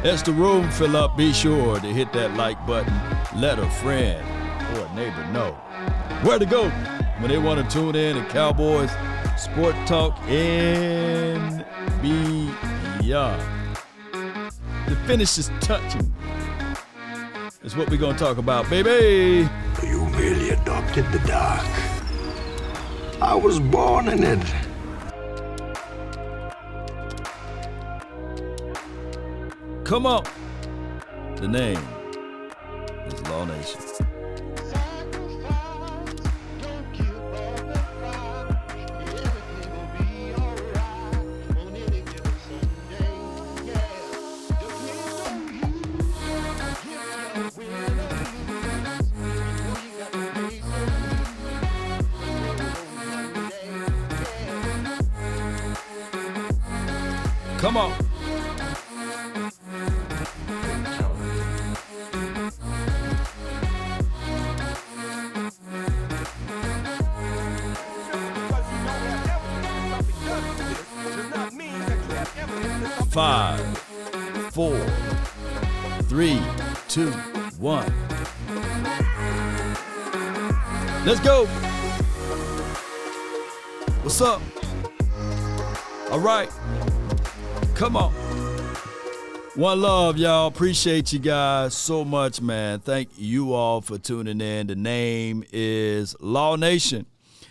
As the room fill up, be sure to hit that like button. Let a friend or a neighbor know where to go when they want to tune in to Cowboys Sport Talk and beyond. The finish is touching. That's what we're going to talk about, baby. You merely adopted the dark. I was born in it. Come on. The name is Law Nation. Come on. Five, 4, 3, 2, 1. Let's go. What's up? All right. Come on. One love, y'all. Appreciate you guys so much, man. Thank you all for tuning in. The name is Law Nation.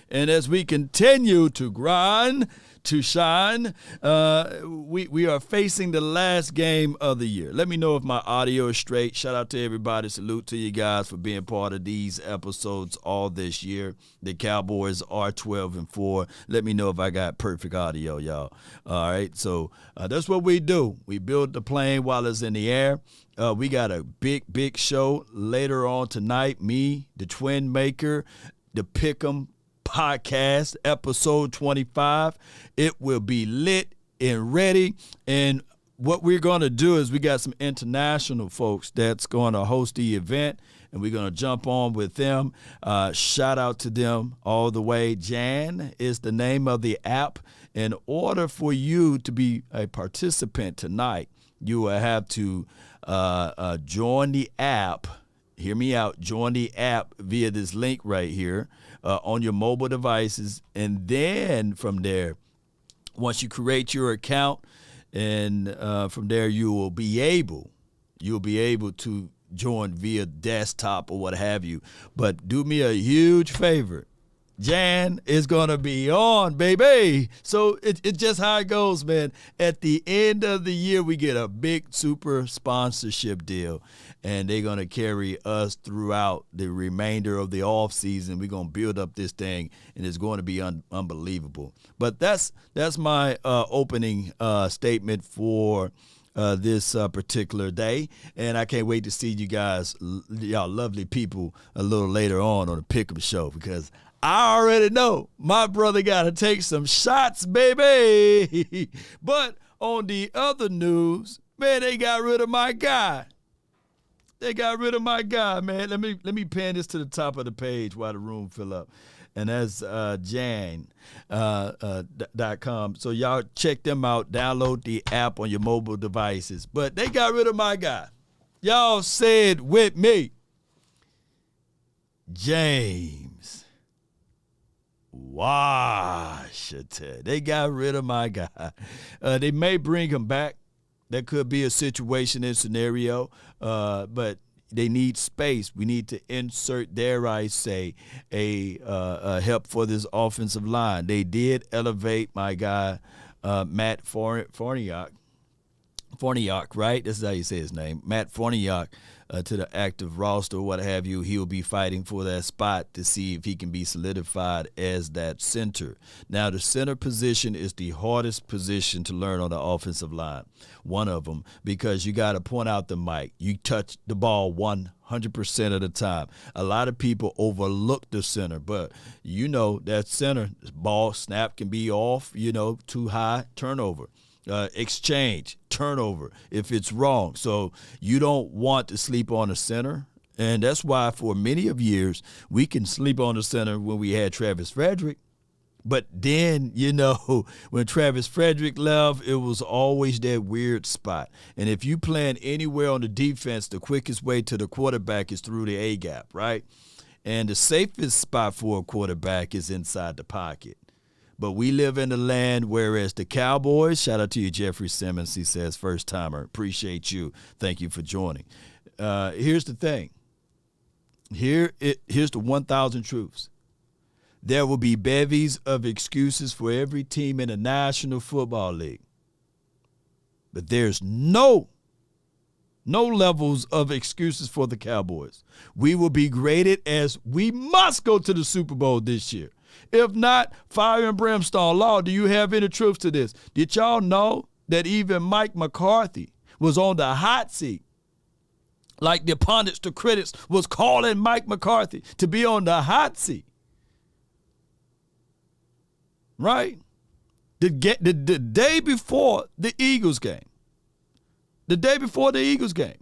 And as we continue to grind, to shine, we are facing the last game of the year. Let me know if my audio is straight. Shout out to everybody. Salute to you guys for being part of these episodes all this year. The Cowboys are 12-4. Let me know if I got perfect audio, y'all. All right, so that's what we do. We build the plane while it's in the air. We got a big show later on tonight. Me, the Twin Maker, the Pick'em podcast, episode 25. It will be lit and ready. And what we're going to do is we got some international folks that's going to host the event, and we're going to jump on with them. Shout out to them all the way. Jan is the name of the app. In order for you to be a participant tonight, you will have to join the app. Hear me out. Join the app via this link right here on your mobile devices. And then from there, once you create your account, and from there you will be able to join via desktop or what have you. But do me a huge favor. Jan is going to be on, baby. So it's just how it goes, man. At the end of the year, we get a big super sponsorship deal, and they're going to carry us throughout the remainder of the off season. We're going to build up this thing, and it's going to be unbelievable. But that's my opening statement for this particular day, and I can't wait to see you guys, y'all lovely people, a little later on the Pick'em show, because I already know my brother got to take some shots, baby. But on the other news, man, they got rid of my guy. Man. Let me pin this to the top of the page while the room fill up. And that's Jan.com. So y'all check them out. Download the app on your mobile devices. But they got rid of my guy. Y'all say it with me. James Washington. They got rid of my guy. They may bring him back. That could be a situation and scenario, but they need space. We need to insert, dare I say, a help for this offensive line. They did elevate my guy, Matt Forniak, right? This is how you say his name. Matt Forniak to the active roster, what have you. He'll be fighting for that spot to see if he can be solidified as that center. Now, the center position is the hardest position to learn on the offensive line, one of them, because you got to point out the mic. You touch the ball 100% of the time. A lot of people overlook the center, but you know that center ball snap can be off, too high, turnover. Exchange, turnover, if it's wrong. So you don't want to sleep on a center. And that's why for many of years, we can sleep on the center when we had Travis Frederick. But then, when Travis Frederick left, it was always that weird spot. And if you playing anywhere on the defense, the quickest way to the quarterback is through the A-gap, right? And the safest spot for a quarterback is inside the pocket. But we live in a land, whereas the Cowboys, shout out to you, Jeffrey Simmons, he says, first timer, appreciate you. Thank you for joining. Here's the thing. Here's the 1,000 truths. There will be bevies of excuses for every team in the National Football League. But there's no levels of excuses for the Cowboys. We will be graded as we must go to the Super Bowl this year. If not, fire and brimstone. Law, do you have any truth to this? Did y'all know that even Mike McCarthy was on the hot seat? Like the pundits, the critics was calling Mike McCarthy to be on the hot seat. Right? The day before the Eagles game. The day before the Eagles game.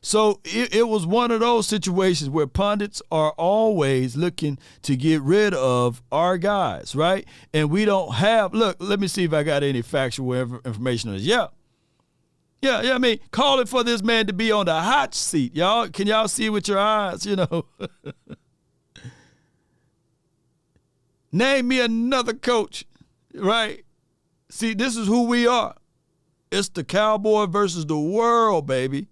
So it was one of those situations where pundits are always looking to get rid of our guys, right? And we don't have, look, let me see if I got any factual information on this. Yeah, I mean, calling for this man to be on the hot seat, y'all. Can y'all see with your eyes, Name me another coach, right? See, this is who we are. It's the Cowboy versus the world, baby.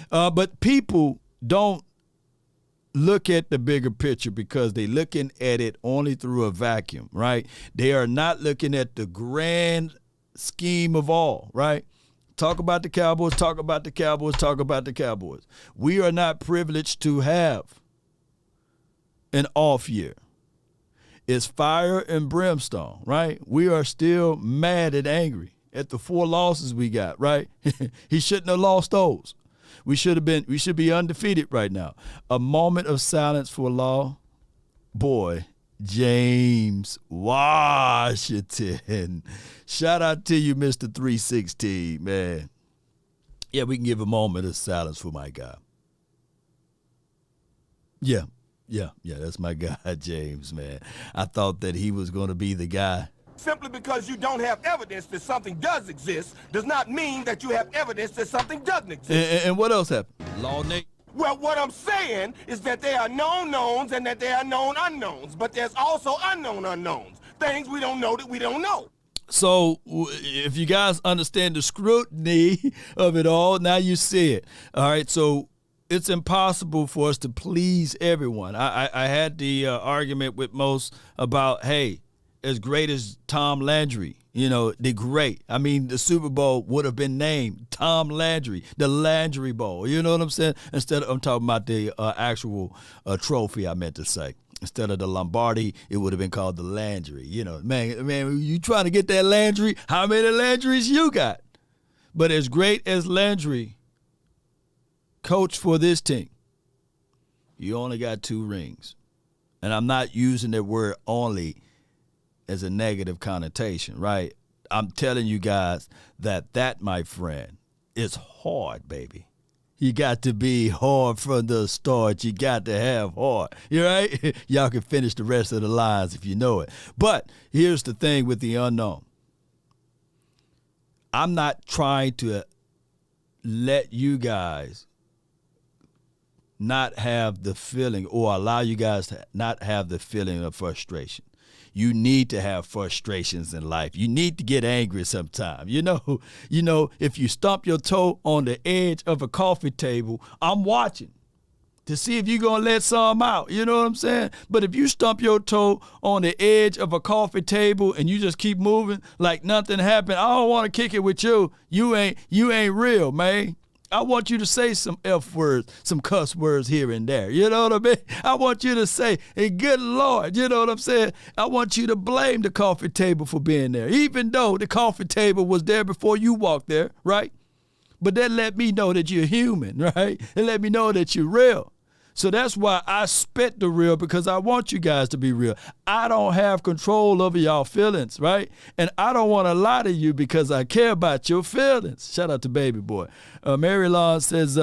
But people don't look at the bigger picture because they're looking at it only through a vacuum, right? They are not looking at the grand scheme of all, right? Talk about the Cowboys, talk about the Cowboys, talk about the Cowboys. We are not privileged to have an off year. It's fire and brimstone, right? We are still mad and angry at the 4 losses we got, right? He shouldn't have lost those. We should be undefeated right now. A moment of silence for Law. Boy, James Washington. Shout out to you, Mr. 316, man. Yeah, we can give a moment of silence for my guy. Yeah, that's my guy, James, man. I thought that he was going to be the guy. Simply because you don't have evidence that something does exist does not mean that you have evidence that something doesn't exist. And what else happened? Law Nate? Well, what I'm saying is that there are known knowns and that there are known unknowns, but there's also unknown unknowns, things we don't know that we don't know. So if you guys understand the scrutiny of it all, now you see it. All right, so it's impossible for us to please everyone. I had the argument with most about, hey, as great as Tom Landry, they're great. I mean, the Super Bowl would have been named Tom Landry, the Landry Bowl. You know what I'm saying? Instead of, I'm talking about the actual trophy, I meant to say. Instead of the Lombardi, it would have been called the Landry. Man, you trying to get that Landry? How many Landrys you got? But as great as Landry, coach for this team, you only got 2 rings. And I'm not using that word only as a negative connotation, right? I'm telling you guys that, my friend, is hard, baby. You got to be hard from the start. You got to have heart. You right? Y'all can finish the rest of the lines if you know it. But here's the thing with the unknown. I'm not trying to let you guys not have the feeling or allow you guys to not have the feeling of frustration. You need to have frustrations in life. You need to get angry sometimes. If you stump your toe on the edge of a coffee table, I'm watching to see if you're going to let some out. You know what I'm saying? But if you stump your toe on the edge of a coffee table and you just keep moving like nothing happened, I don't want to kick it with you. You ain't real, man. I want you to say some F words, some cuss words here and there. You know what I mean? I want you to say, hey, good Lord, you know what I'm saying? I want you to blame the coffee table for being there, even though the coffee table was there before you walked there, right? But that let me know that you're human, right? It let me know that you're real. So that's why I spit the real, because I want you guys to be real. I don't have control over y'all feelings, right? And I don't want to lie to you because I care about your feelings. Shout out to Baby Boy. Mary Law says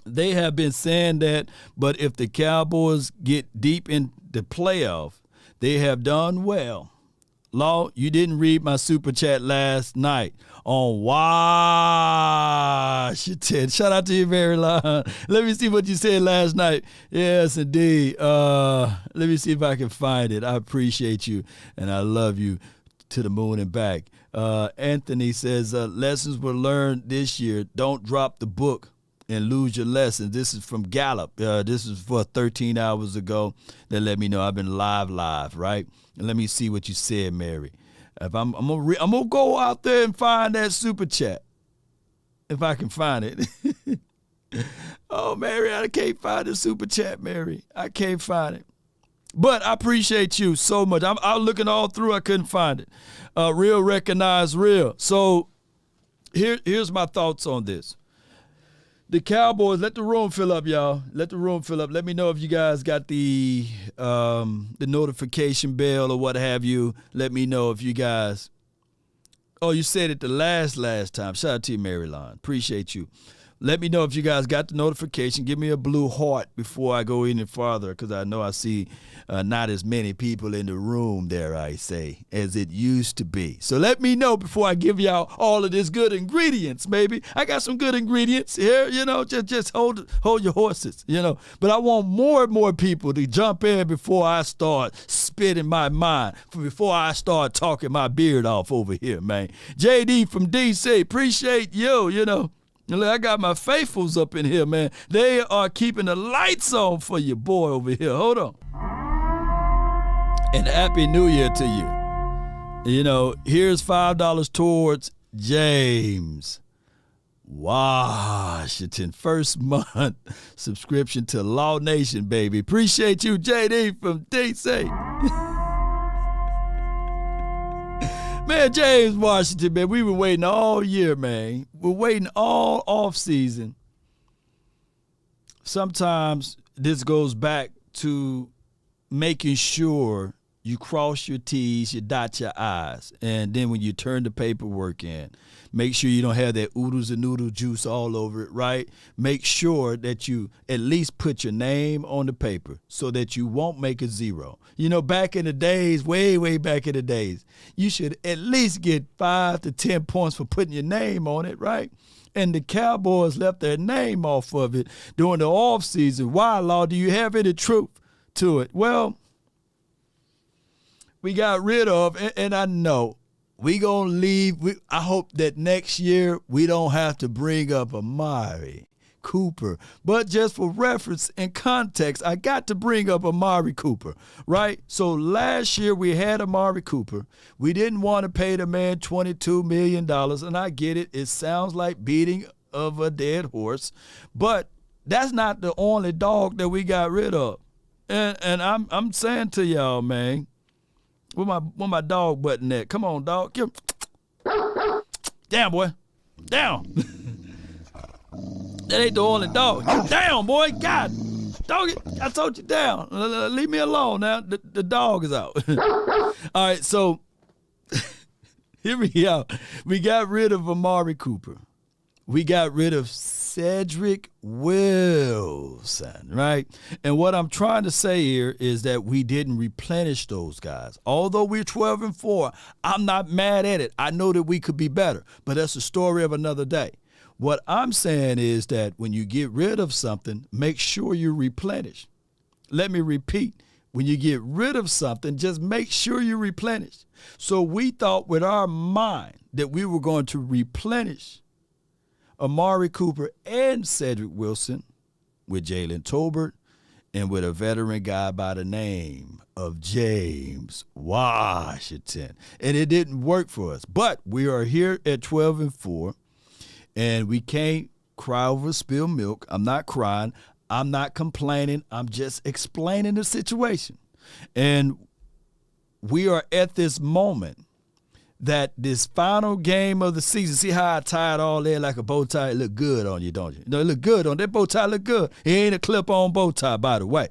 they have been saying that, but if the Cowboys get deep in the playoff, They have done well. Law, you didn't read my super chat last night on Washington. Shout out to you, Mary Lon. Let me see what you said last night. Yes, indeed. Let me see if I can find it. I appreciate you, and I love you to the moon and back. Anthony says, lessons were learned this year. Don't drop the book and lose your lessons. This is from Gallup. This is for 13 hours ago. They let me know I've been live, right? And let me see what you said, Mary. If I'm gonna go out there and find that super chat, if I can find it. Oh, Mary, I can't find the super chat, Mary. I can't find it. But I appreciate you so much. I was looking all through. I couldn't find it. Real recognize real. So here's my thoughts on this. The Cowboys, let the room fill up, y'all. Let the room fill up. Let me know if you guys got the notification bell or what have you. Let me know if you guys. Oh, you said it the last time. Shout out to you, Mary Lon. Appreciate you. Let me know if you guys got the notification. Give me a blue heart before I go any farther, because I know I see not as many people in the room, dare I say, as it used to be. So let me know before I give y'all all of this good ingredients, maybe. I got some good ingredients here, just hold your horses, But I want more and more people to jump in before I start spitting my mind, before I start talking my beard off over here, man. JD from DC, appreciate you, I got my faithfuls up in here, man. They are keeping the lights on for your boy over here. Hold on. And Happy New Year to you. Here's $5 towards James Washington. First month subscription to Law Nation, baby. Appreciate you, JD from DC. Man, James Washington, man, we were waiting all year, man. We're waiting all off season. Sometimes this goes back to making sure you cross your T's, you dot your I's. And then when you turn the paperwork in, make sure you don't have that oodles and noodle juice all over it, right? Make sure that you at least put your name on the paper so that you won't make a zero. Back in the days, way back in the days, you should at least get 5 to 10 points for putting your name on it, right? And the Cowboys left their name off of it during the offseason. Why, Law? Do you have any truth to it? Well, we got rid of, and I know we going to leave. I hope that next year we don't have to bring up Amari Cooper. But just for reference and context, I got to bring up Amari Cooper, right? So last year we had Amari Cooper. We didn't want to pay the man $22 million, and I get it. It sounds like beating of a dead horse, but that's not the only dog that we got rid of. And I'm saying to y'all, man, where my dog button at? Come on, dog. Down, boy. Down. That ain't the only dog. Get down, boy. God. Dog it. I told you down. Leave me alone now. The dog is out. All right, so here we go. We got rid of Amari Cooper. We got rid of Cedric Wilson, right? And what I'm trying to say here is that we didn't replenish those guys. Although we're 12-4, I'm not mad at it. I know that we could be better, but that's a story of another day. What I'm saying is that when you get rid of something, make sure you replenish. Let me repeat. When you get rid of something, just make sure you replenish. So we thought with our mind that we were going to replenish Amari Cooper and Cedric Wilson with Jalen Tolbert and with a veteran guy by the name of James Washington. And it didn't work for us. But we are here at 12-4, and we can't cry over spilled milk. I'm not crying. I'm not complaining. I'm just explaining the situation. And we are at this moment that this final game of the season, see how I tied all that like a bow tie? It look good on you, don't you? It look good on that bow tie. Look good. It ain't a clip-on bow tie, by the way.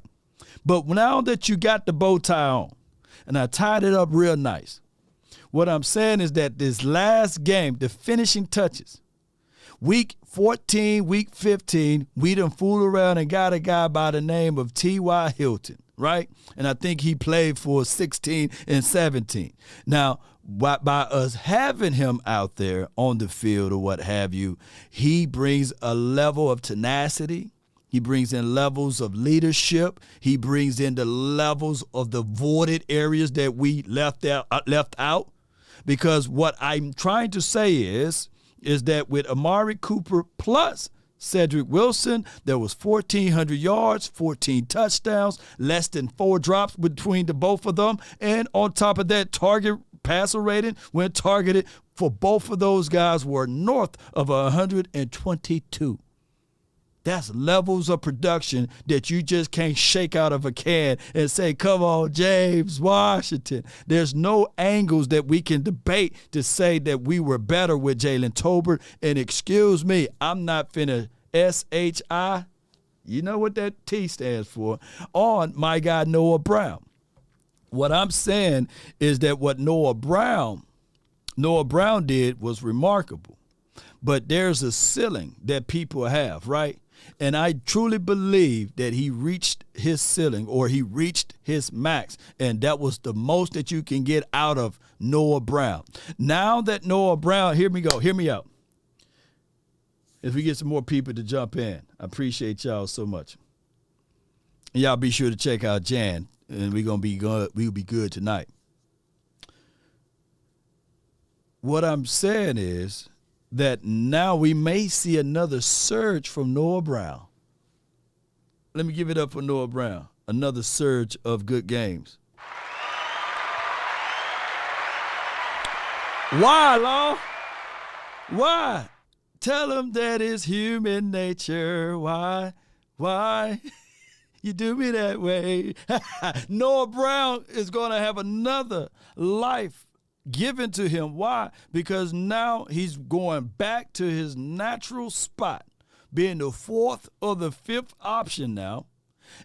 But now that you got the bow tie on, and I tied it up real nice, what I'm saying is that this last game, the finishing touches, week 14, week 15, we done fooled around and got a guy by the name of T.Y. Hilton, right? And I think he played for 16 and 17. Now, by us having him out there on the field or what have you, he brings a level of tenacity. He brings in levels of leadership. He brings in the levels of the voided areas that we left out. Because what I'm trying to say is that with Amari Cooper plus Cedric Wilson, there was 1,400 yards, 14 touchdowns, less than 4 drops between the both of them. And on top of that, target passer rating when targeted for both of those guys were north of 122. That's levels of production that you just can't shake out of a can and say, come on, James Washington. There's no angles that we can debate to say that we were better with Jalen Tolbert. And excuse me, I'm not finna SHI, you know what that T stands for, on my guy Noah Brown. What I'm saying is that what Noah Brown did was remarkable. But there's a ceiling that people have, right? And I truly believe that he reached his ceiling or he reached his max, and that was the most that you can get out of Noah Brown. Now that Noah Brown, hear me out. If we get some more people to jump in, I appreciate y'all so much. And y'all be sure to check out Jan, and we're gonna be good. We'll be good tonight. What I'm saying is that now we may see another surge from Noah Brown. Let me give it up for Noah Brown. Another surge of good games. Why, Law? Why? Tell him that it's human nature. Why? You do me that way. Noah Brown is going to have another life given to him. Why? Because now he's going back to his natural spot, being the 4th or the 5th option now.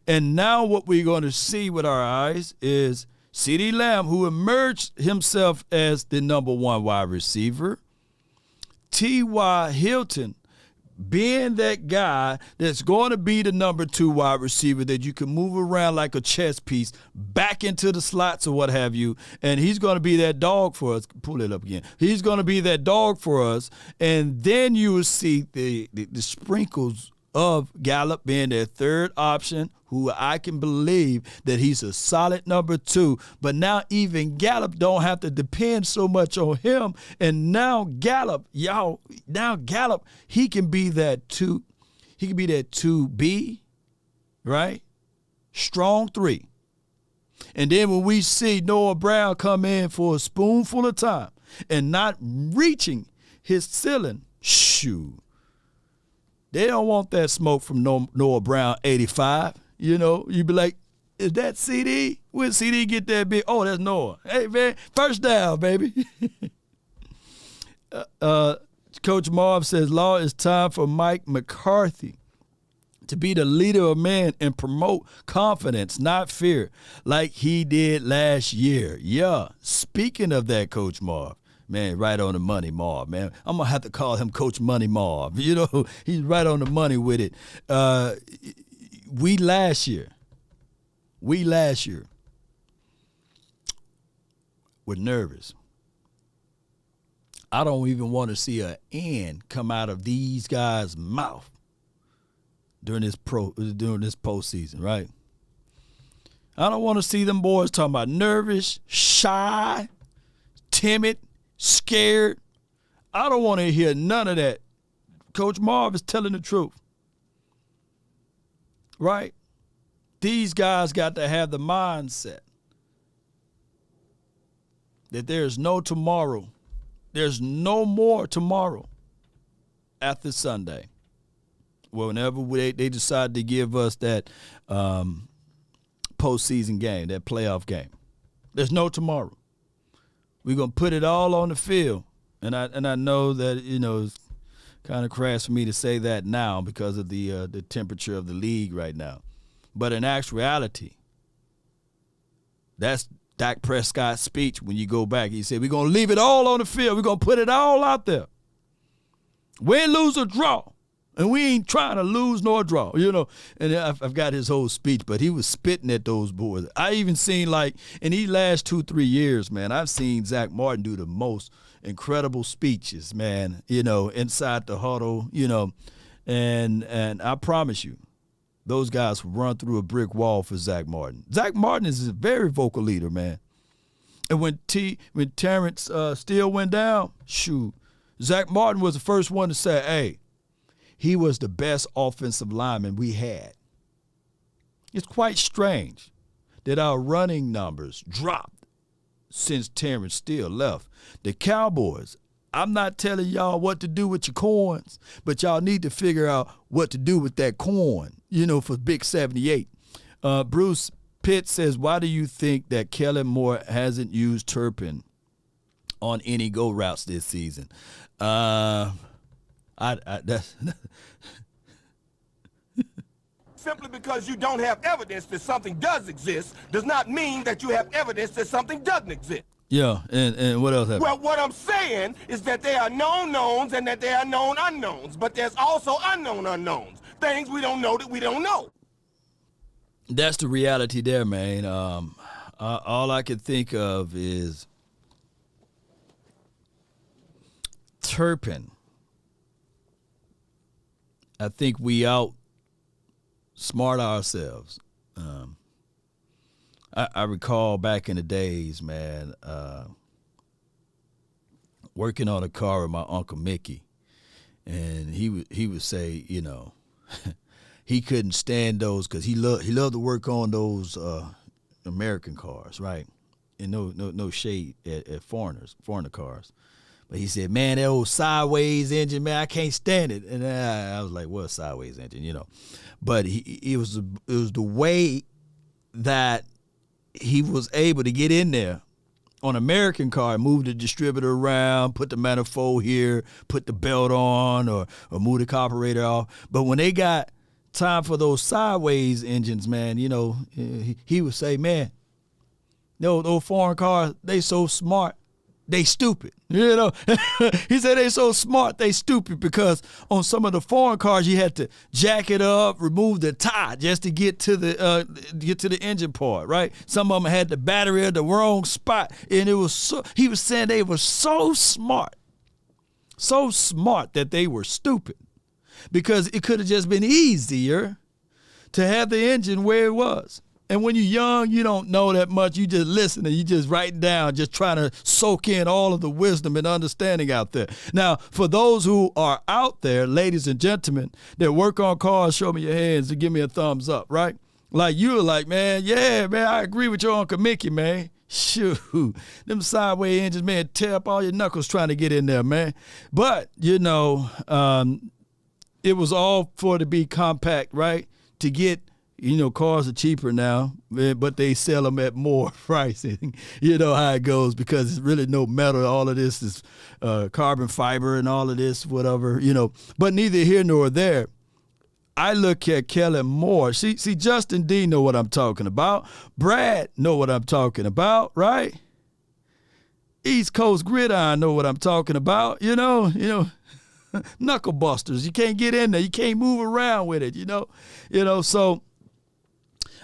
And now what we're going to see with our eyes is CeeDee Lamb, who emerged himself as the number 1 wide receiver. T.Y. Hilton being that guy that's going to be the number 2 wide receiver that you can move around like a chess piece back into the slots or what have you. And he's going to be that dog for us. Pull it up again. He's going to be that dog for us. And then you will see the sprinkles of Gallup being their 3rd option, who I can believe that he's a solid number 2. But now even Gallup don't have to depend so much on him. And now Gallup, he can be that 2. He can be that 2B, right? Strong 3. And then when we see Noah Brown come in for a spoonful of time and not reaching his ceiling, shoot. They don't want that smoke from Noah Brown 85. You know, you be like, is that CD? When CD get that big? Oh, that's Noah. Hey, man, first down, baby. Coach Marv says, Law, it's time for Mike McCarthy to be the leader of men and promote confidence, not fear, like he did last year. Yeah, speaking of that, Coach Marv. Man, right on the money, Marv, man. I'm going to have to call him Coach Money Marv. You know, he's right on the money with it. We last year were nervous. I don't even want to see an N come out of these guys' mouth during this postseason, right? I don't want to see them boys talking about nervous, shy, timid, scared. I don't want to hear none of that. Coach Marv is telling the truth. Right? These guys got to have the mindset that there's no tomorrow. There's no more tomorrow after Sunday. Well, whenever they decide to give us that postseason game, that playoff game. There's no tomorrow. We're going to put it all on the field. And I know that, you know, it's kind of crass for me to say that now because of the temperature of the league right now. But in actuality, that's Dak Prescott's speech when you go back. He said, we're going to leave it all on the field. We're going to put it all out there. Win, lose, or draw. And we ain't trying to lose nor draw, you know. And I've got his whole speech, but he was spitting at those boys. I even seen, like, in these last 2-3 years, man, I've seen Zach Martin do the most incredible speeches, man, you know, inside the huddle, you know. And I promise you, those guys will run through a brick wall for Zach Martin. Zach Martin is a very vocal leader, man. And when Terrence Steele went down, shoot, Zach Martin was the first one to say, hey, he was the best offensive lineman we had. It's quite strange that our running numbers dropped since Terrence Steele left. The Cowboys, I'm not telling y'all what to do with your coins, but y'all need to figure out what to do with that coin, you know, for Big 78. Bruce Pitt says, why do you think that Kellen Moore hasn't used Turpin on any go routes this season? That's Simply because you don't have evidence that something does exist does not mean that you have evidence that something doesn't exist. Yeah, and what else happened? Well, what I'm saying is that there are known knowns and that there are known unknowns, but there's also unknown unknowns. Things we don't know that we don't know. That's the reality there, man. All I can think of is Turpin. I think we outsmart ourselves. I recall back in the days, man, working on a car with my Uncle Mickey, and he would say, you know, he couldn't stand those because he loved to work on those American cars, right? And no shade at foreigner cars. But he said, man, that old sideways engine, man, I can't stand it. And I was like, what sideways engine, you know? But it was the way that he was able to get in there on an American car, move the distributor around, put the manifold here, put the belt on, or move the carburetor off. But when they got time for those sideways engines, man, you know, he would say, man, those foreign cars, they so smart. They stupid, you know. He said they so smart, they stupid, because on some of the foreign cars you had to jack it up, remove the tie just to get to the engine part, right? Some of them had the battery at the wrong spot, and it was so. He was saying they were so smart that they were stupid, because it could have just been easier to have the engine where it was. And when you're young, you don't know that much. You just listen and you just write down, just trying to soak in all of the wisdom and understanding out there. Now, for those who are out there, ladies and gentlemen, that work on cars, show me your hands and give me a thumbs up, right? Like you were like, man, yeah, man, I agree with your Uncle Mickey, man. Shoot, them sideways engines, man, tear up all your knuckles trying to get in there, man. But, you know, it was all for to be compact, right? To get, you know, cars are cheaper now, but they sell them at more pricing. You know how it goes, because it's really no metal. All of this is carbon fiber and all of this, whatever, you know. But neither here nor there. I look at Kellen Moore. See, Justin D know what I'm talking about. Brad know what I'm talking about, right? East Coast Gridiron know what I'm talking about, you know. Knuckle busters. You can't get in there. You can't move around with it, you know. So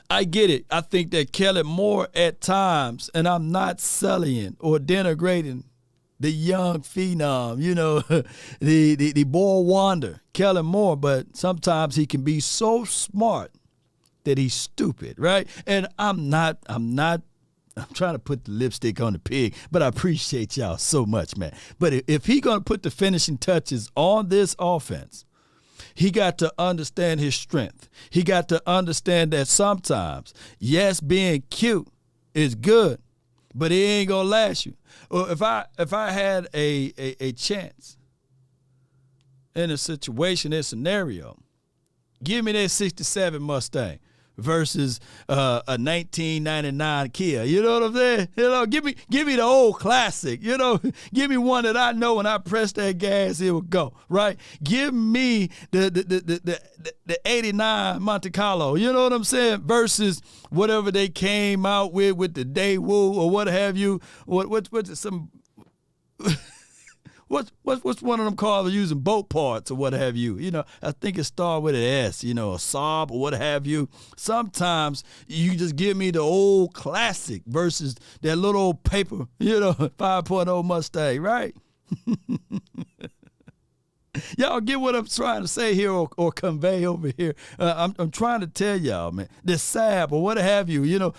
I get it. I think that Kellen Moore at times, and I'm not sullying or denigrating the young phenom, you know, the ball wonder, Kellen Moore, but sometimes he can be so smart that he's stupid, right? And I'm trying to put the lipstick on the pig, but I appreciate y'all so much, man. But if he going to put the finishing touches on this offense, he got to understand his strength. He got to understand that sometimes, yes, being cute is good, but it ain't gonna last you. Or if I had a chance in a situation, a scenario, give me that 67 Mustang versus a 1999 Kia. You know what I'm saying? You know, give me the old classic. You know, give me one that I know when I press that gas, it will go, right? Give me the 89 Monte Carlo. You know what I'm saying? Versus whatever they came out with the Daewoo or what have you. What's some What's one of them cars using boat parts or what have you? You know, I think it started with an S, you know, a Saab or what have you. Sometimes you just give me the old classic versus that little old paper, you know, 5.0 Mustang, right? Y'all get what I'm trying to say here or convey over here. I'm trying to tell y'all, man, this Saab or what have you, you know,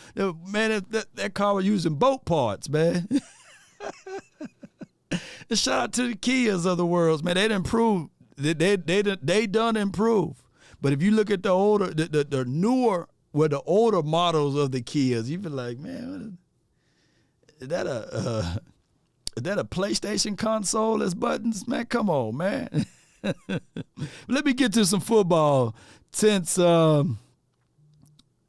man, that car was using boat parts, man. And shout out to the Kias of the world, man. They done improved. They done improve. But if you look at the older, the newer, the older models of the Kias, you be like, man, is that a PlayStation console that's buttons? Man, come on, man. Let me get to some football since some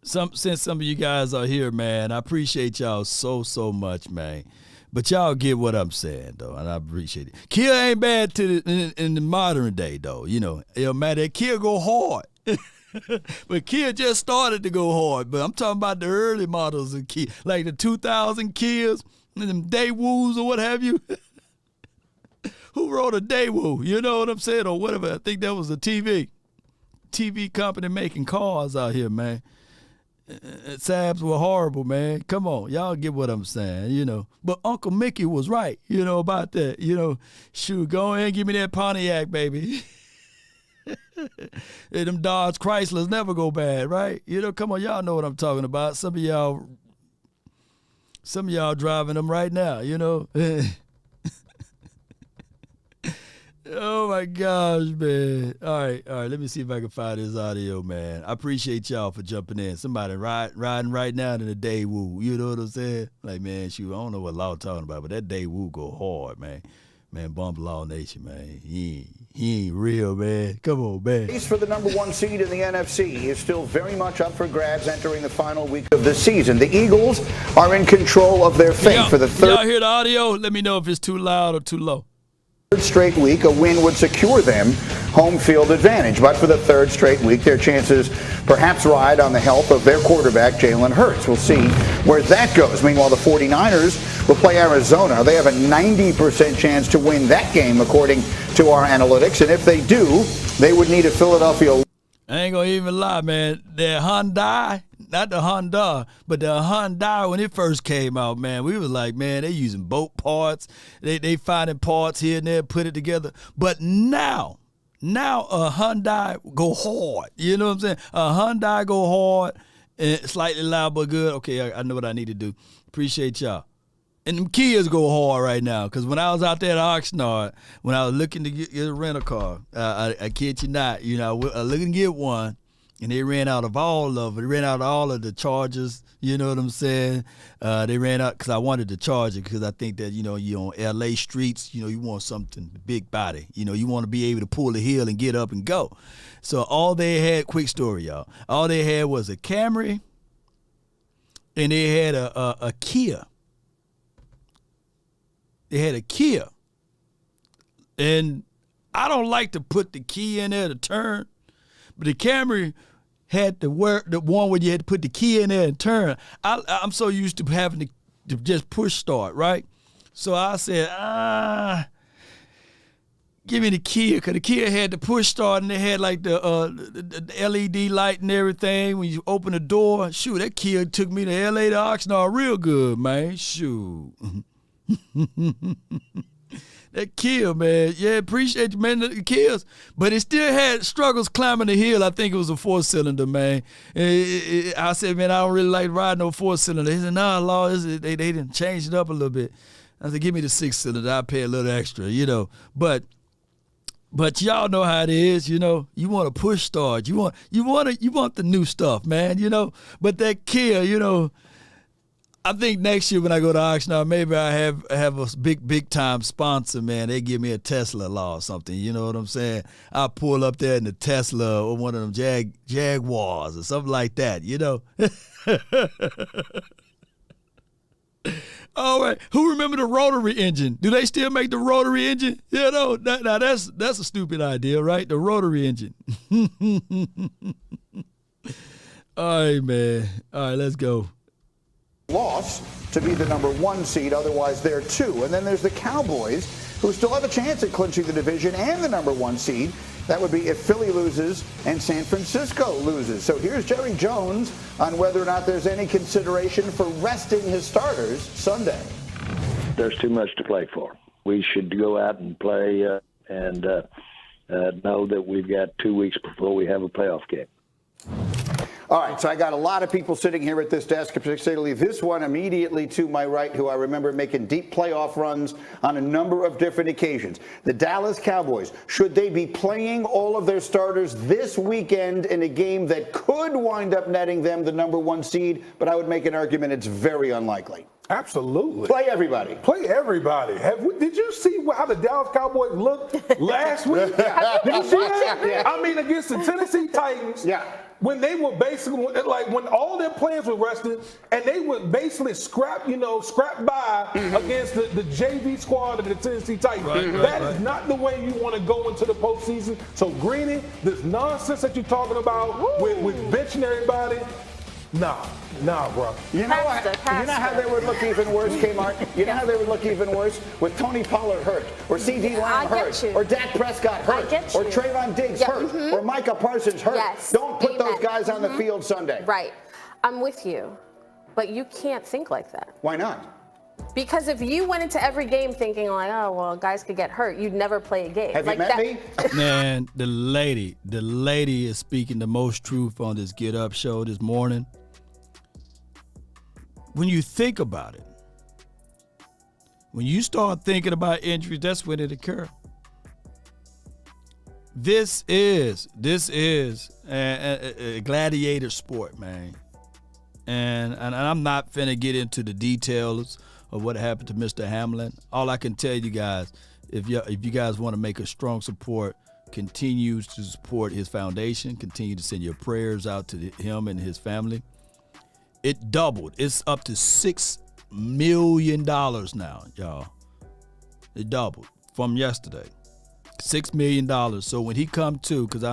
of you guys are here, man. I appreciate y'all so much, man. But y'all get what I'm saying, though, and I appreciate it. Kia ain't bad in the modern day, though. You know, man, that Kia go hard. But Kia just started to go hard. But I'm talking about the early models of Kia, like the 2000 Kias and them Daewoo's or what have you. Who wrote a Daewoo? You know what I'm saying? Or whatever. I think that was a TV company making cars out here, man. Sabs were horrible, man. Come on, y'all get what I'm saying, you know. But Uncle Mickey was right, you know, about that. You know, shoot, go ahead and give me that Pontiac, baby. And them Dodge Chryslers never go bad, right? You know, come on, y'all know what I'm talking about. Some of y'all driving them right now, you know. Oh, my gosh, man. All right. Let me see if I can find this audio, man. I appreciate y'all for jumping in. Somebody riding right now in the Daewoo. You know what I'm saying? Like, man, shoot, I don't know what Law talking about, but that Daewoo go hard, man. Man, bump Law Nation, man. He ain't real, man. Come on, man. Race for the number 1 seed in the NFC is still very much up for grabs entering the final week of the season. The Eagles are in control of their fate for the third. Y'all hear the audio? Let me know if it's too loud or too low. Third straight week, a win would secure them home field advantage. But for the third straight week, their chances perhaps ride on the health of their quarterback, Jalen Hurts. We'll see where that goes. Meanwhile, the 49ers will play Arizona. They have a 90% chance to win that game, according to our analytics. And if they do, they would need a Philadelphia. I ain't gonna even lie, man. The Hyundai, not the Honda, but the Hyundai, when it first came out, man, we was like, man, they using boat parts. They finding parts here and there, put it together. But now a Hyundai go hard. You know what I'm saying? A Hyundai go hard and slightly loud but good. Okay, I know what I need to do. Appreciate y'all. And them Kias go hard right now, because when I was out there at Oxnard, when I was looking to get a rental car, I kid you not, you know, I was looking to get one, and they ran out of all of it. They ran out of all of the chargers, you know what I'm saying? They ran out because I wanted the charger, because I think that, you know, you on L.A. streets, you know, you want something big body. You know, you want to be able to pull the hill and get up and go. So all they had, quick story, y'all, all they had was a Camry, and they had a Kia. They had a Kia, and I don't like to put the key in there to turn, but the Camry had the one where you had to put the key in there and turn. I'm so used to having to just push start, right? So I said, give me the Kia, because the Kia had the push start, and they had like the LED light and everything. When you open the door, shoot, that Kia took me to L.A. to Oxnard real good, man. Shoot. That Kia, man. Yeah, appreciate you, man, the Kias. But it still had struggles climbing the hill. I think it was a 4-cylinder, man. I said, man, I don't really like riding no 4-cylinder. He said, nah, Law, they didn't change it up a little bit. I said, give me the 6-cylinder. I'll pay a little extra, you know. But y'all know how it is, you know. You want to push start. You want the new stuff, man, you know. But that Kia, you know, I think next year when I go to Oxnard, maybe I have a big time sponsor, man. They give me a Tesla Law or something. You know what I'm saying? I'll pull up there in the Tesla or one of them Jaguars or something like that, you know. All right. Who remember the rotary engine? Do they still make the rotary engine? You know, now that's a stupid idea, right? The rotary engine. All right, man. All right, let's go. Loss to be the number 1 seed, otherwise they're 2. And then there's the Cowboys. who still have a chance at clinching the division and the number 1 seed. That would be if Philly loses and San Francisco loses. So here's Jerry Jones on whether or not there's any consideration for resting his starters Sunday. There's too much to play for. We should go out and play and know that we've got 2 weeks before we have a playoff game. All right, so I got a lot of people sitting here at this desk, particularly this one immediately to my right, who I remember making deep playoff runs on a number of different occasions. The Dallas Cowboys, should they be playing all of their starters this weekend in a game that could wind up netting them the number 1 seed, but I would make an argument it's very unlikely. Absolutely. Play everybody. Play everybody. Did you see how the Dallas Cowboys looked last week? Did you see that? Yeah. I mean, against the Tennessee Titans. Yeah. When they were basically, like, when all their players were rested and they would basically scrap by against the JV squad of the Tennessee Titans. That is not the way you want to go into the postseason. So, Greeny, this nonsense that you're talking about with benching everybody, nah, bro. You know what? You know how they would look even worse, Kmart? You know how they would look even worse? With Tony Pollard hurt, or C.D. Lamb hurt, or Dak Prescott hurt, or Trayvon Diggs hurt, or Micah Parsons hurt. Yes. Don't put those guys on the field Sunday. Right. I'm with you. But you can't think like that. Why not? Because if you went into every game thinking like, oh, well, guys could get hurt, you'd never play a game. Have like you met me? Man, the lady is speaking the most truth on this Get Up show this morning. When you think about it, when you start thinking about injuries, that's when it occurs. This is a gladiator sport, man. And I'm not finna get into the details of what happened to Mr. Hamlin. All I can tell you guys, if you guys want to make a strong support, continue to support his foundation. Continue to send your prayers out to him and his family. It doubled. It's up to $6 million now, y'all. It doubled from yesterday. $6 million. So when he come to, because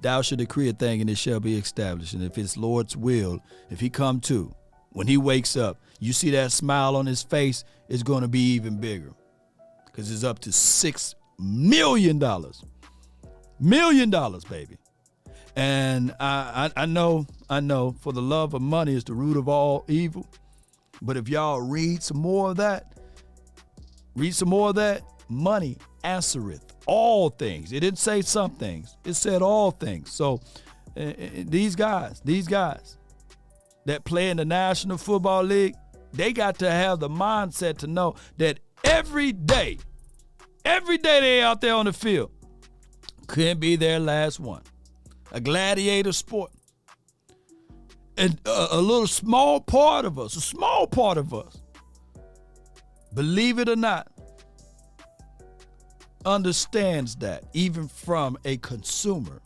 thou shalt decree a thing and it shall be established. And if it's Lord's will, if he come to, when he wakes up, you see that smile on his face, it's going to be even bigger. Because it's up to $6 million. $1 million, baby. And I know for the love of money is the root of all evil. But if y'all read some more of that, money answereth all things. It didn't say some things. It said all things. So these guys that play in the National Football League, they got to have the mindset to know that every day they out there on the field could be their last one. A gladiator sport. And a little small part of us, believe it or not, understands that, even from a consumer.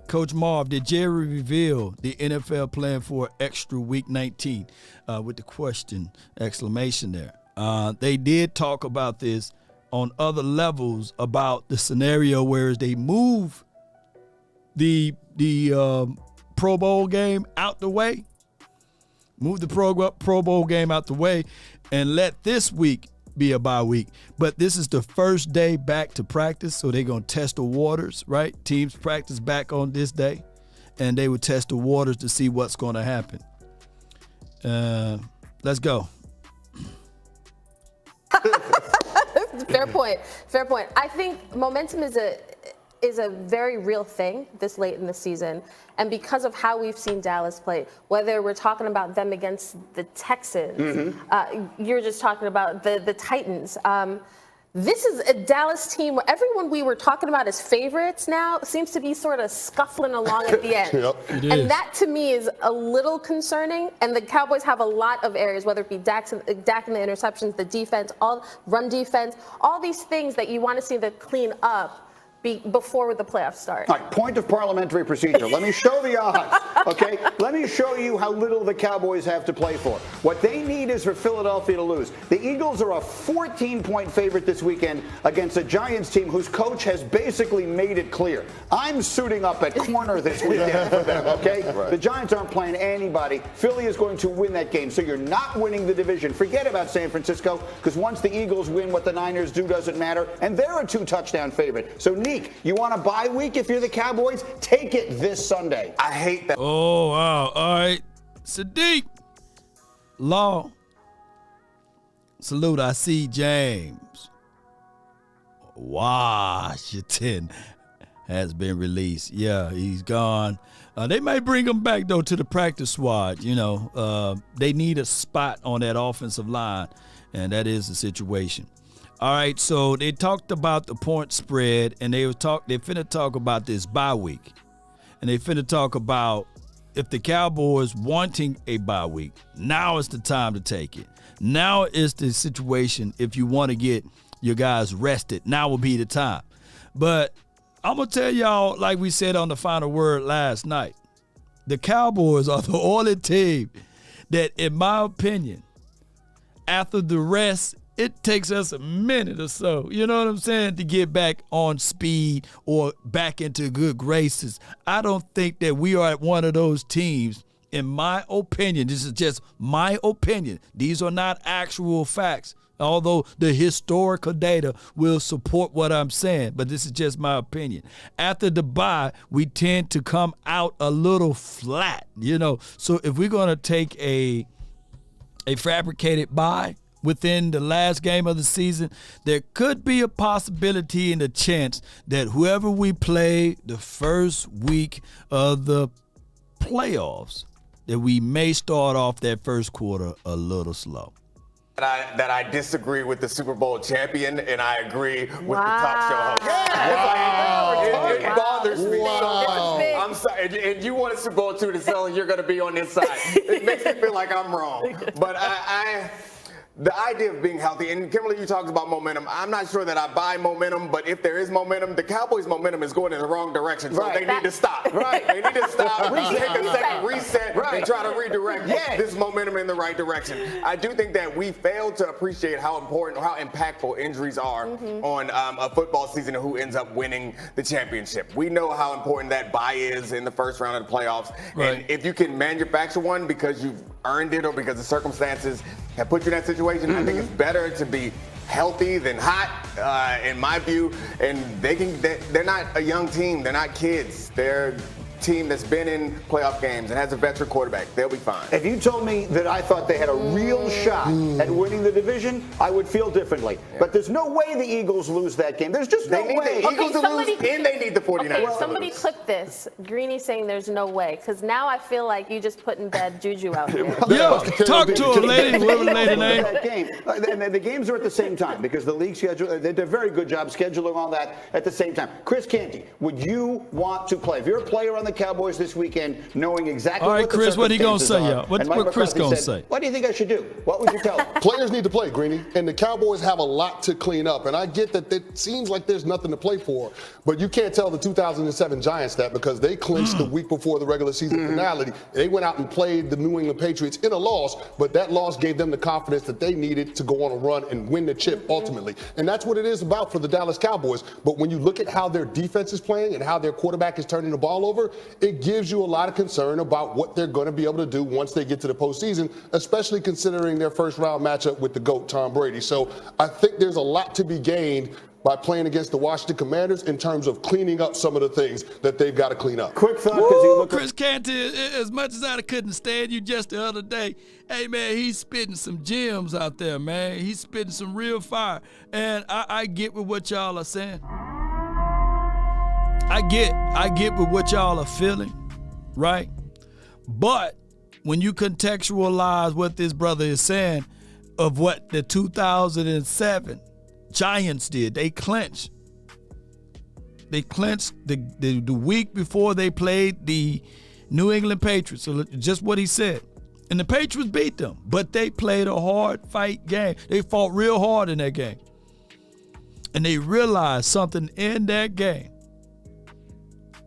Coach Marv, did Jerry reveal the NFL plan for extra week 19 with the question, exclamation there? They did talk about this on other levels about the scenario where they move the Pro Bowl game out the way, move the Pro Bowl game out the way, and let this week be a bye week. But this is the first day back to practice, so they're going to test the waters, right? Teams practice back on this day, and they would test the waters to see what's going to happen. Let's go. Fair point. I think momentum is a very real thing this late in the season. And because of how we've seen Dallas play, whether we're talking about them against the Texans, you're just talking about the Titans. This is a Dallas team where everyone we were talking about as favorites now seems to be sort of scuffling along at the end. And that to me is a little concerning. And the Cowboys have a lot of areas, whether it be Dak and the interceptions, the defense, all run defense, all these things that you want to see them clean up. before the playoffs start. All right, point of parliamentary procedure. Let me show the odds, okay? Let me show you how little the Cowboys have to play for. What they need is for Philadelphia to lose. The Eagles are a 14-point favorite this weekend against a Giants team whose coach has basically made it clear. I'm suiting up at corner this weekend for them, okay? Right. The Giants aren't playing anybody. Philly is going to win that game, so you're not winning the division. Forget about San Francisco, because once the Eagles win, what the Niners do doesn't matter, and they're a 2-touchdown favorite. So, you want a bye week if you're the Cowboys? Take it this Sunday. I hate that. Oh, wow. All right. Sadiq. Law. Salute. I see James. Washington has been released. Yeah, he's gone. They may bring him back, though, to the practice squad. You know, they need a spot on that offensive line, and that is the situation. All right, so they talked about the point spread, and they finna talk about this bye week. And they finna talk about if the Cowboys wanting a bye week, now is the time to take it. Now is the situation if you want to get your guys rested. Now will be the time. But I'm going to tell y'all, like we said on the final word last night, the Cowboys are the only team that, in my opinion, after the rest, it takes us a minute or so, you know what I'm saying, to get back on speed or back into good graces. I don't think that we are at one of those teams, in my opinion. This is just my opinion. These are not actual facts, although the historical data will support what I'm saying, but this is just my opinion. After the bye, we tend to come out a little flat, you know. So if we're going to take a fabricated bye within the last game of the season, there could be a possibility and a chance that whoever we play the first week of the playoffs, that we may start off that first quarter a little slow. That I disagree with the Super Bowl champion, and I agree with the talk show host. It bothers me. I'm sorry, and you want a Super Bowl too to sell, and you're going to be on this side. It makes me feel like I'm wrong. But the idea of being healthy, and Kimberly, you talked about momentum. I'm not sure that I buy momentum, but if there is momentum, the Cowboys' momentum is going in the wrong direction, so they need to stop. Right. They need to stop, take a second, reset, and try to redirect this momentum in the right direction. I do think that we failed to appreciate how important, how impactful injuries are on a football season and who ends up winning the championship. We know how important that bye is in the first round of the playoffs, and if you can manufacture one because you've earned it or because the circumstances have put you in that situation, I think it's better to be healthy than hot, in my view. And they're not a young team. They're not kids. They're team that's been in playoff games and has a veteran quarterback. They'll be fine. If you told me that I thought they had a real shot at winning the division, I would feel differently. But there's no way the Eagles lose that game. There's just no way. The Eagles to lose, and they need the 49ers. Okay, somebody clip this. Greeny saying there's no way, because now I feel like you just putting bad juju out here. Yo, talk to him, lady. Whatever the lady name. That game. And the games are at the same time because the league schedule, they did a very good job scheduling all that at the same time. Chris Canty, would you want to play? If you're a player on the Cowboys this weekend, knowing exactly all right, what the Chris, what he gonna say, are, y'all? What Chris gonna say? What do you think I should do? What would you tell him? Players need to play, Greeny, and the Cowboys have a lot to clean up. And I get that it seems like there's nothing to play for, but you can't tell the 2007 Giants that because they clinched the week before the regular season finale. They went out and played the New England Patriots in a loss, but that loss gave them the confidence that they needed to go on a run and win the chip ultimately. And that's what it is about for the Dallas Cowboys. But when you look at how their defense is playing and how their quarterback is turning the ball over, it gives you a lot of concern about what they're going to be able to do once they get to the postseason, especially considering their first round matchup with the GOAT, Tom Brady. So I think there's a lot to be gained by playing against the Washington Commanders in terms of cleaning up some of the things that they've got to clean up. Quick thought, because you look Chris Canty, as much as I couldn't stand you just the other day, hey, man, he's spitting some gems out there, man. He's spitting some real fire. And I get with what y'all are saying. I get with what y'all are feeling, right? But when you contextualize what this brother is saying of what the 2007 Giants did, they clinched. They clinched the week before they played the New England Patriots. So just what he said. And the Patriots beat them, but they played a hard fight game. They fought real hard in that game. and they realize something in that game,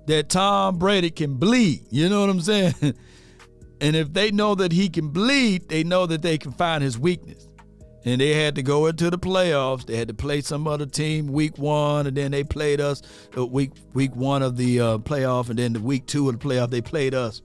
that Tom Brady can bleed. You know what I'm saying? And if they know that he can bleed, they know that they can find his weakness. And they had to go into the playoffs. They had to play some other team week 1, and then they played us week 1 of the playoff, and then the week 2 of the playoff, they played us.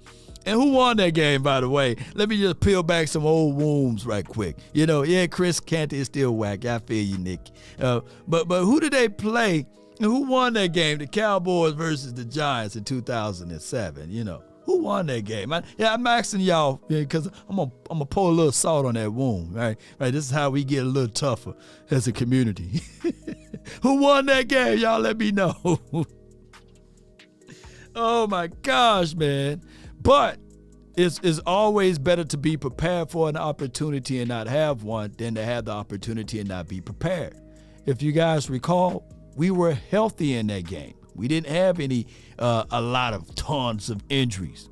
And who won that game, by the way? Let me just peel back some old wounds right quick. You know, yeah, Chris Canty is still whack. I feel you, Nick. But who did they play? And who won that game? The Cowboys versus the Giants in 2007. You know, who won that game? I'm asking y'all because I'm gonna pour a little salt on that wound. Right. This is how we get a little tougher as a community. Who won that game? Y'all let me know. Oh my gosh, man. But it's always better to be prepared for an opportunity and not have one than to have the opportunity and not be prepared. If you guys recall, we were healthy in that game. We didn't have a lot of tons of injuries.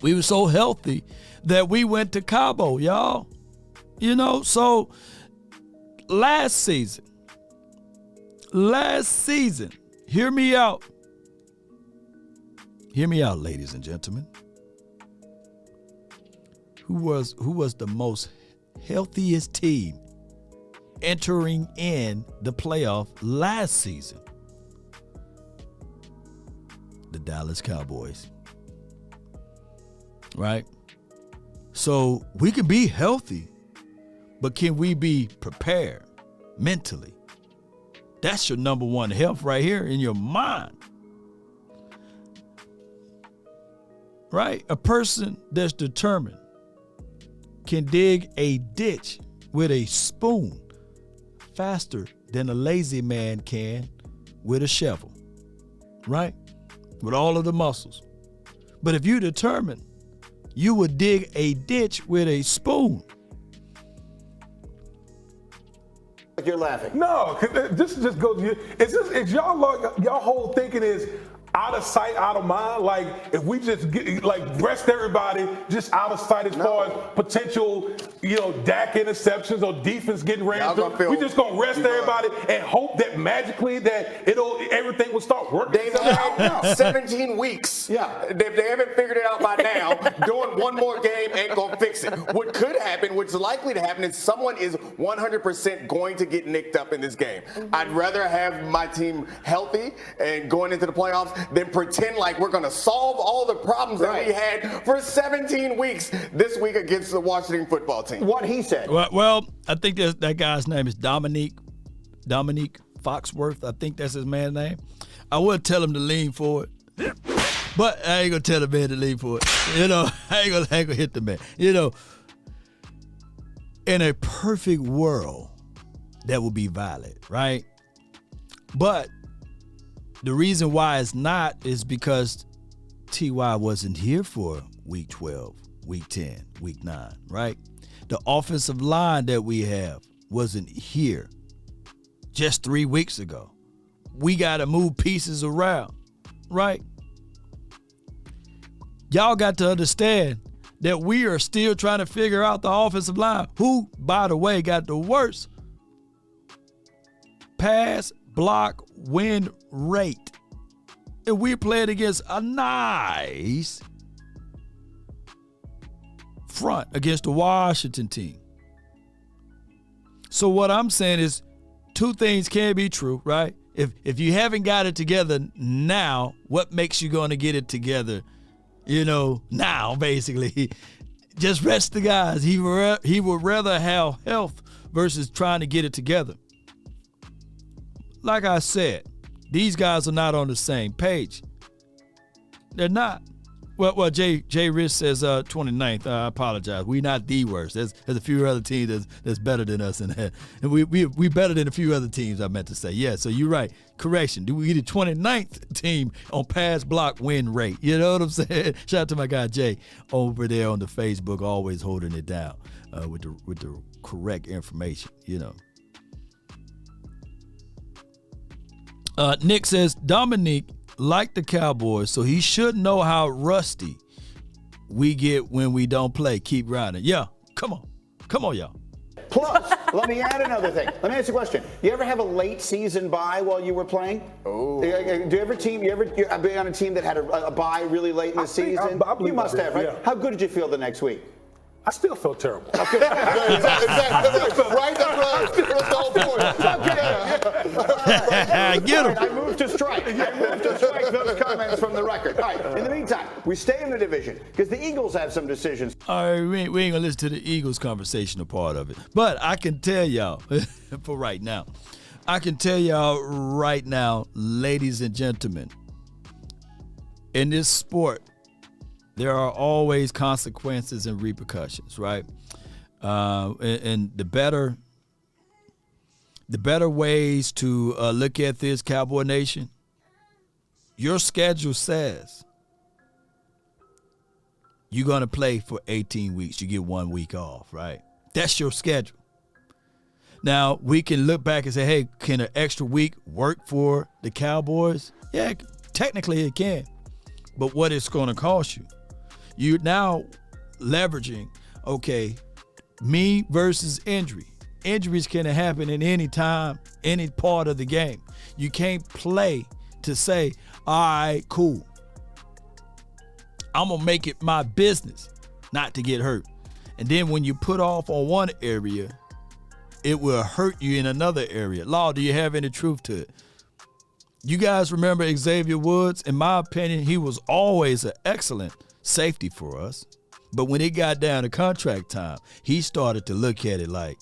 We were so healthy that we went to Cabo, y'all. You know, so last season, hear me out. Hear me out, ladies and gentlemen. Who was the most healthiest team entering in the playoff last season? The Dallas Cowboys. Right? So we can be healthy, but can we be prepared mentally? That's your number one health right here in your mind. Right? A person that's determined can dig a ditch with a spoon faster than a lazy man can with a shovel. Right? With all of the muscles. But if you determine you would dig a ditch with a spoon. You're laughing. No, this just goes. Is y'all whole thinking is out of sight, out of mind? Like if we just rest everybody just out of sight as far as potential, Dak interceptions or defense getting ran through. We just gonna rest everybody and hope that magically that everything will start working. They've had 17 weeks. Yeah. If they haven't figured it out by now, doing one more game ain't gonna fix it. What could happen, what's likely to happen, is someone is 100% going to get nicked up in this game. Mm-hmm. I'd rather have my team healthy and going into the playoffs than pretend like we're going to solve all the problems that we had for 17 weeks this week against the Washington football team. What he said. Well, I think that guy's name is Dominique Foxworth. I think that's his man's name. I would tell him to lean forward, but I ain't going to tell the man to lean forward. I ain't gonna hit the man. In a perfect world, that would be valid, right? But the reason why it's not is because T.Y. wasn't here for week 12, week 10, week 9, right? The offensive line that we have wasn't here just 3 weeks ago. We got to move pieces around, right? Y'all got to understand that we are still trying to figure out the offensive line, who, by the way, got the worst pass block win rate. And we played against a nice front against the Washington team. So what I'm saying is two things can be true, right? If you haven't got it together now, what makes you going to get it together, now, basically? Just rest the guys. He would rather have health versus trying to get it together. Like I said, these guys are not on the same page. They're not. Well, Jay Rich says 29th. I apologize. We're not the worst. There's a few other teams that's better than us in that. And we better than a few other teams, I meant to say. Yeah, so you're right. Correction. We the 29th team on pass block win rate. You know what I'm saying? Shout out to my guy Jay over there on the Facebook, always holding it down with the correct information, Nick says, Dominique liked the Cowboys, so he should know how rusty we get when we don't play. Keep grinding. Yeah, come on, y'all. Plus, Let me add another thing. Let me ask you a question. You ever have a late season bye while you were playing? Oh. Do you ever been on a team that had a bye really late in the season? You must have, right? Yeah. How good did you feel the next week? I still felt terrible. Exactly. Right? That's the whole point. Get him. I moved to strike. Those comments from the record. All right. In the meantime, we stay in the division because the Eagles have some decisions. All right, we ain't gonna listen to the Eagles conversational part of it. But I can tell y'all, for right now, ladies and gentlemen, in this sport, there are always consequences and repercussions, right? And the better ways to look at this, Cowboy Nation, your schedule says you're going to play for 18 weeks. You get 1 week off, right? That's your schedule. Now, we can look back and say, hey, can an extra week work for the Cowboys? Yeah, technically it can. But what it's going to cost you? You're now leveraging, okay, me versus injury. Injuries can happen in any time, any part of the game. You can't play to say, all right, cool. I'm going to make it my business not to get hurt. And then when you put off on one area, it will hurt you in another area. Law, do you have any truth to it? You guys remember Xavier Woods? In my opinion, he was always an excellent safety for us. But when it got down to contract time, he started to look at it like,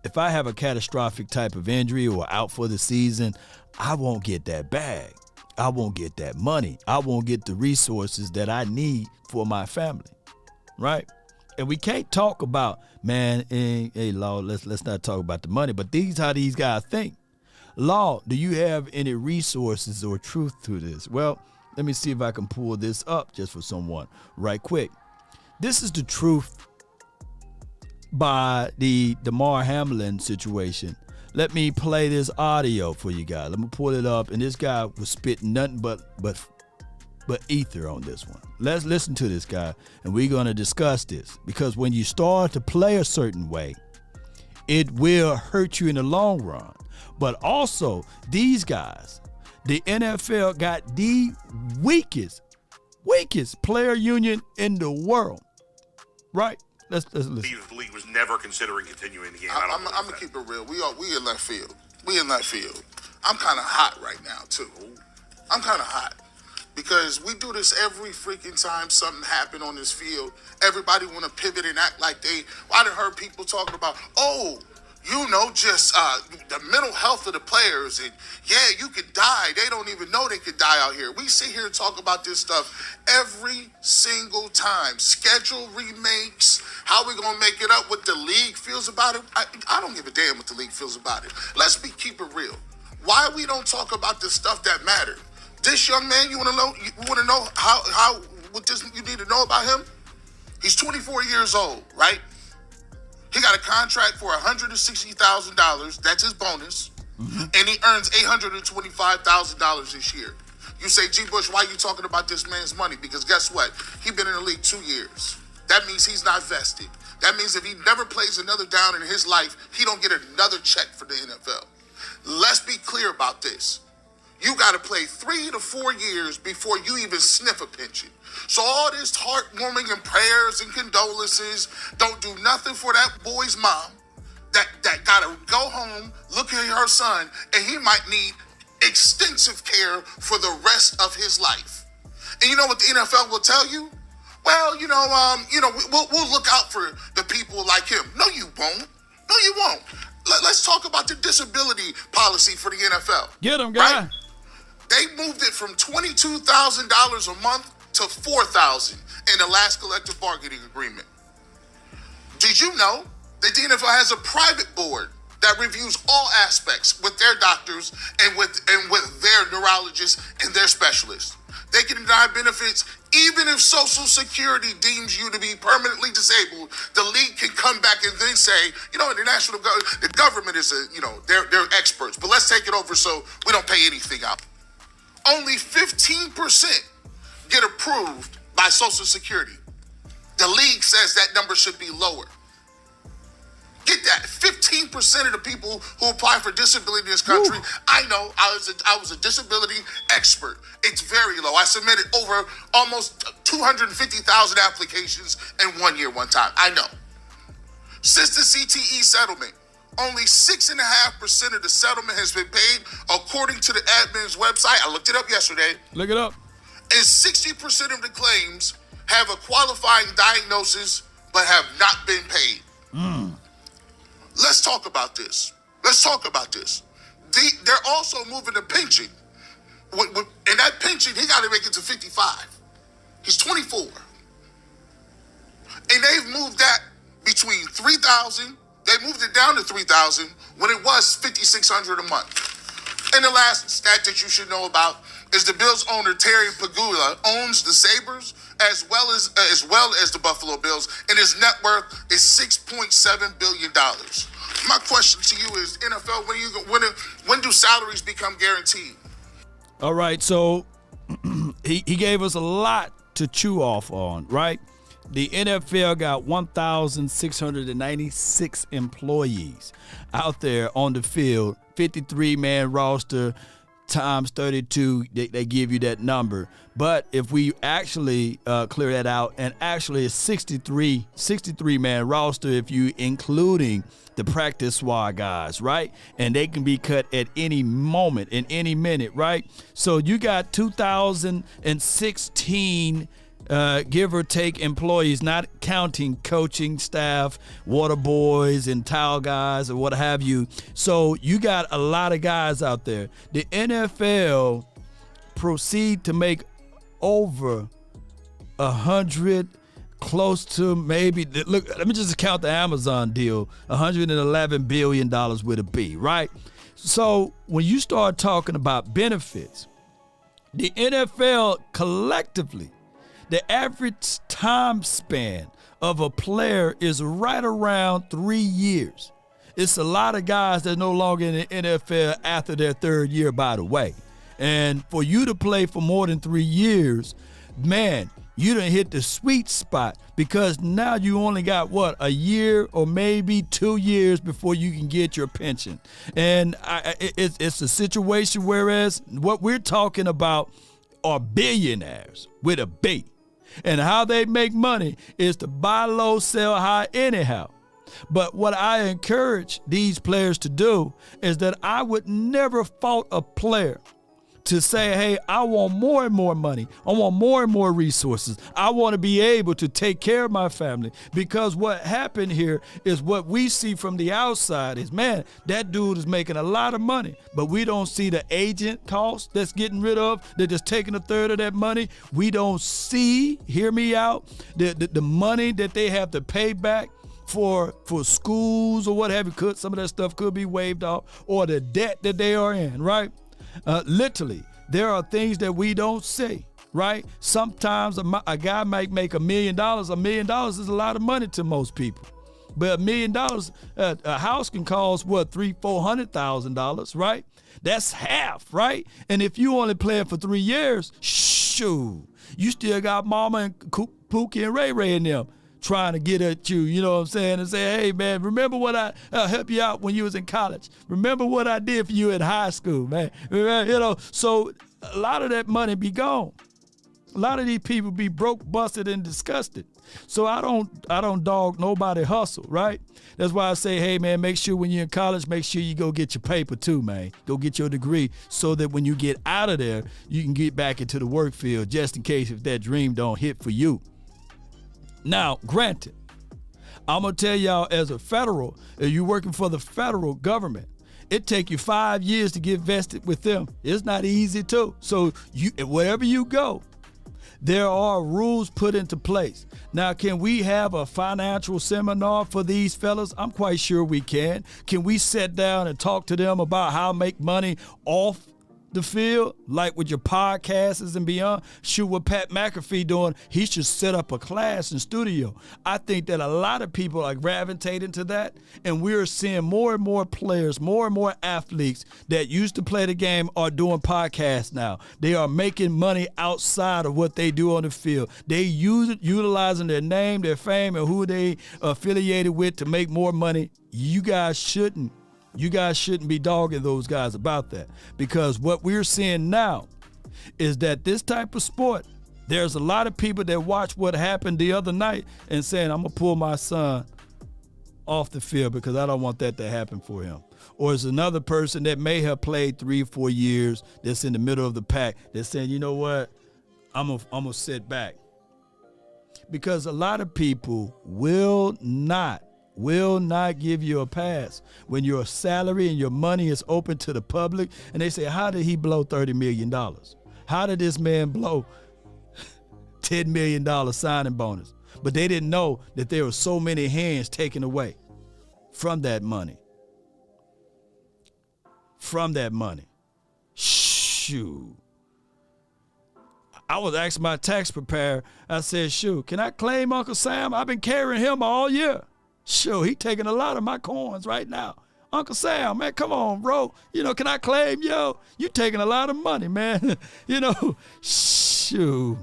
if I have a catastrophic type of injury or out for the season, I won't get that bag. I won't get that money. I won't get the resources that I need for my family, right? And we can't talk about, man, hey, Law, let's not talk about the money, but these how these guys think. Law, do you have any resources or truth to this? Well, let me see if I can pull this up just for someone right quick. This is the truth by the Damar Hamlin situation. Let me play this audio for you guys. Let me pull it up. And this guy was spitting nothing but ether on this one. Let's listen to this guy, and we're going to discuss this. Because when you start to play a certain way, it will hurt you in the long run. But also, these guys, the NFL got the weakest player union in the world. Right? Let's listen. The league was never considering continuing the game. I'm gonna keep it real. We in left field. I'm kind of hot right now too. I'm kind of hot because we do this every freaking time something happen on this field. Everybody want to pivot and act like they. I done heard people talking about, just the mental health of the players, and you could die. They don't even know they could die out here. We sit here and talk about this stuff every single time. Schedule remakes, how we gonna make it up, what the league feels about it. I don't give a damn what the league feels about it. Keep it real. Why we don't talk about the stuff that matter? This young man, you wanna know how what this you need to know about him? He's 24 years old, right? He got a contract for $160,000. That's his bonus. Mm-hmm. And he earns $825,000 this year. You say, G. Bush, why are you talking about this man's money? Because guess what? He's been in the league 2 years. That means he's not vested. That means if he never plays another down in his life, he don't get another check for the NFL. Let's be clear about this. You got to play 3 to 4 years before you even sniff a pension. So all this heartwarming and prayers and condolences don't do nothing for that boy's mom that got to go home, look at her son, and he might need extensive care for the rest of his life. And you know what the NFL will tell you? Well, we'll look out for the people like him. No, you won't. No, you won't. Let's talk about the disability policy for the NFL. Get him, guy. Right? They moved it from $22,000 a month to $4,000 in the last collective bargaining agreement. Did you know that the NFL has a private board that reviews all aspects with their doctors and with their neurologists and their specialists? They can deny benefits even if Social Security deems you to be permanently disabled. The league can come back and then say, the government is they're experts, but let's take it over so we don't pay anything out. Only 15% get approved by Social Security. The league says that number should be lower. Get that. 15% of the people who apply for disability in this country, I know, I was a disability expert. It's very low. I submitted over almost 250,000 applications in 1 year one time. I know. Since the CTE settlement, only 6.5% of the settlement has been paid, according to the admin's website. I looked it up yesterday. Look it up. And 60% of the claims have a qualifying diagnosis but have not been paid. Let's talk about this. They're also moving the pension. And that pension, he got to make it to 55. He's 24. And they've moved that between 3,000. They moved it down to 3,000 when it was 5,600 a month. And the last stat that you should know about is the Bills owner Terry Pagula owns the Sabres as well as the Buffalo Bills, and his net worth is $6.7 billion. My question to you is, NFL, when do salaries become guaranteed? All right, so he gave us a lot to chew off on, right? The NFL got 1,696 employees out there on the field, 53-man roster times 32, they give you that number. But if we actually clear that out, and actually it's 63-man roster if you including the practice squad guys, right? And they can be cut at any moment, in any minute, right? So you got 2,016 give or take employees, not counting coaching staff, water boys and towel guys or what have you. So you got a lot of guys out there. The NFL proceed to make over 100, close to maybe, look, let me just count the Amazon deal, $111 billion with a B, right? So when you start talking about benefits, the NFL collectively, the average time span of a player is right around 3 years. It's a lot of guys that are no longer in the NFL after their third year, by the way. And for you to play for more than 3 years, man, you done hit the sweet spot, because now you only got, a year or maybe 2 years before you can get your pension. And it's a situation whereas what we're talking about are billionaires with a B. And how they make money is to buy low, sell high anyhow. But what I encourage these players to do is that I would never fault a player to say, hey, I want more and more money. I want more and more resources. I want to be able to take care of my family, because what happened here is what we see from the outside is, man, that dude is making a lot of money, but we don't see the agent cost that's getting rid of. They're just taking a third of that money. We don't see, hear me out, the money that they have to pay back for schools or what have you. Some of that stuff could be waived off, or the debt that they are in, right? Literally, there are things that we don't see, right? Sometimes a guy might make $1 million. $1 million is a lot of money to most people. But $1 million, a house can cost, $300,000-$400,000, right? That's half, right? And if you only play it for 3 years, shoo, you still got Mama and Pookie and Ray Ray in them trying to get at you, you know what I'm saying, and say, hey, man, remember what I helped you out when you was in college. Remember what I did for you in high school, man. You know, so a lot of that money be gone. A lot of these people be broke, busted, and disgusted. So I don't dog nobody hustle, right? That's why I say, hey, man, make sure when you're in college, make sure you go get your paper too, man. Go get your degree so that when you get out of there, you can get back into the work field, just in case if that dream don't hit for you. Now, granted, I'm going to tell y'all, as a federal, if you're working for the federal government, it take you 5 years to get vested with them. It's not easy, too. So wherever you go, there are rules put into place. Now, can we have a financial seminar for these fellas? I'm quite sure we can. Can we sit down and talk to them about how to make money off the field, like with your podcasts and beyond. Shoot, what Pat McAfee doing, he should set up a class in studio. I think that a lot of people are gravitating to that, and we're seeing more and more players, more and more athletes that used to play the game are doing podcasts now. They are making money outside of what they do on the field. They utilizing their name, their fame, and who they affiliated with to make more money. You guys shouldn't be dogging those guys about that, because what we're seeing now is that this type of sport, there's a lot of people that watch what happened the other night and saying, I'm going to pull my son off the field because I don't want that to happen for him. Or it's another person that may have played 3 or 4 years that's in the middle of the pack that's saying, you know what, I'm going to sit back. Because a lot of people will not give you a pass when your salary and your money is open to the public, and they say, how did he blow $30 million? How did this man blow $10 million signing bonus? But they didn't know that there were so many hands taken away from that money. Shoot. I was asking my tax preparer, I said, shoot, can I claim Uncle Sam? I've been carrying him all year. Sure, he taking a lot of my coins right now. Uncle Sam, man, come on, bro. Can I claim, yo? You taking a lot of money, man. Shoot.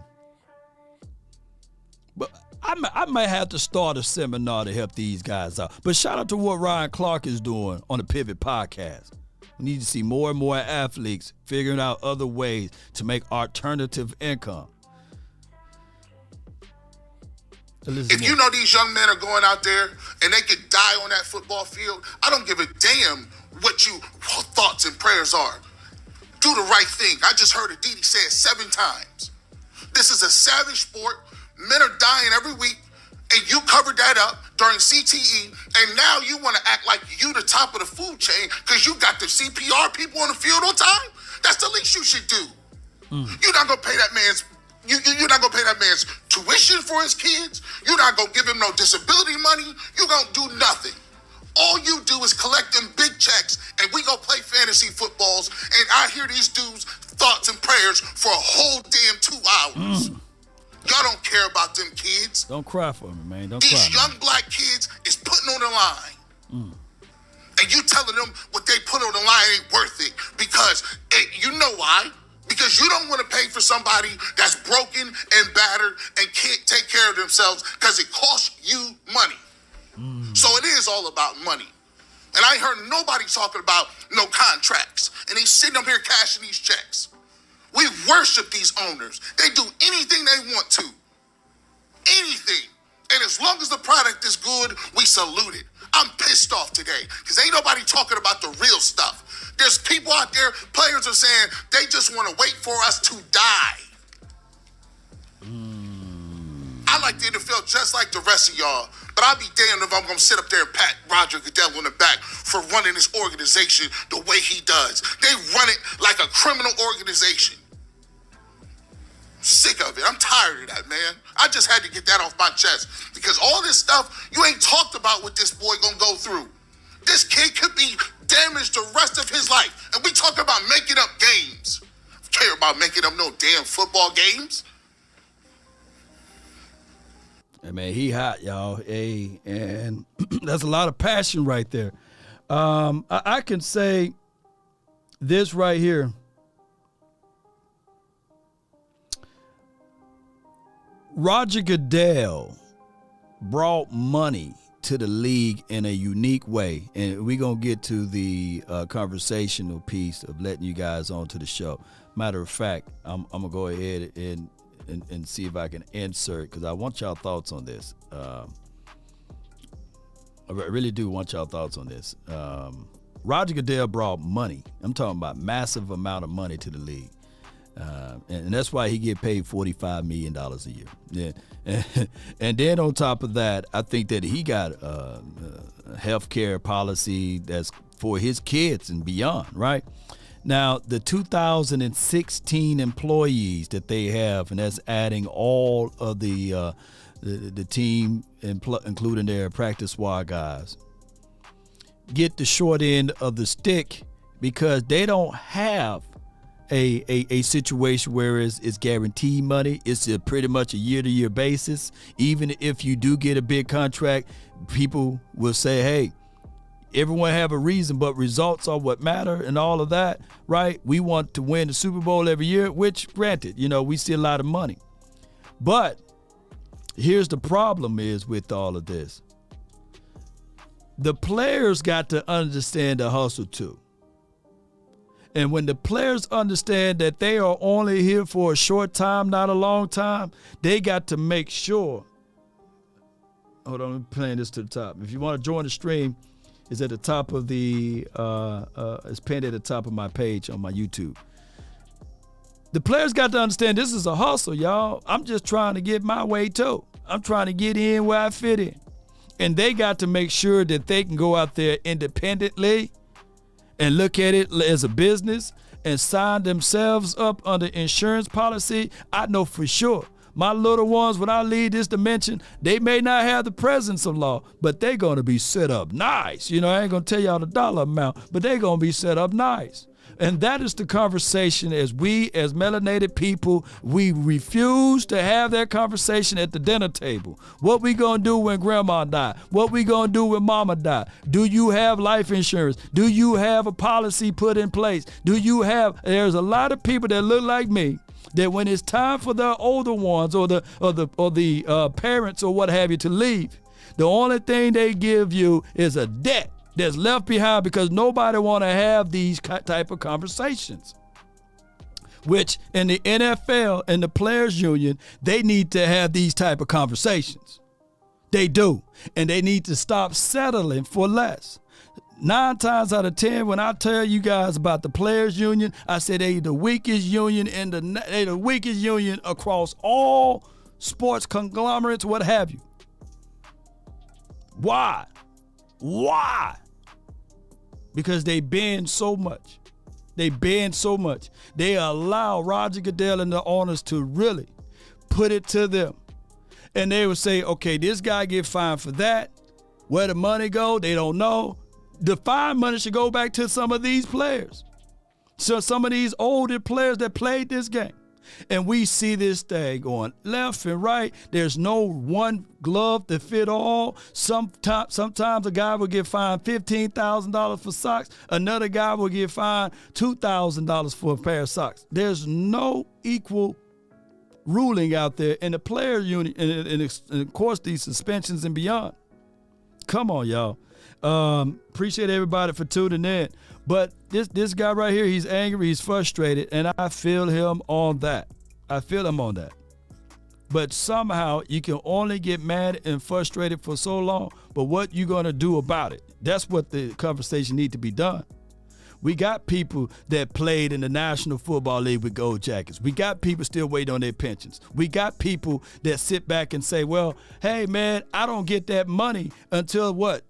But I might have to start a seminar to help these guys out. But shout out to what Ryan Clark is doing on the Pivot Podcast. We need to see more and more athletes figuring out other ways to make alternative income. If you know these young men are going out there and they could die on that football field, I don't give a damn what your thoughts and prayers are. Do the right thing. I just heard Aditi say it 7 times. This is a savage sport. Men are dying every week, and you covered that up during CTE, and now you want to act like you the top of the food chain because you got the CPR people on the field on time? That's the least you should do. You're not going to pay that man's You're not going to pay that man's tuition for his kids. You're not going to give him no disability money. You're going to do nothing. All you do is collect them big checks, and we go play fantasy footballs, and I hear these dudes' thoughts and prayers for a whole damn 2 hours. Y'all don't care about them kids. Don't cry for me, man. These young black kids is putting on the line. And you telling them what they put on the line ain't worth it because you know why? Because you don't want to pay for somebody that's broken and battered and can't take care of themselves because it costs you money. So it is all about money. And I ain't heard nobody talking about no contracts. And he's sitting up here cashing these checks. We worship these owners. They do anything they want to. Anything. And as long as the product is good, we salute it. I'm pissed off today because ain't nobody talking about the real stuff. There's people out there, players are saying they just want to wait for us to die. I like the NFL just like the rest of y'all, but I'll be damned if I'm going to sit up there and pat Roger Goodell on the back for running this organization the way he does. They run it like a criminal organization. Sick of it. I'm tired of that, man. I just had to get that off my chest because all this stuff, you ain't talked about what this boy going to go through. This kid could be damaged the rest of his life. And we talk about making up games. Care about making up no damn football games. Hey, man, he hot, y'all. Hey, and that's a lot of passion right there. I can say this right here. Roger Goodell brought money to the league in a unique way, and we're going to get to the conversational piece of letting you guys onto the show. Matter of fact, I'm going to go ahead and see if I can insert, because I want y'all thoughts on this. I really do want y'all thoughts on this. Roger Goodell brought money. I'm talking about massive amount of money to the league. And that's why he get paid $45 million a year. Yeah. And then on top of that, I think that he got a health care policy that's for his kids and beyond, right? Now, the 2016 employees that they have, and that's adding all of the team, including their practice squad guys, get the short end of the stick because they don't have a situation where it's guaranteed money. It's pretty much a year-to-year basis. Even if you do get a big contract, people will say, hey, everyone have a reason, but results are what matter and all of that, right? We want to win the Super Bowl every year, which, granted, we see a lot of money. But here's the problem is with all of this. The players got to understand the hustle too. And when the players understand that they are only here for a short time, not a long time, they got to make sure. Hold on, I'm playing this to the top. If you want to join the stream, it's at the top of it's pinned at the top of my page on my YouTube. The players got to understand this is a hustle, y'all. I'm just trying to get my way too. I'm trying to get in where I fit in. And they got to make sure that they can go out there independently and look at it as a business and sign themselves up under insurance policy. I know for sure my little ones, when I leave this dimension, they may not have the presence of law, but they're going to be set up nice. I ain't going to tell y'all the dollar amount, but they're going to be set up nice. And that is the conversation as we, as melanated people, we refuse to have that conversation at the dinner table. What we gonna do when grandma die? What we gonna do when mama die? Do you have life insurance? Do you have a policy put in place? There's a lot of people that look like me that when it's time for the older ones or the parents or what have you to leave, the only thing they give you is a debt that's left behind because nobody want to have these type of conversations. Which in the NFL and the Players Union, they need to have these type of conversations. They do. And they need to stop settling for less. 9 times out of 10, when I tell you guys about the Players Union, I say they the weakest union they the weakest union across all sports conglomerates, what have you. Why? Because they bend so much. They allow Roger Goodell and the owners to really put it to them. And they would say, okay, this guy get fined for that. Where the money go, they don't know. The fine money should go back to some of these players. So some of these older players that played this game. And we see this thing going left and right. There's no one glove to fit all. Sometimes a guy will get fined $15,000 for socks. Another guy will get fined $2,000 for a pair of socks. There's no equal ruling out there in the Players Union and of course these suspensions and beyond. Come on, y'all. Appreciate everybody for tuning in. But this guy right here, he's angry, he's frustrated, and I feel him on that. But somehow you can only get mad and frustrated for so long, but what you gonna do about it? That's what the conversation need to be done. We got people that played in the National Football League with Gold Jackets. We got people still waiting on their pensions. We got people that sit back and say, well, hey, man, I don't get that money until what?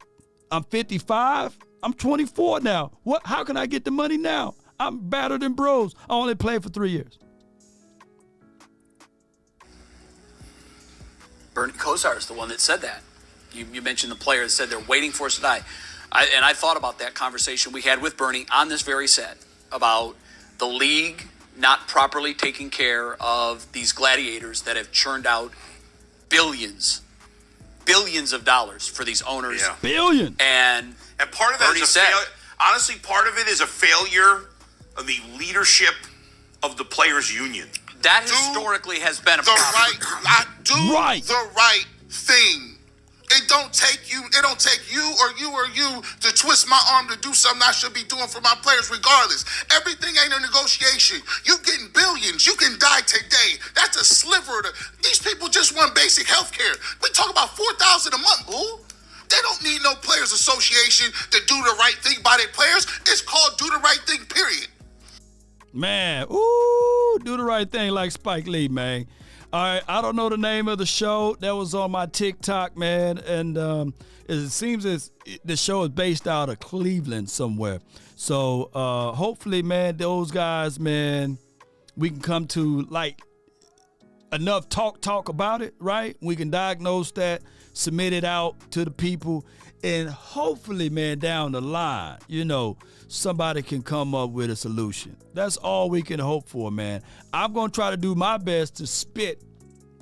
I'm 55? I'm 24 now. How can I get the money now? I'm battered and bruised. I only played for 3 years. Bernie Kosar is the one that said that. You mentioned the player that said they're waiting for us to die. I thought about that conversation we had with Bernie on this very set about the league not properly taking care of these gladiators that have churned out billions of dollars for these owners. Yeah. Billion. And part of that is honestly, part of it is a failure of the leadership of the Players Union. That historically has been a problem. The right thing. It don't take you or you to twist my arm to do something I should be doing for my players regardless. Everything ain't a negotiation. You getting billions. You can die today. That's a sliver of these people just want basic health care. We talk about $4,000 a month, boo. They don't need no players association to do the right thing by their players. It's called do the right thing, period. Man, do the right thing like Spike Lee, man. All right, I don't know the name of the show that was on my TikTok, man, and it seems as the show is based out of Cleveland somewhere. So hopefully, man, those guys, man, we can come to like enough talk about it, right? We can diagnose that submit it out to the people, and hopefully, man, down the line, somebody can come up with a solution. That's all we can hope for, man. I'm going to try to do my best to spit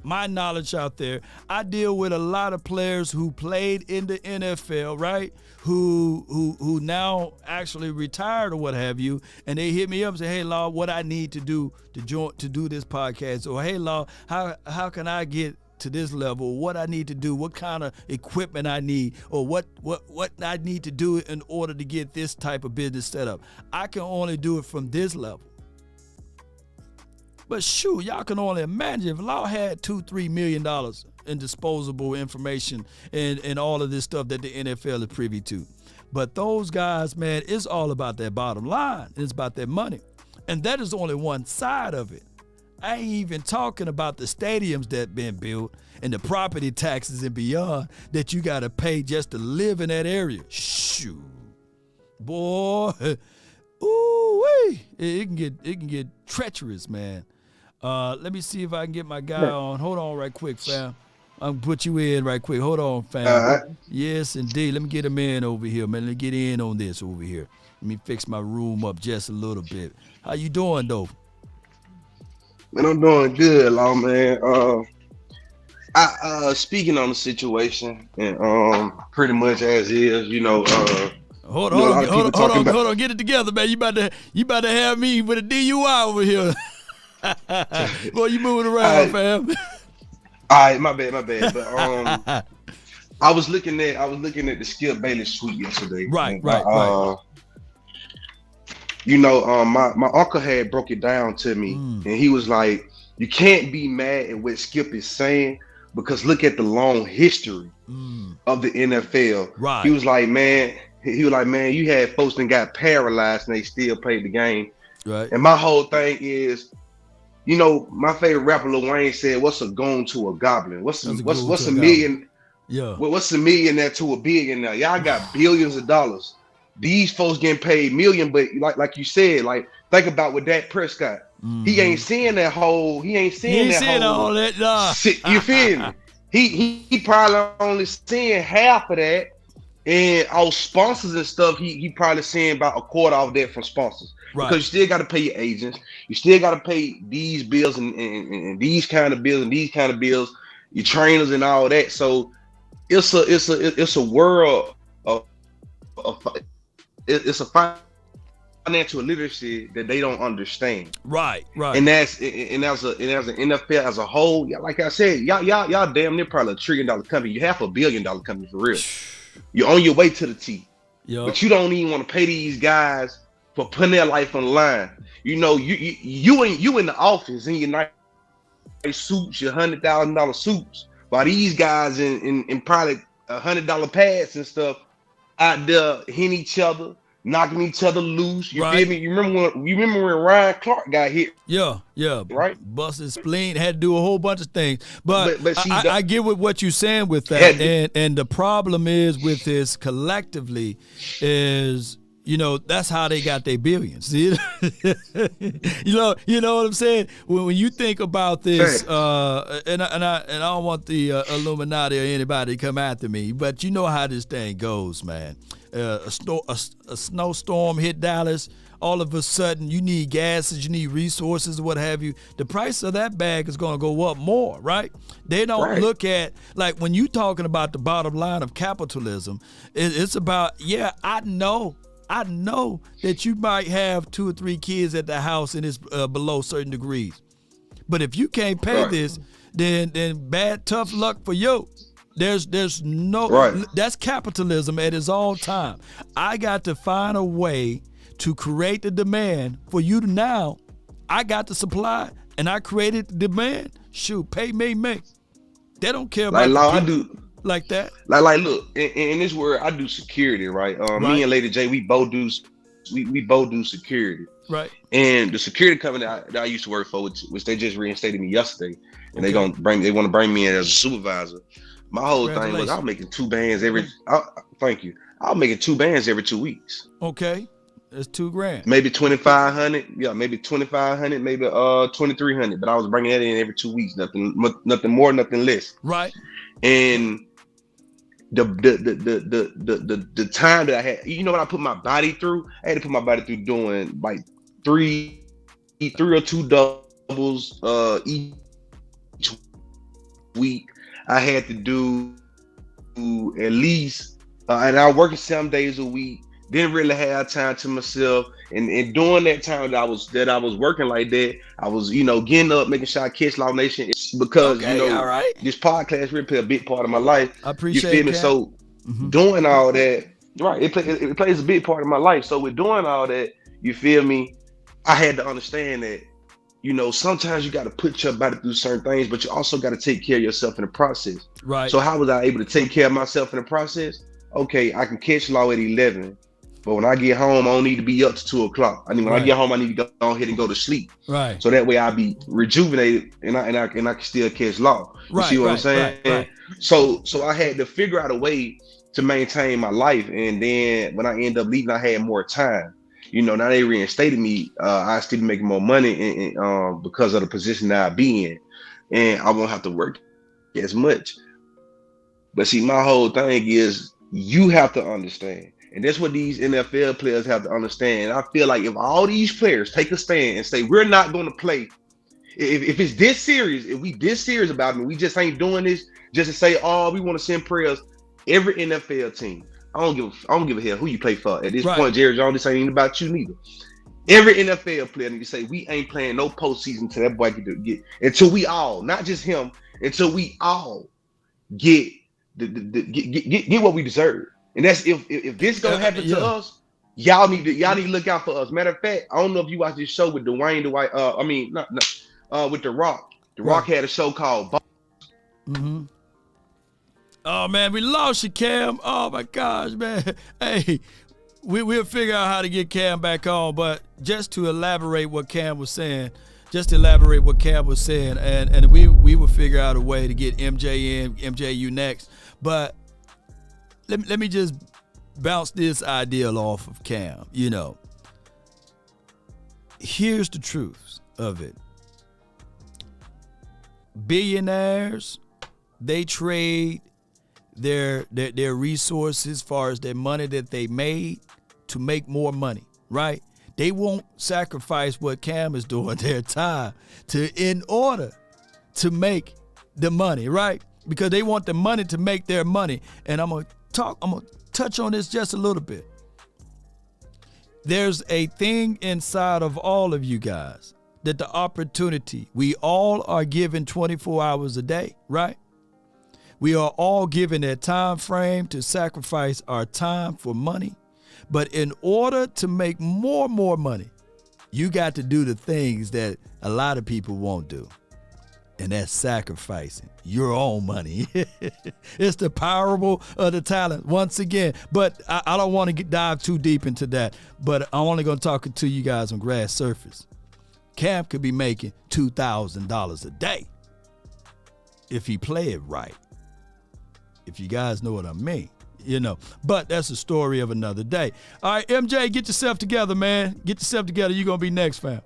my knowledge out there. I deal with a lot of players who played in the NFL, right? Who now actually retired or what have you, and they hit me up and say, "Hey, Law, what I need to do to do this podcast?" Or, "Hey, Law, how can I get to this level? What I need to do? What kind of equipment I need? Or what I need to do in order to get this type of business set up?" I can only do it from this level. But shoot, y'all can only imagine if Law had $2-3 million in disposable information and all of this stuff that the NFL is privy to. But those guys, man, it's all about their bottom line. It's about their money. And that is only one side of it. I ain't even talking about the stadiums that been built and the property taxes and beyond that you got to pay just to live in that area. Shoot. Boy, ooh-wee. It can get treacherous, man. Let me see if I can get my guy on. Hold on right quick, fam. I'm going to put you in right quick. Hold on, fam. All right. Yes, indeed. Let me get him in over here, man. Let me get in on this over here. Let me fix my room up just a little bit. How you doing, though? Man, I'm doing good, Law, man. Speaking on the situation, and pretty much as is, Hold on. Get it together, man. You about to have me with a DUI over here. Boy, you moving around, fam. All right, my bad. But I was looking at the Skip Bayless tweet yesterday. Right. My uncle had broke it down to me, and he was like, "You can't be mad at what Skip is saying because look at the long history of the NFL." Right. He was like, man, you had folks that got paralyzed and they still played the game. Right. And my whole thing is, my favorite rapper Lil Wayne said, "What's a goon to a goblin? What's a million? Yeah. What's a millionaire to a billionaire? Y'all got billions of dollars. These folks getting paid million, but like you said, like think about with Dak Prescott. He ain't seeing that whole. He ain't seeing all that. Nah. You feel me? He probably only seeing half of that, and all sponsors and stuff. He probably seeing about a quarter of that from sponsors. Right. Because you still got to pay your agents. You still got to pay these bills and these kind of bills and these kind of bills, your trainers and all that. So it's a world of it's a financial literacy that they don't understand. Right. And as an NFL as a whole, like I said, y'all damn near probably $1 trillion company. You $500 million company for real. You're on your way to the T. Yep. But you don't even want to pay these guys for putting their life on the line. You in the office in your nice suits, your $100,000 suits, while these guys in probably $100 pads and stuff out there hitting each other, knocking each other loose. You feel me? You remember when Ryan Clark got hit? Yeah. Right. Busted spleen, had to do a whole bunch of things. But see, I get what you're saying with that. And the problem is with this collectively is, that's how they got their billions. You know what I'm saying? When you think about this, and I don't want the Illuminati or anybody to come after me, but you know how this thing goes, man. A snowstorm hit Dallas. All of a sudden, you need gases, you need resources, what have you. The price of that bag is going to go up more, right? They don't look at, like when you talking about the bottom line of capitalism, it's about, I know that you might have 2 or 3 kids at the house and it's below certain degrees. But if you can't pay this, then tough luck for you. There's no, that's capitalism at its all time. I got to find a way to create the demand for you to now. I got the supply and I created the demand. Shoot, pay me. They don't care about I do like that. Like look, in this world, I do security, right? Me and Lady J, we both do security. Right. And the security company that I used to work for, which they just reinstated me yesterday, and they want to bring me in as a supervisor. My whole thing was I was making 2 bands thank you. I was making 2 bands every 2 weeks. Okay. That's $2,000. Maybe 2,500. Yeah, maybe 2,500, maybe 2,300. But I was bringing that in every 2 weeks. Nothing more, nothing less. Right. And the time that I had, you know what I put my body through? I had to put my body through doing like three or two doubles each week. I had to do at least, and I working 7 days a week. Didn't really have time to myself, and during that time that I was working like that, I was getting up, making sure I catch Law Nation because all right. This podcast really play a big part of my life. I appreciate you feel me? Cam. So doing all that, right? It plays a big part of my life. So with doing all that, you feel me? I had to understand that sometimes you got to put your body through certain things, but you also got to take care of yourself in the process. Right. So how was I able to take care of myself in the process? Okay, I can catch Law at 11. But when I get home, I don't need to be up to 2 o'clock. I mean, when I get home, I need to go ahead and go to sleep. Right. So that way I'll be rejuvenated and I can still catch Law. You see what I'm saying? Right. So I had to figure out a way to maintain my life. And then when I end up leaving, I had more time. Now they reinstated me. I still be making more money and because of the position that I be in. And I won't have to work as much. But see, my whole thing is you have to understand. And that's what these NFL players have to understand. And I feel like if all these players take a stand and say, we're not going to play, if it's this serious, if we this serious about it, we just ain't doing this just to say, oh, we want to send prayers. Every NFL team, I don't give a hell who you play for. At this point, Jerry Jones, this ain't even about you neither. Every NFL player need to say, we ain't playing no postseason until that boy get until we all, not just him, until we all get what we deserve. And that's if this gonna happen to us, y'all need to look out for us. Matter of fact, I don't know if you watched this show with with The Rock. The Rock had a show called Boss. Mm-hmm. Oh man, we lost you, Cam. Oh my gosh, man. Hey, we'll figure out how to get Cam back on, but just to elaborate what Cam was saying, and we will figure out a way to get MJU next. But let me just bounce this ideal off of Cam. Here's the truth of it. Billionaires, they trade their resources as far as their money that they made to make more money, right? They won't sacrifice what Cam is doing, their time, in order to make the money, right? Because they want the money to make their money. And I'm gonna touch on this just a little bit. There's a thing inside of all of you guys that the opportunity, we all are given 24 hours a day, right? We are all given that time frame to sacrifice our time for money. But in order to make more money, you got to do the things that a lot of people won't do. And that's sacrificing your own money. It's the parable of the talent once again. But I don't want to dive too deep into that. But I'm only going to talk to you guys on grass surface. Cam could be making $2,000 a day if he play it right. If you guys know what I mean. But that's a story of another day. All right, MJ, get yourself together, man. Get yourself together. You're going to be next, fam.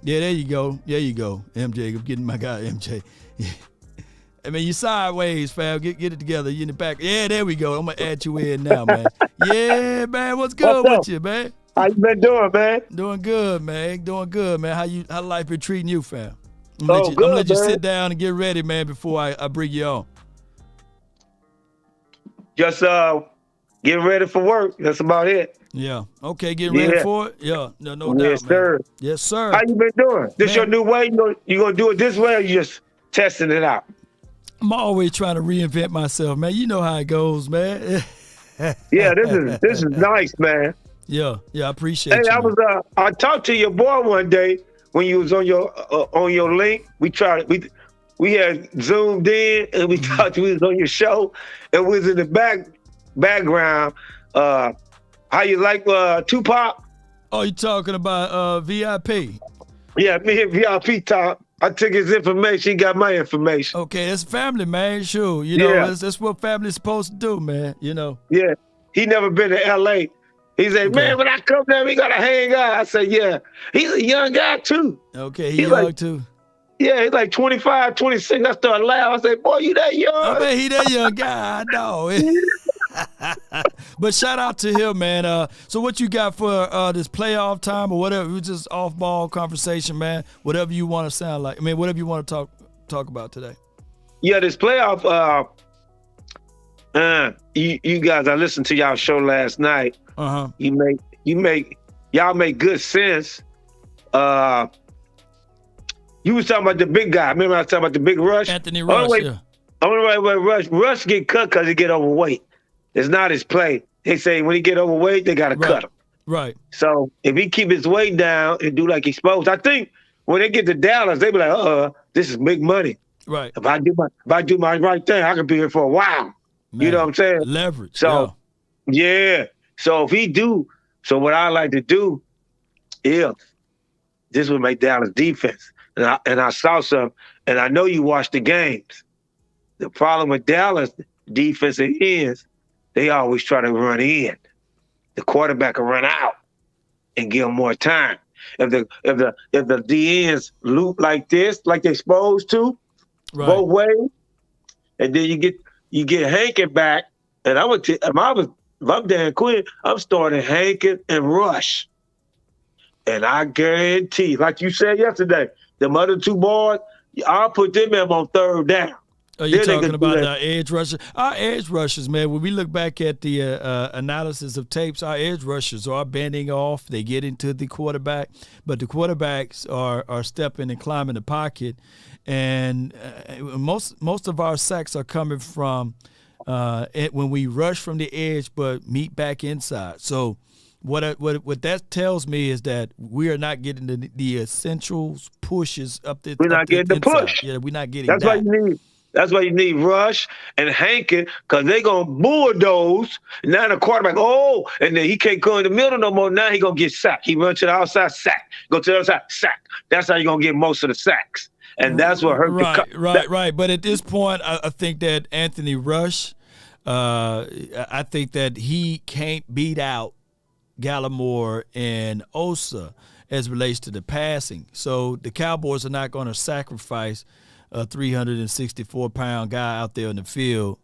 Yeah, there you go. MJ, I'm getting my guy, MJ. Yeah. I mean, you sideways, fam. Get it together. You in the back. Yeah, there we go. I'm going to add you in now, man. Yeah, man. What's good with you, man? How you been doing, man? Doing good, man. How life been treating you, fam? I'm good, gonna let you man. sit down and get ready, man, before I bring you on. Just getting ready for work. That's about it. Yeah. Okay, getting ready for it? Yeah. No doubt, Yes, sir. man. Yes, sir. How you been doing? This Man. your new way? You gonna do it this way, or you just testing it out? I'm always trying to reinvent myself, man. You know how it goes, man. Yeah, this is nice, man. Yeah, I appreciate Hey, you. I talked to your boy one day when you was on your link. We had zoomed in and we talked. We was on your show and we was in the background. How you like Tupac? Oh, you talking about VIP? Yeah, me and VIP talk. I took his information. He got my information. Okay, that's family, man. Sure, that's what family's supposed to do, man. Yeah, he never been to L.A. He said, man, when I come there, we gotta hang out. I said, yeah. He's a young guy too. Okay, he's young too. Yeah, he's like 25, 26. I started laughing. I said, boy, you that young? I mean, he that young guy. I know. But shout out to him, man. So what you got for this playoff time or whatever? It was just off-ball conversation, man. Whatever you want to sound like. I mean, whatever you want to talk about today. Yeah, this playoff. You guys, I listened to y'all show last night. Y'all make good sense. You was talking about the big guy. Remember I was talking about the big Rush? Anthony Rush, yeah. Rush get cut because he get overweight. It's not his play. They say when he get overweight, they got to cut him. Right. So if he keep his weight down and do like he's supposed, I think when they get to Dallas, they be like, this is big money. Right. If I do my right thing, I could be here for a while. Man, you know what I'm saying? Leverage. So yeah. So if he do, so what I like to do is this would make Dallas defense. And I saw some, and I know you watched the games. The problem with Dallas defense is they always try to run in. The quarterback will run out and give them more time. If the DNs loop like this, like they're supposed to, both ways, and then you get Hankins back, and if I'm Dan Quinn, I'm starting Hankins and Rush. And I guarantee, like you said yesterday, them other two boys, I'll put them on third down. Are you talking about our edge rushers? Our edge rushers, man, when we look back at the analysis of tapes, our edge rushers are bending off. They get into the quarterback, but the quarterbacks are stepping and climbing the pocket. And most of our sacks are coming from when we rush from the edge but meet back inside. So what that tells me is that we are not getting the essentials pushes up the. We're not getting the push. Yeah, we're not getting. That's why you need Rush and Hankins, because they're going to bulldoze. Now the quarterback, and then he can't go in the middle no more. Now he going to get sacked. He run to the outside, sack. Go to the other side, sack. That's how you're going to get most of the sacks. And that's what hurt Right. But at this point, I think that Anthony Rush, I think that he can't beat out Gallimore and Osa as relates to the passing. So the Cowboys are not going to sacrifice a 364-pound guy out there in the field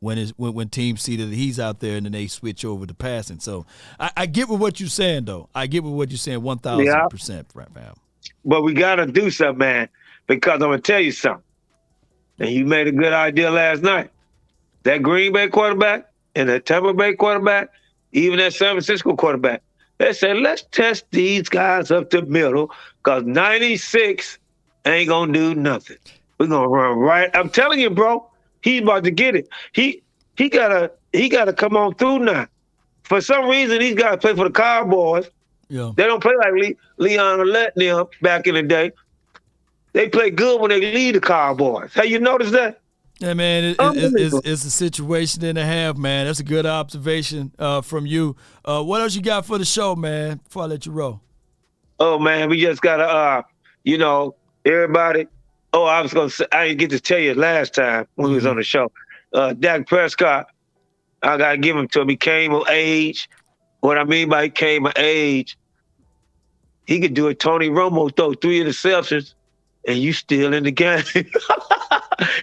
when teams see that he's out there and then they switch over to passing. So I get what you're saying, though. I get what you're saying 1,000%, fam. But we got to do something, man, because I'm going to tell you something. And you made a good idea last night. That Green Bay quarterback and that Tampa Bay quarterback, even that San Francisco quarterback, they said, let's test these guys up the middle because 96 ain't going to do nothing. We're going to run right. I'm telling you, bro, he's about to get it. He gotta come on through now. For some reason, he's got to play for the Cowboys. Yeah. They don't play like Leon and let them back in the day. They play good when they lead the Cowboys. Have you noticed that? Yeah, man, it's a situation and a half, man. That's a good observation from you. What else you got for the show, man, before I let you roll? Oh, man, we just got to, everybody. Oh, I was going to say, I didn't get to tell you last time when we was on the show. Dak Prescott, I got to give him to him. He came of age. What I mean by he came of age, he could do it. Tony Romo throw 3 interceptions, and you still in the game.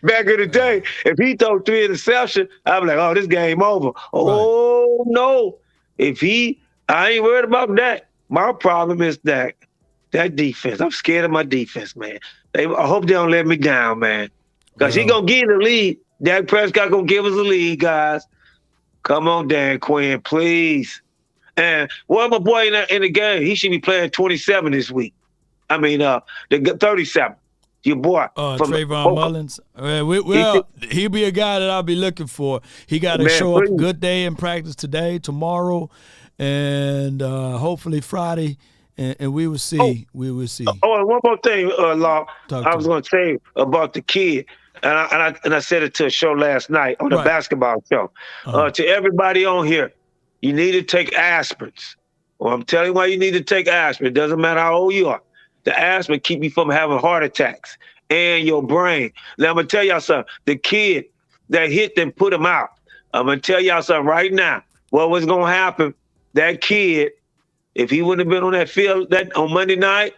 Back in the day, if he throw 3 interceptions, I'd be like, oh, this game over. Oh, no. I ain't worried about that. My problem is that defense. I'm scared of my defense, man. I hope they don't let me down, man. Because he going to give the lead. Dak Prescott going to give us the lead, guys. Come on, Dan Quinn, please. And my boy in the game, he should be playing 27 this week. I mean, the 37. Your boy. Trayvon Mullins. He'll be a guy that I'll be looking for. He got to show up a good day in practice today, tomorrow, and hopefully Friday. And we will see. We will see. Oh, and one more thing, Law. I was going to say about the kid, and I said it to a show last night on the basketball show. To everybody on here, you need to take aspirins. Well, I'm telling you why you need to take aspirin. It doesn't matter how old you are. The aspirin keep you from having heart attacks and your brain. Now, I'm going to tell y'all something. The kid that hit them put him out. I'm going to tell y'all something right now. What was going to happen, that kid, if he wouldn't have been on that field on Monday night,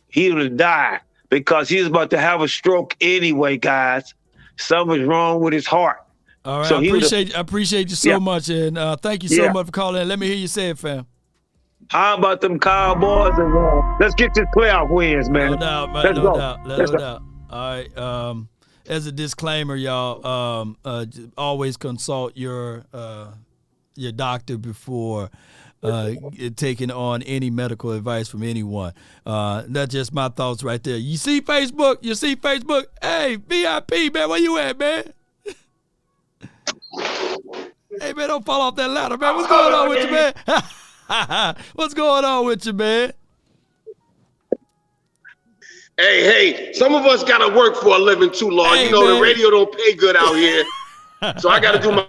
he would have died because he was about to have a stroke anyway, guys. Something was wrong with his heart. All right, So I appreciate you so much, and thank you so Yeah. much for calling in. Let me hear you say it, fam. How about them Cowboys? And let's get this playoff wins, man. No doubt, man. Let's No go. doubt. Let's No go. doubt. All right. As a disclaimer, y'all, always consult your doctor before taking on any medical advice from anyone. That's just my thoughts right there. You see Facebook? Hey, VIP, man, where you at, man? Hey, man, don't fall off that ladder, man. What's going on with you, man? What's going on with you, man? Hey, some of us got to work for a living too, Lord. Hey, you know, man. the radio don't pay good out here. So I got to do my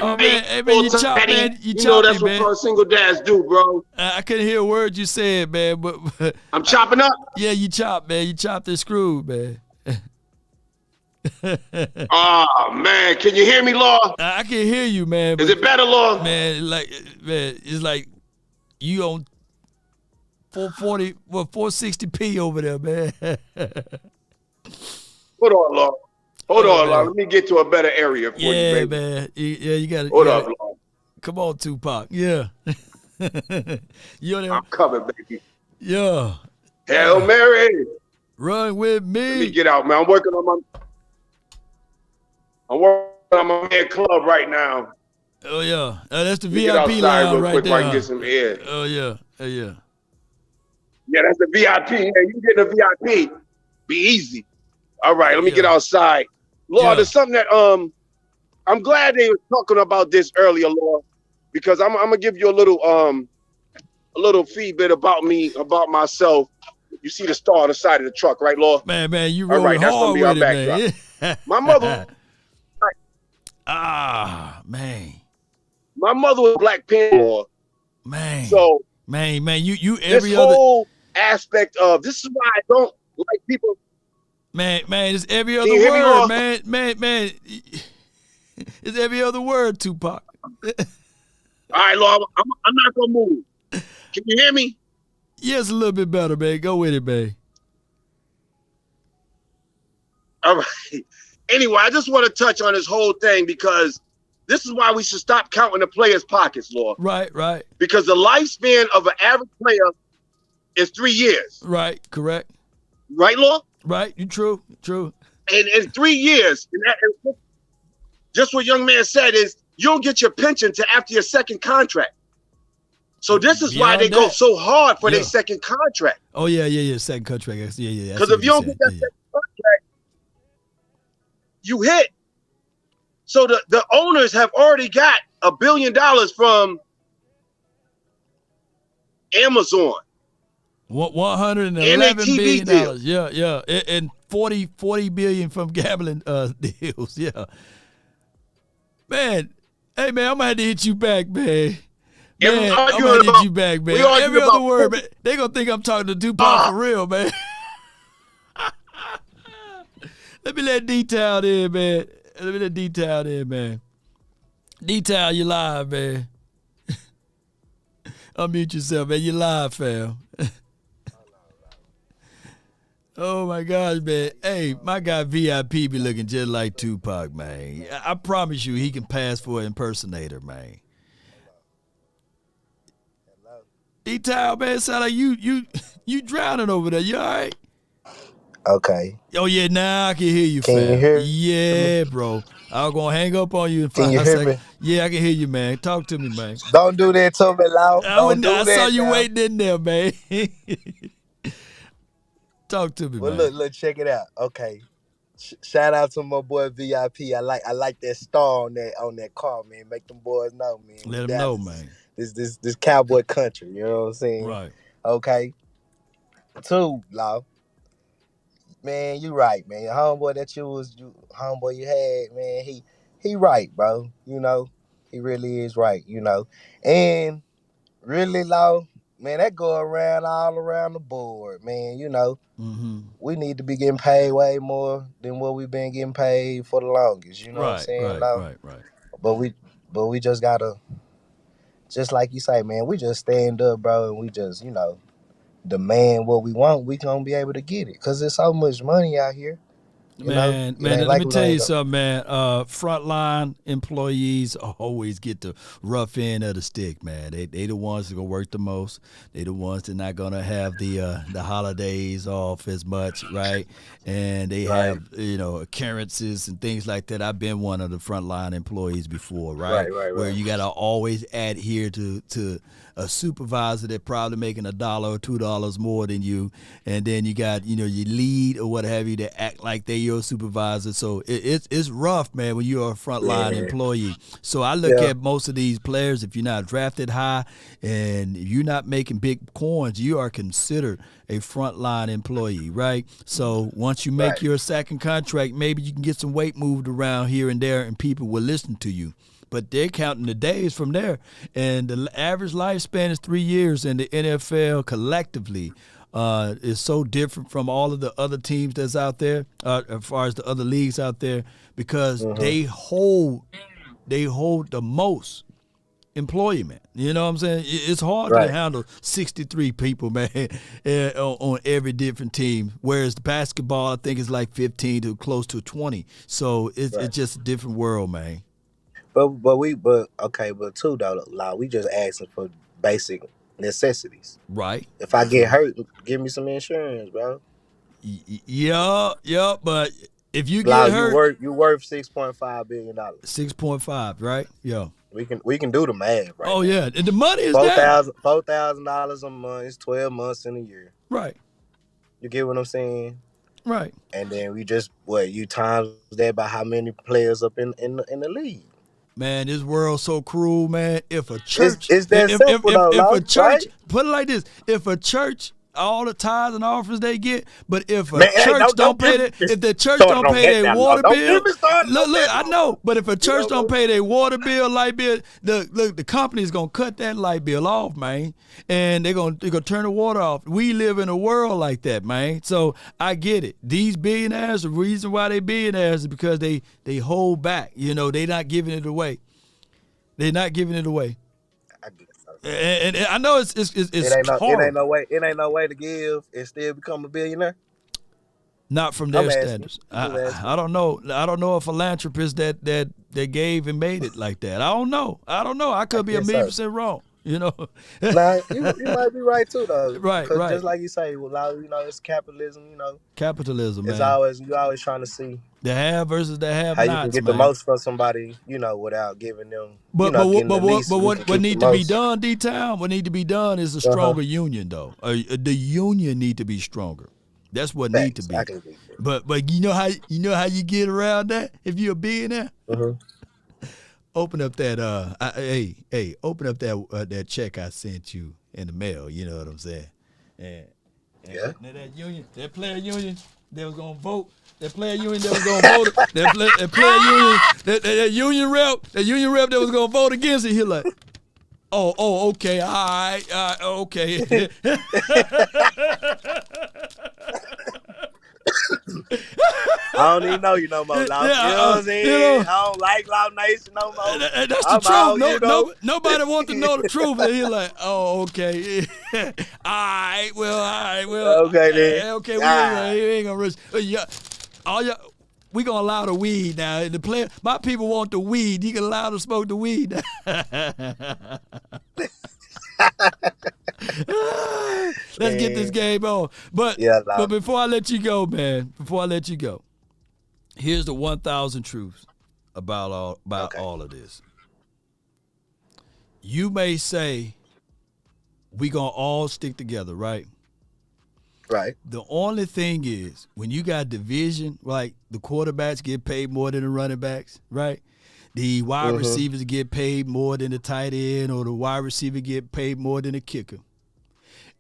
Oh, man. Hey, man, you chop, man. You know that's choppy, what man. single dads do, bro. I couldn't hear a word you said, man. But I'm chopping up. Yeah, you chop, man. You chopped and screwed, man. Oh, man. Can you hear me, Lord? I can hear you, man. Is it better, Lord? Man, it's like you on 440, 460p over there, man. Hold on, Lord. Hold on, Lord. Let me get to a better area for you, baby. Man. Yeah, you got to. Hold up, Lord. Come on, Tupac. Yeah. I'm coming, baby. Yeah. Hail Mary. Run with me. Let me get out, man. I'm working on my man club right now. Oh, yeah. That's the Let me get VIP outside line real right quick there. so I can get some air. Oh, yeah. Yeah. Yeah, that's the VIP. Yeah, you get a VIP. Be easy. All right, let me get outside. Lord, there's something that I'm glad they were talking about this earlier, Lord, because I'm gonna give you a little feedback about me, about myself. You see the star on the side of the truck, right, Lord? Man, you all rolling right, that's hard gonna be our with it, backdrop. man. My mother. Man. My mother was Black Panther. Man. So man, you this every other whole aspect of this is why I don't like people. Man, it's every Can other you hear me, word, Lord? man. It's every other word, Tupac. All right, Lord, I'm not gonna move. Can you hear me? Yes, a little bit better, man. Go with it, man. All right. Anyway, I just want to touch on this whole thing because this is why we should stop counting the players' pockets, Lord. Right. Because the lifespan of an average player is 3 years. Right, correct. Right, Lord? Right, you true. And in 3 years, and just what young man said is you don't get your pension till after your second contract. So this is why they go so hard for their second contract. Oh, yeah. Second contract. Yeah. Because if you don't get that second contract, you hit. So the owners have already got $1 billion from Amazon. $111 billion. Yeah. And 40 billion from gambling deals. Yeah. Man, hey, man, I'm going to have to hit you back, man. Man, I'm going to hit you back, man. Every other word, man. They going to think I'm talking to Tupac for real, man. Let me let D-Town in, man. D-Town, you live, man. Unmute yourself, man. You live, fam. Oh, my gosh, man. Hey, my guy VIP be looking just like Tupac, man. I promise you he can pass for an impersonator, man. D-Town, man, sound like you drowning over there. You all right? Okay. Oh, yeah, now I can hear you, fam. Can you hear? Yeah, bro. I was going to hang up on you in 5 Can you hear seconds. me? Yeah, I can hear you, man. Talk to me, man. Don't do that to me, Lau. I saw you waiting in there, man. Talk to me, well, man. Look, check it out. Okay. Shout out to my boy VIP. I like that star on that car, man. Make them boys know, man. Let them know, man. This cowboy country, you know what I'm saying? Right. Okay. 2, Lau. Man, you right, man. Your homeboy homeboy you had, man, he right, bro. You know, he really is right, you know. And really, Lau, man, that go around all around the board, man, you know. Mm-hmm. We need to be getting paid way more than what we've been getting paid for the longest, you know what I'm saying, Lau? Right. But we just gotta, just like you say, man, we just stand up, bro, and we just, you know, demand what we want, we gonna be able to get it. Cause there's so much money out here. Man, let me tell you something, man. Frontline employees always get the rough end of the stick, man. They the ones that gonna work the most. They the ones that not gonna have the holidays off as much, right? And they have occurrences and things like that. I've been one of the frontline employees before, right? Where you gotta always adhere to a supervisor that probably making $1 or $2 more than you, and then you got your lead or what have you that act like they your supervisor. So it's rough, man, when you're a frontline employee. So I look at most of these players, if you're not drafted high and you're not making big coins, you are considered a frontline employee, right? So once you make your second contract, maybe you can get some weight moved around here and there and people will listen to you. But they're counting the days from there. And the average lifespan is 3 years, and the NFL collectively is so different from all of the other teams that's out there, as far as the other leagues out there, because they hold the most employment. You know what I'm saying? It's hard to handle 63 people, man, on every different team. Whereas the basketball, I think, is like 15 to close to 20. So it's just a different world, man. But too though, Lau, we just asking for basic necessities. Right. If I get hurt, give me some insurance, bro. Yeah, but if you Lau, get hurt, you worth $6.5 billion. 6.5, right? Yeah. We can do the math, right? Oh yeah, and the money is there. $4,000 a month is 12 months in a year. Right. You get what I'm saying? Right. And then we just you times that by how many players up in the league. Man, this world's so cruel, man. If a church, it's that simple, if a church, right? put it like this: if a church, all the tithes and offerings they get, but if a church don't pay their, if the church don't pay their water bill, look, I know, but if a church don't pay their water bill, light bill, the company's gonna cut that light bill off, man, and they're gonna turn the water off. We live in a world like that, man. So I get it. These billionaires, the reason why they billionaires is because they hold back. They're not giving it away. They're not giving it away. And I know it's hard. It ain't no way to give and still become a billionaire. Not from their standards. I don't know. I don't know a philanthropist that gave and made it like that. I don't know. I could be 1,000,000% wrong. Nah, you might be right too, though. Right. Just like you say, it's capitalism. Capitalism, it's man. You always trying to see the have versus the have how nots, you can get man. the most from somebody, without giving them. But what need to be done, D-Town? What need to be done is a stronger union, though. The union need to be stronger. That's what need to be. But you know how you get around that if you're a billionaire? Open up that open up that check I sent you in the mail. You know what I'm saying? And that union, that player union, they was gonna vote. That player union that was gonna vote. That player union, that union rep that was gonna vote against it. He like, okay, all right, okay. I don't even know you no more, Law. You know what I'm saying? I don't like Law Nation no more. That's the truth. Nobody wants to know the truth. And he's like, okay. All right, well. Okay, then. Okay, we ain't gonna risk. We gonna allow the weed now. My people want the weed. You can allow them to smoke the weed. Let's get this game on. But before I let you go, man, here's the 1,000 truths about all of this. You may say we gonna all stick together, right? Right. The only thing is when you got division, like the quarterbacks get paid more than the running backs, right? The wide receivers get paid more than the tight end, or the wide receiver get paid more than the kicker.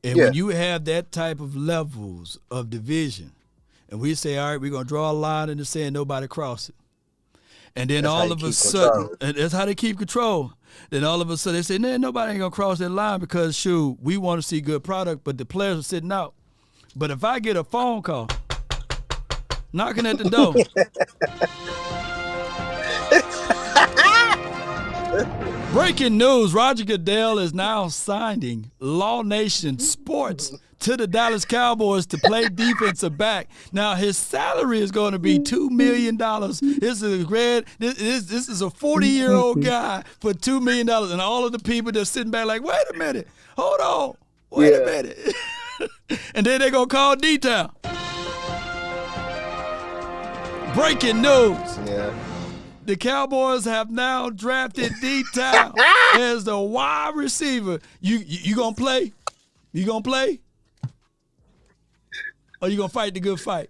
And when you have that type of levels of division, and we say, all right, we're going to draw a line in the sand, nobody cross it. And then all of a sudden, and that's how they keep control. Then all of a sudden they say, nah, nobody ain't going to cross that line because, shoot, we want to see good product, but the players are sitting out. But if I get a phone call knocking at the door, Breaking news, Roger Goodell is now signing Law Nation Sports to the Dallas Cowboys to play defensive back. Now, his salary is going to be $2 million. This is a 40-year-old guy for $2 million. And all of the people just sitting back like, wait a minute, hold on, wait a minute. And then they're going to call D-Town. Breaking news. Yeah. The Cowboys have now drafted D-Town as the wide receiver. You gonna play? You gonna play? Or you gonna fight the good fight?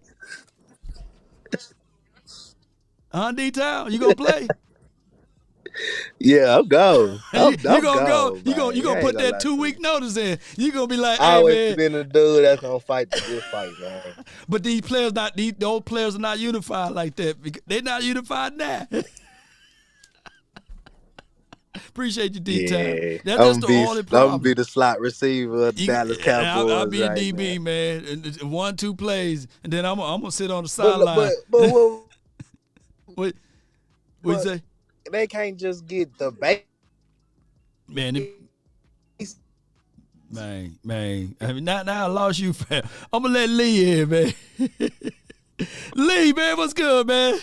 Huh, D-Town? You gonna play? Yeah, I'm going. You gonna go? You gonna put that 2-week notice in? You gonna be like, I hey always man. been a dude that's gonna fight the good fight, man. But these players are not unified like that. They're not unified now. Appreciate you, D-Town. Yeah. That's the only problem. I'm gonna be the slot receiver of the Dallas Cowboys. I'll be right a DB, now. man. And 1-2 plays, and then I'm gonna sit on the sideline. But what you say? They can't just get the bait. Man, man. I mean, now I lost you, fam. I'm gonna let Lee in, man. Lee, man, what's good, man?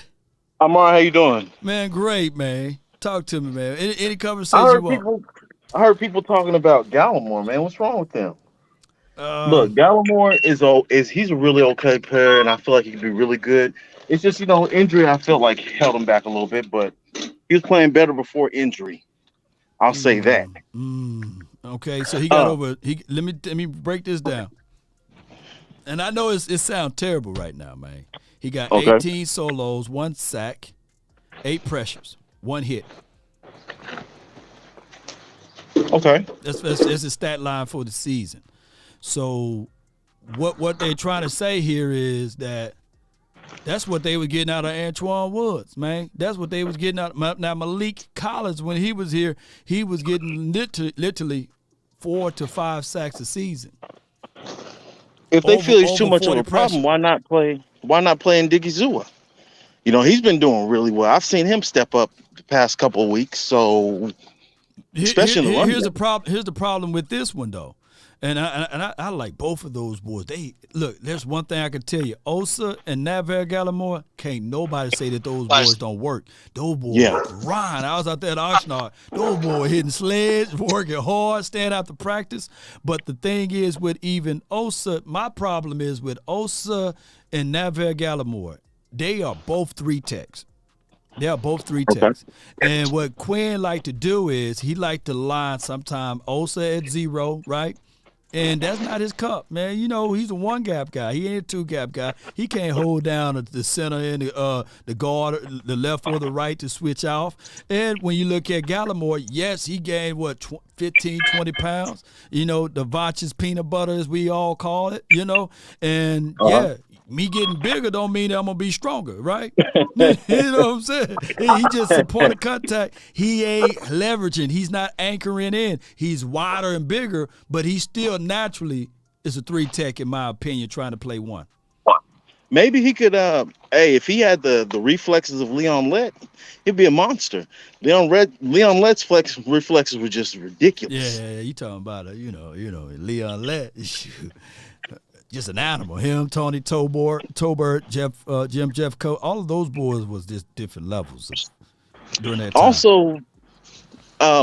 I'm all right. How you doing? Man, great, man. Talk to me, man. Any conversation you want? I heard people talking about Gallimore, man. What's wrong with them? Look, Gallimore he's a really okay player, and I feel like he could be really good. It's just, injury, I feel like held him back a little bit, but he was playing better before injury. I'll say that. Okay, so he got over. Let me break this down. And I know it sounds terrible right now, man. He got 18 solos, 1 sack, 8 pressures, 1 hit. Okay, that's a stat line for the season. So what they're trying to say here is that's what they were getting out of Antoine Woods, man. That's what they was getting out. Now Malik Collins, when he was here, he was getting literally 4 to 5 sacks a season. If they feel he's too much of a problem, why not play in Diggy Zua? He's been doing really well. I've seen him step up the past couple of weeks. So, especially in the run. Here's the problem with this one though, and I like both of those boys. There's one thing I can tell you: Osa and Navarre Gallimore, can't nobody say that those boys don't work. Those boys grind. I was out there at Oxnard. Those boys hitting sleds, working hard, staying after practice. But the thing is, with even Osa, my problem is with Osa and Navarre Gallimore. They are both 3 techs. And what Quinn like to do is he like to line sometime Osa at 0, right? And that's not his cup, man. He's a 1-gap guy. He ain't a 2-gap guy. He can't hold down the center and the guard, the left or the right to switch off. And when you look at Gallimore, yes, he gained, 15, 20 pounds. The Vaches peanut butter, as we all call it, And, me getting bigger don't mean that I'm going to be stronger, right? You know what I'm saying? He just a point of contact. He ain't leveraging. He's not anchoring in. He's wider and bigger, but he still naturally is a 3-tech, in my opinion, trying to play 1. Maybe he could, if he had the reflexes of Leon Lett, he'd be a monster. Leon Lett's reflexes were just ridiculous. Yeah, you talking about it, Leon Lett. Just an animal. Him, Tony Tolbert, Jim Jeffcoat, all of those boys was just different levels during that time. Also,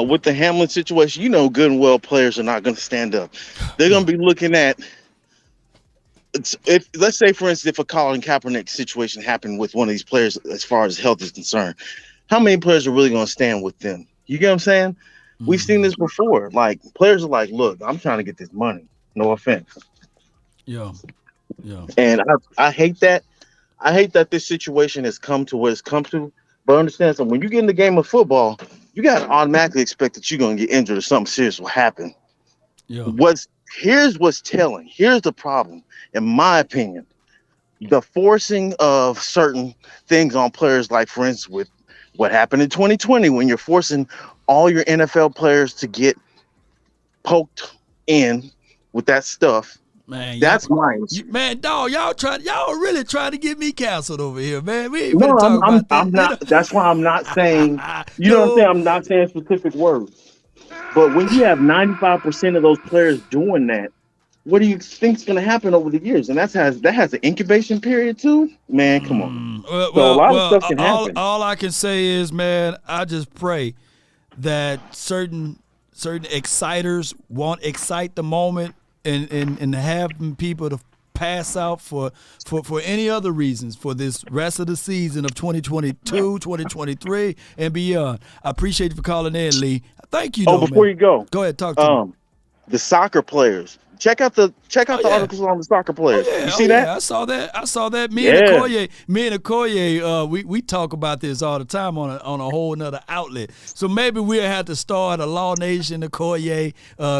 with the Hamlin situation, good and well players are not going to stand up. They're going to be looking at, let's say, for instance, if a Colin Kaepernick situation happened with one of these players as far as health is concerned, how many players are really going to stand with them? You get what I'm saying? Mm-hmm. We've seen this before. Like, players are like, look, I'm trying to get this money. No offense. Yeah. And I hate that. I hate that this situation has come to what it's come to. But understand something. When you get in the game of football, you got to automatically expect that you're going to get injured or something serious will happen. Yeah. Here's what's telling. Here's the problem, in my opinion. The forcing of certain things on players, like, for instance, with what happened in 2020, when you're forcing all your NFL players to get poked in with that stuff. Man, That's mine. Man, dog, y'all really trying to get me canceled over here, man. We ain't No, finna talk about that. I'm not. That's why I'm not saying. You know what I'm No. saying? I'm not saying specific words. But when you have 95% of those players doing that, what do you think's going to happen over the years? And that has an incubation period too. Man, come on. So a lot of stuff can happen. All I can say is, man, I just pray that certain exciters won't excite the moment and have people to pass out for any other reasons for this rest of the season of 2022, 2023, and beyond. I appreciate you for calling in, Lee. Thank you, though, before man. you go, ahead, talk to me. The soccer players. Check out the articles on the soccer players. You see that? I saw that. Me and Okoye, we talk about this all the time on a whole nother outlet. So maybe we'll have to start a Law Nation Okoye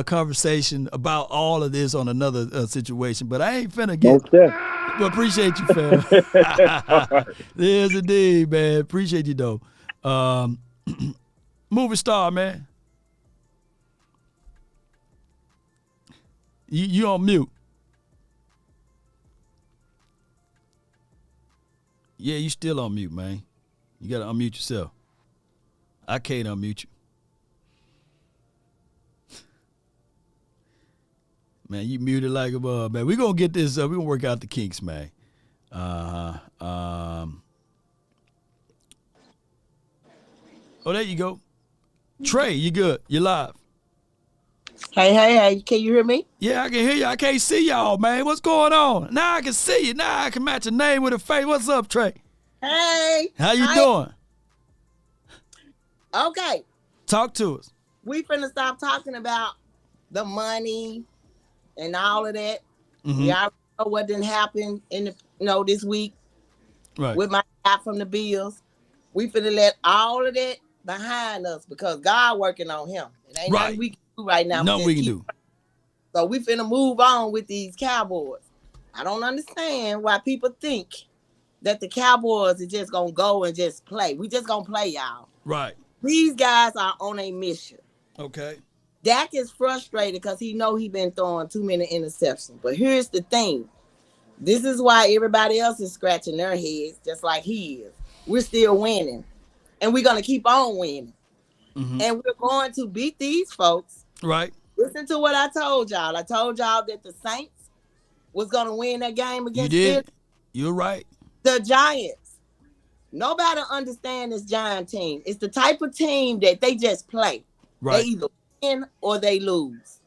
conversation about all of this on another situation. But I ain't finna get. But appreciate you, fam. Yes, indeed, man. Appreciate you though. Movie star, man. You on mute. Yeah, you still on mute, man. You got to unmute yourself. I can't unmute you. Man, you muted like a bug, man. We're going to get this. We're going to work out the kinks, man. Oh, there you go. Trey, you good. You live. Hey, can you hear me? Yeah, I can hear you. I can't see y'all, man. What's going on? Now I can see you. Now I can match a name with a face. What's up, Trey? Hey. How you doing? Okay. Talk to us. We finna stop talking about the money and all of that. Mm-hmm. Y'all know what didn't happen in the this week with my guy from the Bills. We finna let all of that behind us because God working on him. It ain't nothing we can do right now. Nothing we can do. So we finna move on with these Cowboys. I don't understand why people think that the Cowboys are just gonna go and just play. We just gonna play, y'all. Right. These guys are on a mission. Okay. Dak is frustrated because he know he been throwing too many interceptions. But here's the thing. This is why everybody else is scratching their heads just like he is. We're still winning. And we're going to keep on winning. Mm-hmm. And we're going to beat these folks. Right. Listen to what I told y'all. I told y'all that the Saints was going to win that game against You did. Philly. You're right. The Giants. Nobody understands this Giant team. It's the type of team that they just play. Right. They either win or they lose.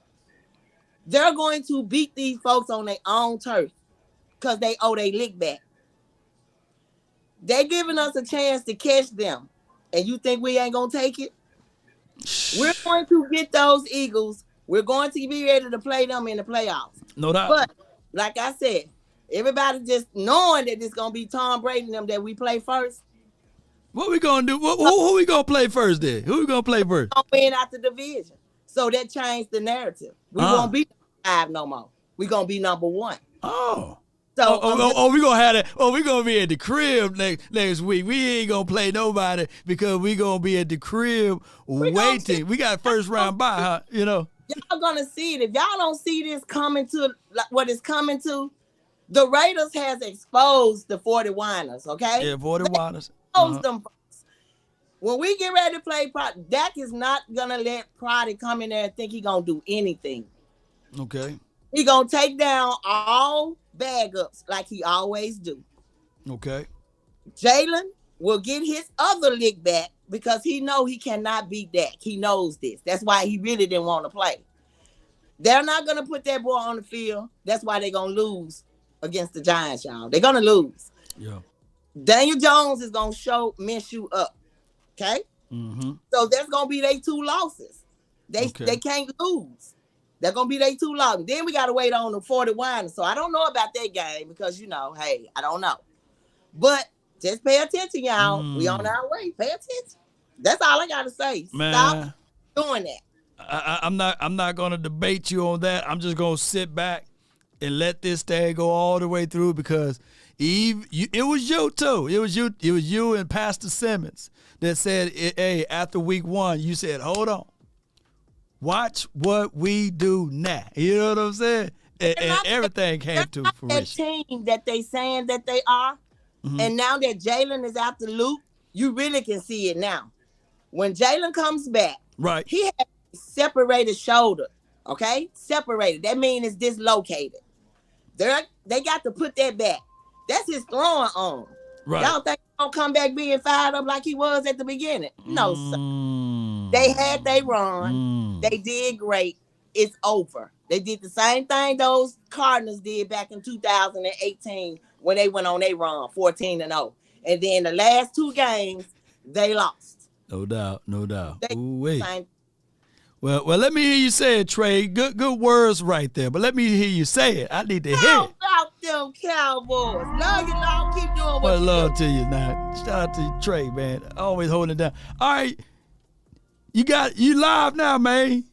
They're going to beat these folks on their own turf because they owe their lick back. They're giving us a chance to catch them. And you think we ain't going to take it? We're going to get those Eagles. We're going to be ready to play them in the playoffs. No doubt. But, like I said, everybody just knowing that it's going to be Tom Brady and them that we play first. What we going to do? Who we going to play first then? Who we going to play first? We're going to win out the division. So that changed the narrative. We won't be 5 no more. We're going to be number 1. Oh. So, we gonna have that. Oh, we gonna be at the crib next week. We ain't gonna play nobody because we gonna be at the crib waiting. We got first round bye, huh? You know. Y'all gonna see it. If y'all don't see this coming to what it's coming to, the Raiders has exposed the 40 whiners. Okay. Yeah, 40 whiners. Expose them. When we get ready to play, Dak is not gonna let Prody come in there and think he gonna do anything. Okay. He gonna take down all bag ups like he always do. Okay. Jalen will get his other lick back because he know he cannot beat Dak. He knows this. That's why he really didn't want to play. They're not gonna put that boy on the field. That's why they're gonna lose against the Giants, y'all. They're gonna lose. Yeah. Daniel Jones is gonna show Minshew up. Okay. Mm-hmm. So that's gonna be their 2 losses. They can't lose. They're going to be there too long. Then we got to wait on the 40 whiners. So I don't know about that game because, hey, I don't know. But just pay attention, y'all. We on our way. Pay attention. That's all I got to say. Man, stop doing that. I'm not going to debate you on that. I'm just going to sit back and let this thing go all the way through because it was you, too. It was you and Pastor Simmons that said, hey, after week 1, you said, hold on. Watch what we do now. You know what I'm saying? and everything came to that fruition. team that they saying that they are, and now that Jalen is out the loop, you really can see it now. When Jalen comes back, right, he has a separated shoulder. Okay, separated. That means it's dislocated. They got to put that back. That's his throwing arm. Right. Y'all think he's gonna come back being fired up like he was at the beginning? No, sir. They had their run. They did great. It's over. They did the same thing those Cardinals did back in 2018 when they went on their run, 14-0. And then the last 2 games, they lost. No doubt, no doubt. Same. Well, let me hear you say it, Trey. Good words right there. But let me hear you say it. I need to hear it. About them Cowboys. Love you, Lord. Keep doing what Well, you love do. to you now. Shout out to you, Trey, man. Always holding it down. All right, you live now, man.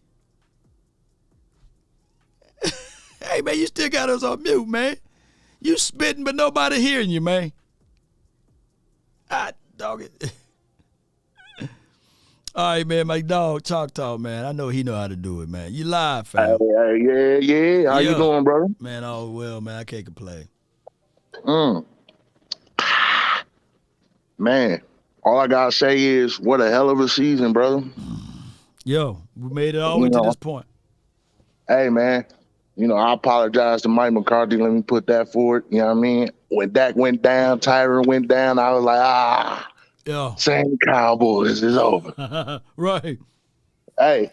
Hey, man, you still got us on mute, man. You spitting, but nobody hearing you, man. Dog it. All right, man, my dog, Talk, man. I know he know how to do it, man. You live, fam. Yeah. How you doing, brother? Man, all well, man. I can't complain. Man, all I gotta say is, what a hell of a season, brother. Yo, we made it all the way to this point. Hey, man. I apologize to Mike McCarthy. Let me put that forward. You know what I mean? When Dak went down, Tyron went down, I was like, same Cowboys is over. Right. Hey,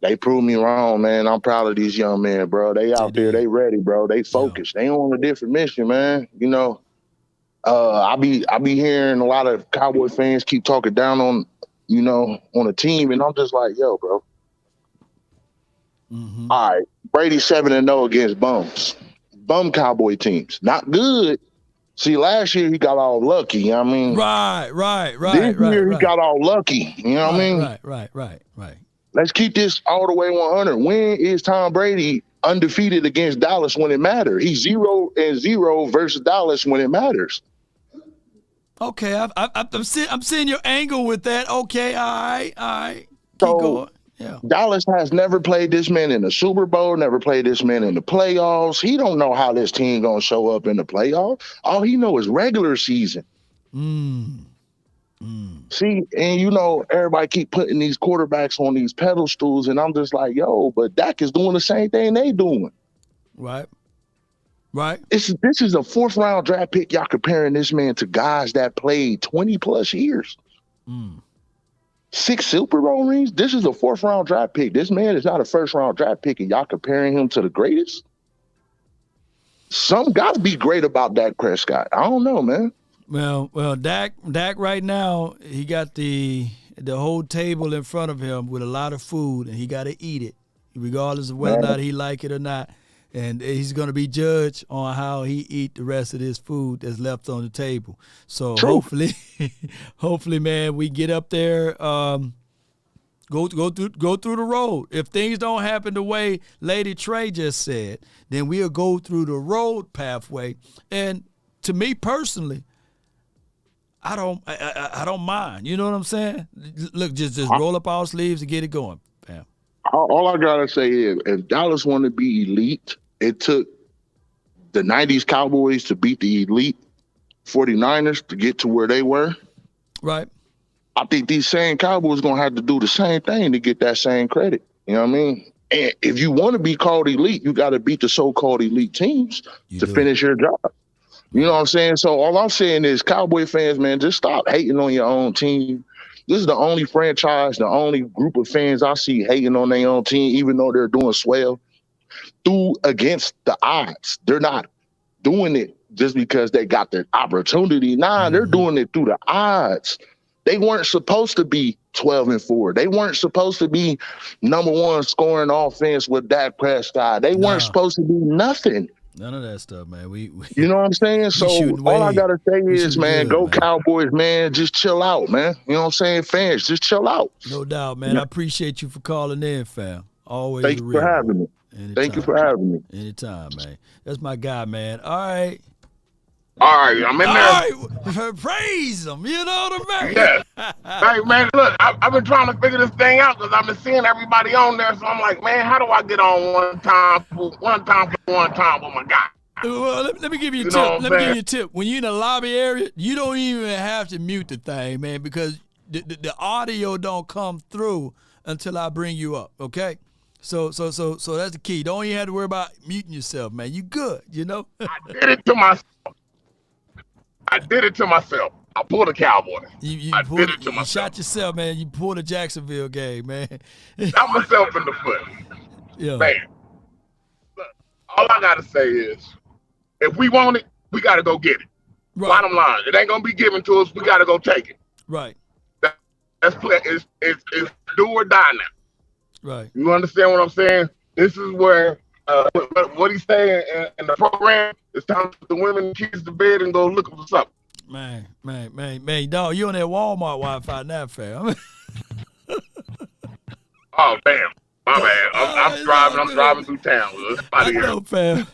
they proved me wrong, man. I'm proud of these young men, bro. They out there, they ready, bro. They focused. They on a different mission, man. I be hearing a lot of Cowboy fans keep talking down on, on a team, and I'm just like, yo, bro. All right, Brady 7-0 against bum Cowboy teams, not good. See, last year he got all lucky. You know what I mean? Right. This year he got all lucky. You know what I mean? Right. Let's keep this all the way 100. When is Tom Brady undefeated against Dallas when it matters? He's 0-0 versus Dallas when it matters. Okay, I'm seeing your angle with that. Okay, all right. Keep So, going. Yeah. Dallas has never played this man in the Super Bowl, never played this man in the playoffs. He don't know how this team gonna show up in the playoffs. All he know is regular season. See, and everybody keep putting these quarterbacks on these pedestals, and I'm just like, yo, but Dak is doing the same thing they doing. Right. This is a 4th round draft pick. Y'all comparing this man to guys that played 20 plus years. 6 Super Bowl rings. This is a 4th round draft pick. This man is not a 1st round draft pick, and y'all comparing him to the greatest. Some got to be great about Dak Prescott. I don't know, man. Well, Dak right now, he got the whole table in front of him with a lot of food, and he got to eat it, regardless of whether or not he like it or not. And he's going to be judged on how he eat the rest of this food that's left on the table. So hopefully, man, we get up there, go through the road. If things don't happen the way Lady Trey just said, then we'll go through the road pathway. And to me personally, I don't mind. You know what I'm saying? Look, just roll up our sleeves and get it going, fam. All I gotta say is, if Dallas want to be elite, it took the 90s Cowboys to beat the elite 49ers to get to where they were. Right. I think these same Cowboys going to have to do the same thing to get that same credit. You know what I mean? And if you want to be called elite, you got to beat the so-called elite teams to finish your job. You know what I'm saying? So all I'm saying is, Cowboy fans, man, just stop hating on your own team. This is the only franchise, the only group of fans I see hating on their own team, even though they're doing swell, against the odds. They're not doing it just because they got their opportunity. Nah, they're doing it through the odds. They weren't supposed to be 12-4. They weren't supposed to be #1 scoring offense with Dak Prescott. They weren't supposed to be nothing. None of that stuff, man. You know what I'm saying? So all I gotta say is, man, go Cowboys, man. Just chill out, man. You know what I'm saying? Fans, just chill out. No doubt, man. I appreciate you for calling in, fam. Always. Thank you for having me. Anytime. Thank you for having me. Anytime, man. That's my guy, man. All right. All right, I'm in there. All right, praise him. You know what I mean? Yes. Hey, man, look, I've been trying to figure this thing out because I've been seeing everybody on there. So I'm like, man, how do I get on one time with my guy? Well, let me give you a You tip. know what I'm Let me give saying? you a tip. When you're in the lobby area, you don't even have to mute the thing, man, because the audio don't come through until I bring you up. Okay? So that's the key. Don't even have to worry about muting yourself, man. You good, you know? I did it to myself. I pulled a Cowboy. You did it to you myself. shot yourself, man. You pulled a Jacksonville game, man. Shot myself in the foot. Yeah. Man, look, all I got to say is, if we want it, we got to go get it. Right. Bottom line, it ain't going to be given to us. We got to go take it. Right. That's it's do or die now. Right. You understand what I'm saying? This is where what he's saying in the program, it's time to put the women and kids to bed and go look for something. Man, dog, you on that Walmart Wi-Fi now, fam. Oh, damn. My bad. I'm driving through town. I know, fam.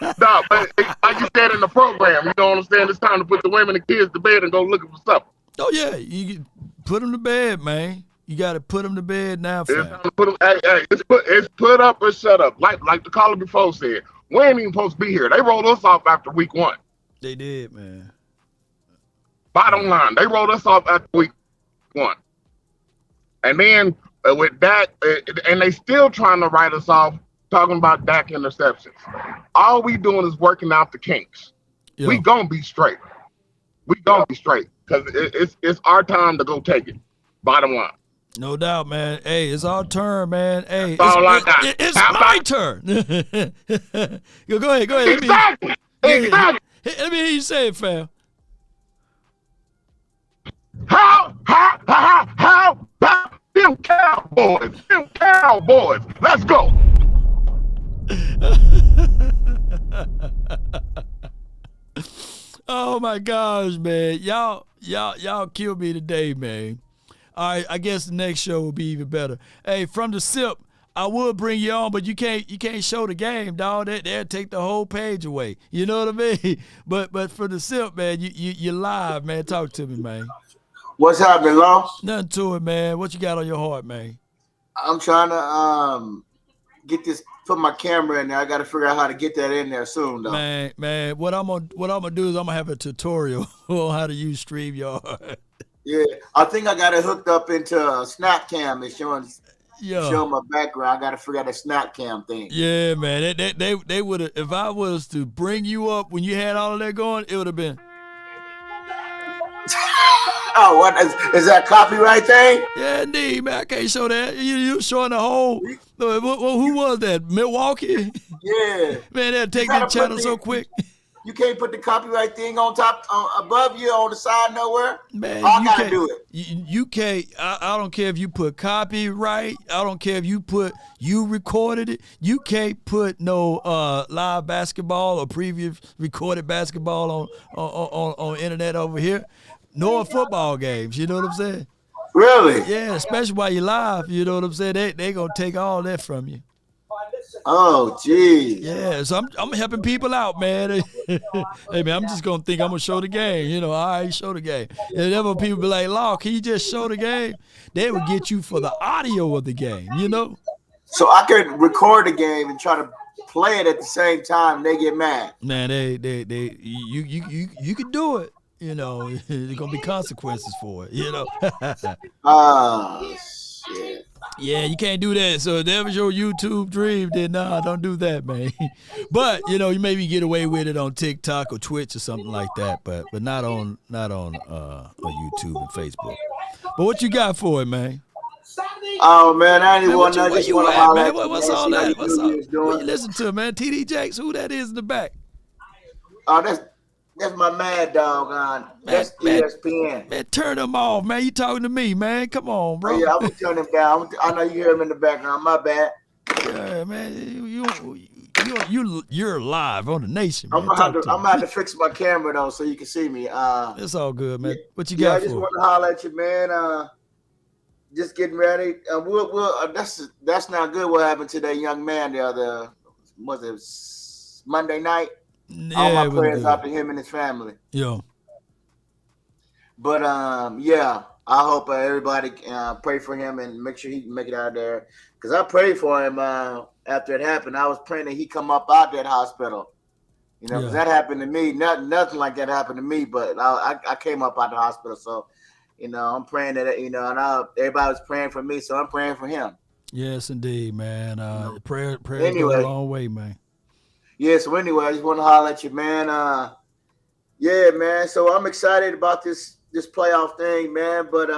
No, but like you said in the program, you know what I'm saying? It's time to put the women and kids to bed and go looking for something. Oh, yeah. You can put them to bed, man. You got to put them to bed now, fam. It's time to put them, it's put up or shut up. Like the caller before said, we ain't even supposed to be here. They rolled us off after week 1. They did, man. Bottom line, they rolled us off after week 1. And then with Dak, and they still trying to write us off, talking about Dak interceptions. All we doing is working out the kinks. Yeah. We gonna be straight. We gonna be straight because it's our time to go take it. Bottom line. No doubt, man. Hey, it's our turn, man. Hey, That's all I got. It's my turn. Go ahead. Exactly. Let me hear you say it, fam. How about them Cowboys? Let's go. Oh my gosh, man. Y'all killed me today, man. All right, I guess the next show will be even better. Hey, from the SIP, I would bring you on, but you can't show the game, dog. They'll take the whole page away. You know what I mean? But for the SIP, man, you're live, man. Talk to me, man. What's happening, Law? Nothing to it, man. What you got on your heart, man? I'm trying to put my camera in there. I got to figure out how to get that in there soon, though. Man, what I'm gonna do is I'm gonna have a tutorial on how to use StreamYard. Yeah, I think I got it hooked up into a SnapCam. It's showing my background. I got to figure out the SnapCam thing. Yeah, man. They would have, if I was to bring you up when you had all of that going, it would have been. Oh, what is that copyright thing? Yeah, indeed, man. I can't show that. You showing the whole. Who was that? Milwaukee? Yeah. Man, they'll take that channel so quick. You can't put the copyright thing on top, above you, on the side, nowhere. Man, I gotta do it. You can't. I don't care if you put copyright. I don't care if you put you recorded it. You can't put no live basketball or previous recorded basketball on internet over here. Nor football games. You know what I'm saying? Really? Yeah, especially while you're live. You know what I'm saying? They gonna take all that from you. Oh, geez. Yeah, so I'm helping people out, man. Hey, man, I'm just going to think I'm going to show the game. You know, all right, show the game. And then when people be like, Law, can you just show the game? They would get you for the audio of the game, you know? So I could record the game and try to play it at the same time. They get mad. Man, you could do it. You know, there's going to be consequences for it, you know? Shit. Yeah, you can't do that. So if that was your YouTube dream, then nah, don't do that, man. But you know, you maybe get away with it on TikTok or Twitch or something like that, but not on YouTube and Facebook. But what you got for it, man? Oh man, I ain't want to. I just want to holler at man. What's all that? What's all? What you listen to, man? TD Jakes, who that is in the back? Oh, that's my mad dog on. That's ESPN. Man, turn them off, man. You talking to me, man? Come on, bro. Oh, yeah, I'm gonna turn him down. I know you hear him in the background. My bad. Yeah, man. You're live on the nation, man. I'm gonna have to fix my camera though, so you can see me. It's all good, man. What you got? I just want to holler at you, man. Just getting ready. That's not good. What happened to that young man the other? Was it Monday night? All my it wasn't prayers good. out to him and his family. Yeah. But yeah, I hope everybody pray for him and make sure he can make it out of there. Because I prayed for him after it happened. I was praying that he come up out that hospital. You know, because that happened to me. Nothing like that happened to me, but I came up out the hospital. So, you know, I'm praying that, you know, and everybody was praying for me, so I'm praying for him. Yes, indeed, man. Prayer Anyway. goes a long way, man. Yeah, so anyway, I just want to holler at you, man. Yeah, man. So I'm excited about this playoff thing, man. But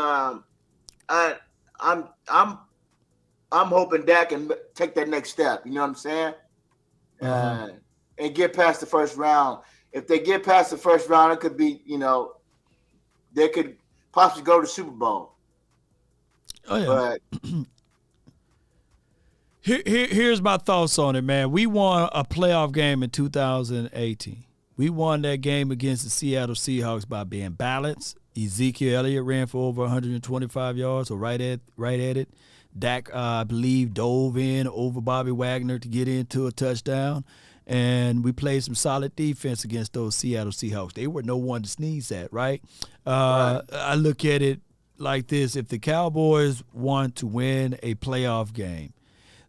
I'm hoping Dak can take that next step. You know what I'm saying? And get past the first round. If they get past the first round, it could be, you know, they could possibly go to the Super Bowl. Oh yeah. But here's my thoughts on it, man. We won a playoff game in 2018. We won that game against the Seattle Seahawks by being balanced. Ezekiel Elliott ran for over 125 yards, or right at it. Dak, I believe, dove in over Bobby Wagner to get into a touchdown. And we played some solid defense against those Seattle Seahawks. They were no one to sneeze at, right? I look at it like this. If the Cowboys want to win a playoff game,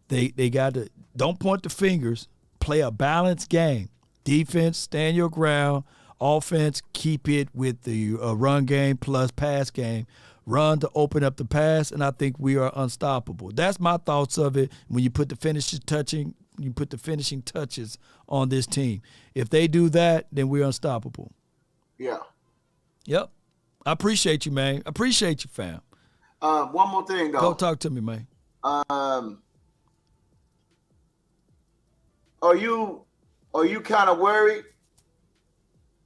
they got to – don't point the fingers. Play a balanced game. Defense, stand your ground. Offense, keep it with the run game plus pass game. Run to open up the pass, and I think we are unstoppable. That's my thoughts of it. When you put the finishing touches on this team. If they do that, then we're unstoppable. Yeah. Yep. I appreciate you, man. Appreciate you, fam. One more thing, though. Go talk to me, man. Are you kind of worried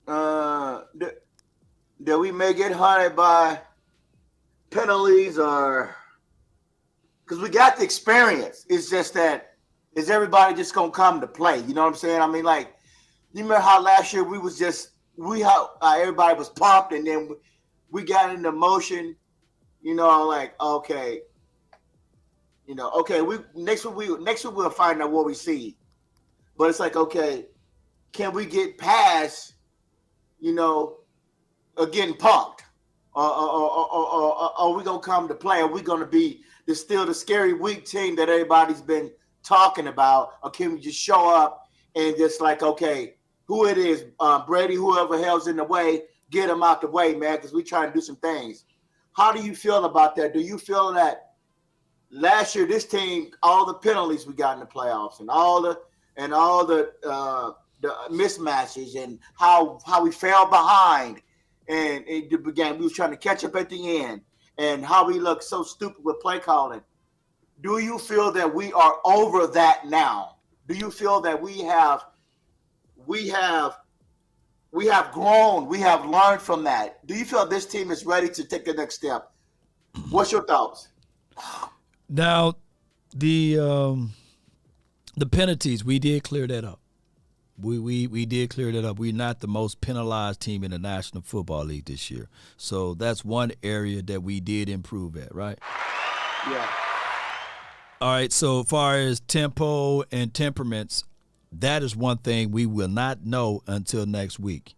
that we may get hunted by penalties, or because we got the experience? It's just that, is everybody just gonna come to play? You know what I'm saying? I mean, like, you remember how last year we was just everybody was pumped, and then we got into motion. You know, like, okay, you know, okay, next week we'll find out what we see. But it's like, okay, can we get past, you know, getting pumped? Or are we gonna come to play? Are we gonna be still the scary weak team that everybody's been talking about? Or can we just show up and just like, okay, who it is, Brady, whoever hell's in the way, get him out the way, man, because we trying to do some things. How do you feel about that? Do you feel that last year this team, all the penalties we got in the playoffs and all the mismatches and how we fell behind and we was trying to catch up at the end, and how we look so stupid with play calling? Do you feel that we are over that now? Do you feel that we have grown, we have learned from that? Do you feel this team is ready to take the next step? What's your thoughts? Now, the penalties, we did clear that up. We did clear that up. We're not the most penalized team in the National Football League this year. So that's one area that we did improve at, right? Yeah. All right, so as far as tempo and temperaments, that is one thing we will not know until next week.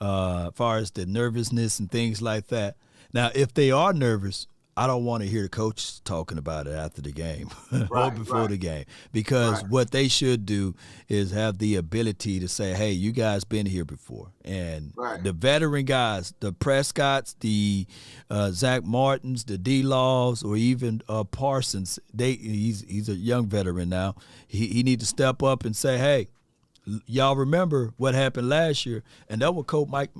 As far as the nervousness and things like that. Now, if they are nervous, I don't want to hear the coaches talking about it after the game or before the game, because what they should do is have the ability to say, hey, you guys been here before. And the veteran guys, the Prescotts, the Zach Martins, the D-Laws, or even Parsons, he's a young veteran now. He need to step up and say, hey, y'all remember what happened last year. And that what Coach Mike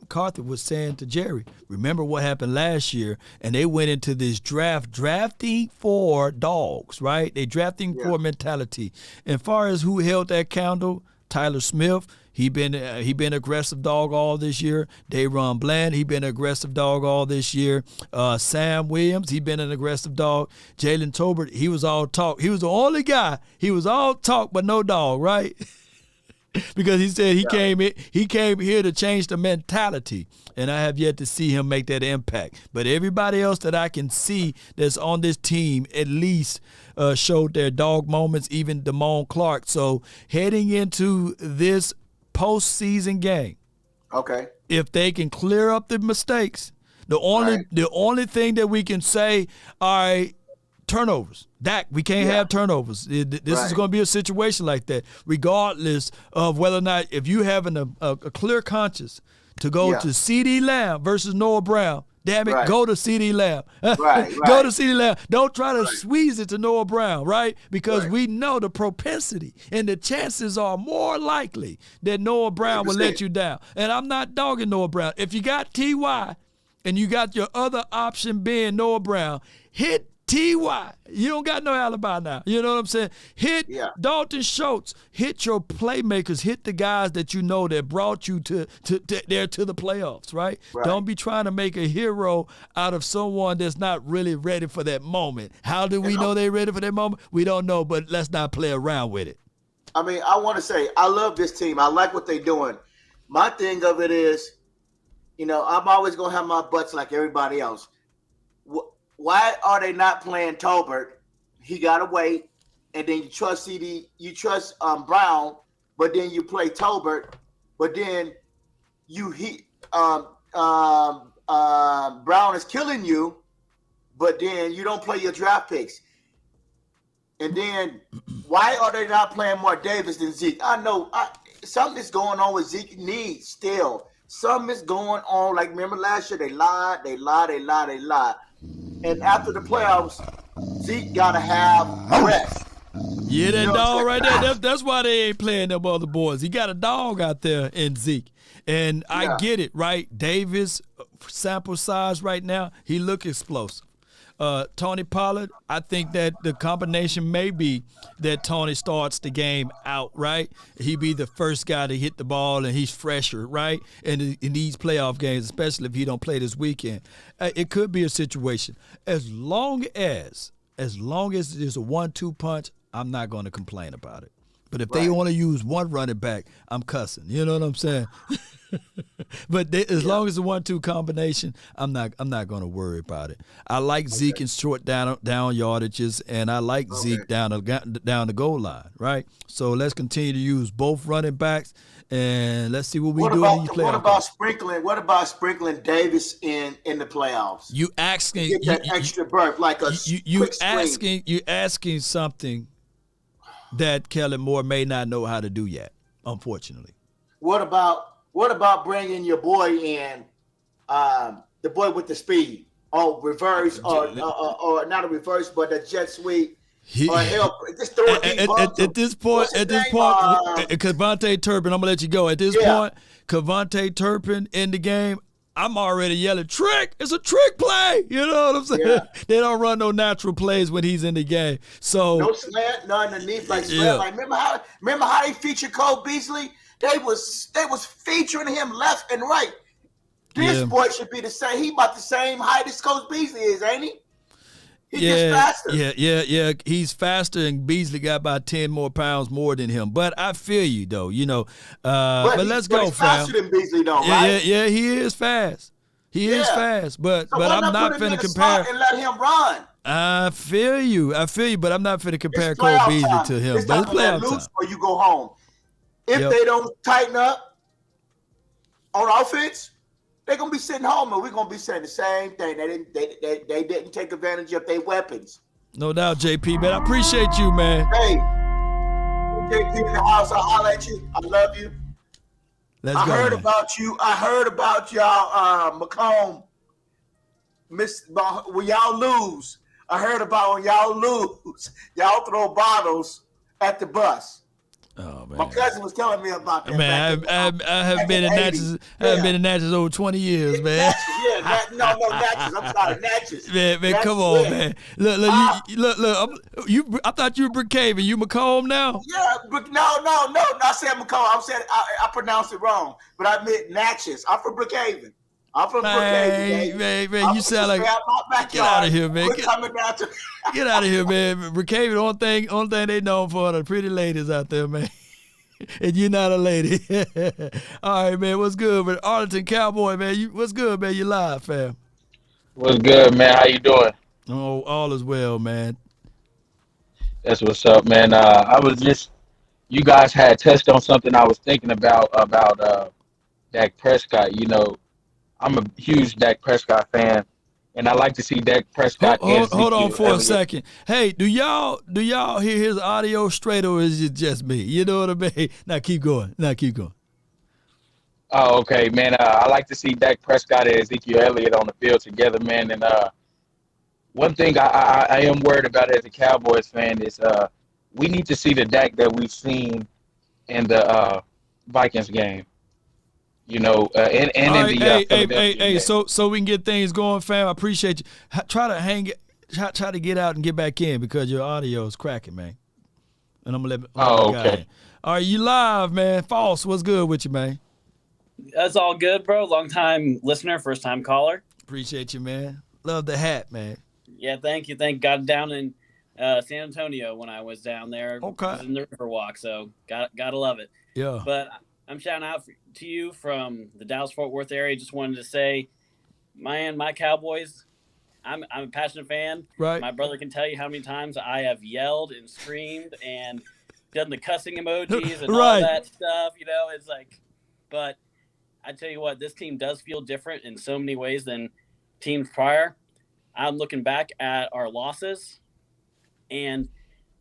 McCarthy was saying to Jerry, remember what happened last year, and they went into this drafting for dogs, right? They drafting for mentality. And far as who held that candle, Tyler Smith, he been aggressive dog all this year. Dayron Bland, he been aggressive dog all this year. Sam Williams, he been an aggressive dog. Jalen Tolbert, he was all talk. He was the only guy. He was all talk but no dog, right? Because he said he came here to change the mentality, and I have yet to see him make that impact. But everybody else that I can see that's on this team at least showed their dog moments, even Damone Clark. So heading into this postseason game. Okay. If they can clear up the mistakes, the only thing that we can say, all right, turnovers. Dak, we can't have turnovers. This is going to be a situation like that, regardless of whether or not, if you having a clear conscience to go to CD Lamb versus Noah Brown, damn it, go to CD Lamb. Go to CD Lamb. Don't try to squeeze it to Noah Brown, right? Because we know the propensity and the chances are more likely that Noah Brown will let you down. And I'm not dogging Noah Brown. If you got T.Y. and you got your other option being Noah Brown, hit T.Y. You don't got no alibi now. You know what I'm saying? Hit Dalton Schultz. Hit your playmakers. Hit the guys that you know that brought you to the playoffs, right? Don't be trying to make a hero out of someone that's not really ready for that moment. How do we know they're ready for that moment? We don't know, but let's not play around with it. I mean, I want to say, I love this team. I like what they're doing. My thing of it is, I'm always going to have my butts like everybody else. Why are they not playing Tolbert? He got to wait, and then you trust CD, you trust Brown, but then you play Tolbert, but then Brown is killing you, but then you don't play your draft picks. And then why are they not playing more Davis than Zeke? I know something is going on with Zeke needs still. Something is going on. Like, remember last year, they lied. And after the playoffs, Zeke got to have rest. Yeah, that dog right there. That's why they ain't playing them other boys. He got a dog out there in Zeke. And I get it, right? Davis, sample size right now, he look explosive. Tony Pollard, I think that the combination may be that Tony starts the game out, right? He be the first guy to hit the ball, and he's fresher, right? And in these playoff games, especially if he don't play this weekend, it could be a situation. As long as there's a 1-2 punch, I'm not going to complain about it. But if they want to use one running back, I'm cussing. You know what I'm saying? But as long as the 1-2 combination, I'm not going to worry about it. I like Zeke in short down yardages, and I like Zeke down the goal line, right? So let's continue to use both running backs, and let's see what we do in these playoffs. What about sprinkling Davis in the playoffs? You asking get that extra berth like a you asking something that Kellen Moore may not know how to do yet, unfortunately. What about bringing your boy in, the boy with the speed? Reverse or not a reverse, but a jet sweep. Or help. Just throw it at this point, Kevontae Turpin, I'm gonna let you go. At this point, Kevontae Turpin in the game, I'm already yelling, trick! It's a trick play! You know what I'm saying? Yeah. They don't run no natural plays when he's in the game. So no slant, no underneath like slant. Yeah. Like remember how they featured Cole Beasley? They was featuring him left and right. This boy should be the same. He about the same height as Cole Beasley is, ain't he? He's just faster. Yeah. He's faster, and Beasley got about 10 more pounds more than him. But I feel you, though. But let's go, he's faster than Beasley, though, right? Yeah, he is fast. He is fast. But I'm not finna compare. And let him run. I feel you, but I'm not finna compare Cole Beasley to him. But it's playoff time. Or you go home. If they don't tighten up on offense, they're gonna be sitting home, and we're gonna be saying the same thing. They didn't take advantage of their weapons. No doubt, JP, man. I appreciate you, man. Hey, JP in the house. I'll holler at you. I love you. I heard about you. I heard about y'all, McComb. When y'all lose, I heard about when y'all lose, y'all throw bottles at the bus. Oh man! My cousin was telling me about that. Man, I have been in Natchez. I have been in Natchez over 20 years, man. Natchez. I'm sorry, Natchez. Man, come on, man. Look. I thought you were Brookhaven. You Macomb now? Yeah, no. I said Macomb. I pronounced it wrong, but I meant Natchez. I'm from Brookhaven. I'm from Brookhaven. Man, you sound like get out of here, man. Get out of here, man. Brookhaven, only thing they known for are the pretty ladies out there, man. And you're not a lady. All right, man. What's good, man? Arlington Cowboy, man. What's good, man? You live, fam. What's good, man? How you doing? Oh, all is well, man. That's what's up, man. I was just you guys had touched on something I was thinking about Dak Prescott. You know, I'm a huge Dak Prescott fan, and I like to see Dak Prescott and Hold on Ezekiel for a Elliott. second. Hey, do y'all hear his audio straight, or is it just me? You know what I mean? Now keep going. Oh, okay, man. I like to see Dak Prescott and Ezekiel Elliott on the field together, man. And one thing I am worried about as a Cowboys fan is we need to see the Dak that we've seen in the Vikings game. You know, and in the Philadelphia game. So we can get things going, fam. I appreciate you. Try to get out and get back in because your audio is cracking, man. And I'm gonna let my guy in. All right, you live, man. False, what's good with you, man? That's all good, bro. Long time listener, first time caller. Appreciate you, man. Love the hat, man. Yeah, thank you. Got down in San Antonio when I was down there. Okay. I was in the Riverwalk, so gotta love it. Yeah. But I'm shouting out to you from the Dallas-Fort Worth area. Just wanted to say, man, my Cowboys, I'm a passionate fan. Right. My brother can tell you how many times I have yelled and screamed and done the cussing emojis and all that stuff. You know, it's like, but I tell you what, this team does feel different in so many ways than teams prior. I'm looking back at our losses, and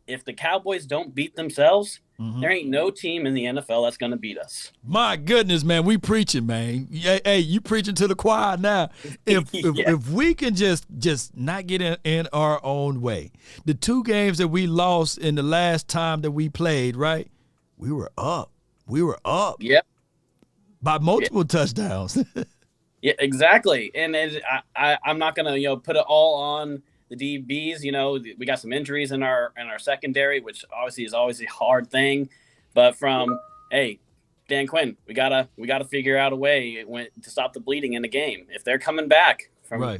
if the Cowboys don't beat themselves, there ain't no team in the NFL that's going to beat us. My goodness, man, we preaching, man. Hey, you preaching to the choir now. If we can just not get in our own way. The 2 games that we lost in the last time that we played, right? We were up. Yep. By multiple touchdowns. Yeah, exactly. And I'm not going to put it all on the DBs. You know, we got some injuries in our secondary, which obviously is always a hard thing. But from Dan Quinn, we gotta figure out a way to stop the bleeding in the game. If they're coming back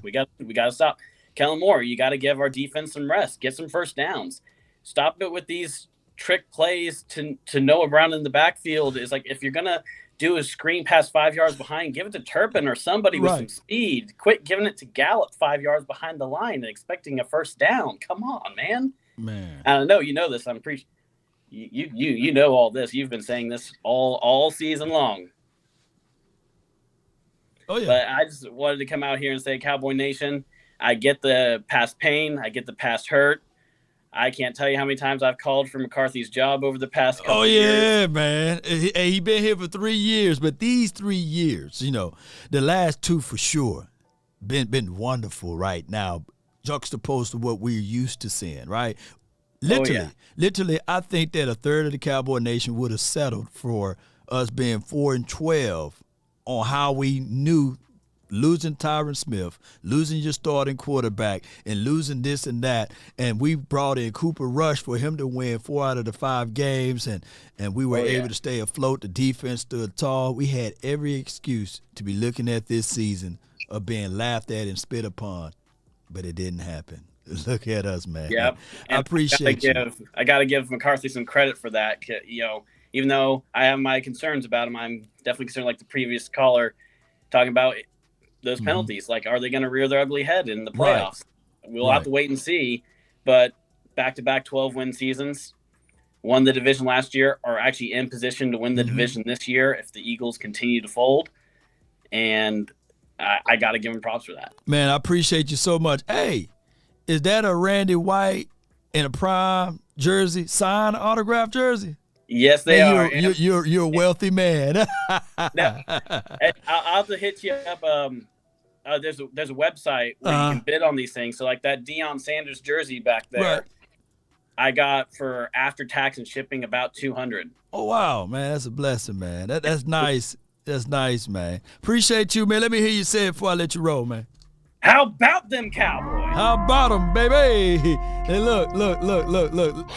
we gotta stop. Kellen Moore, you got to give our defense some rest, get some first downs, stop it with these trick plays to Noah Brown in the backfield. Is like, if you're gonna do a screen pass 5 yards behind, give it to Turpin or somebody with some speed. Quit giving it to Gallup 5 yards behind the line and expecting a first down. Come on, man. I don't know. You know this. I'm pretty. You know all this. You've been saying this all season long. Oh yeah. But I just wanted to come out here and say, Cowboy Nation, I get the past pain. I get the past hurt. I can't tell you how many times I've called for McCarthy's job over the past couple of years. Oh, yeah, man. He been here for 3 years, but these 3 years, the last 2 for sure, been wonderful right now, juxtaposed to what we're used to seeing, right? Literally, I think that a third of the Cowboy Nation would have settled for us being 4-12 on how we knew losing Tyron Smith, losing your starting quarterback, and losing this and that. And we brought in Cooper Rush for him to win 4 out of the 5 games, and we were able to stay afloat. The defense stood tall. We had every excuse to be looking at this season of being laughed at and spit upon, but it didn't happen. Look at us, man. Yep. I appreciate you. I got to give McCarthy some credit for that. Even though I have my concerns about him, I'm definitely concerned, like the previous caller talking about those penalties. Like, are they going to rear their ugly head in the playoffs? We'll have to wait and see. But back-to-back 12-win seasons, won the division last year, are actually in position to win the division this year if the Eagles continue to fold. And I got to give them props for that. Man, I appreciate you so much. Hey, is that a Randy White in a prime jersey, signed autograph jersey? Yes, they are. You're a wealthy man. Now, I'll have to hit you up. There's a website where you can bid on these things. So like that Deion Sanders jersey back there, I got for after tax and shipping about $200. Oh wow, man, that's a blessing, man. That's nice. That's nice, man. Appreciate you, man. Let me hear you say it before I let you roll, man. How about them Cowboys? How about them, baby? Hey, look.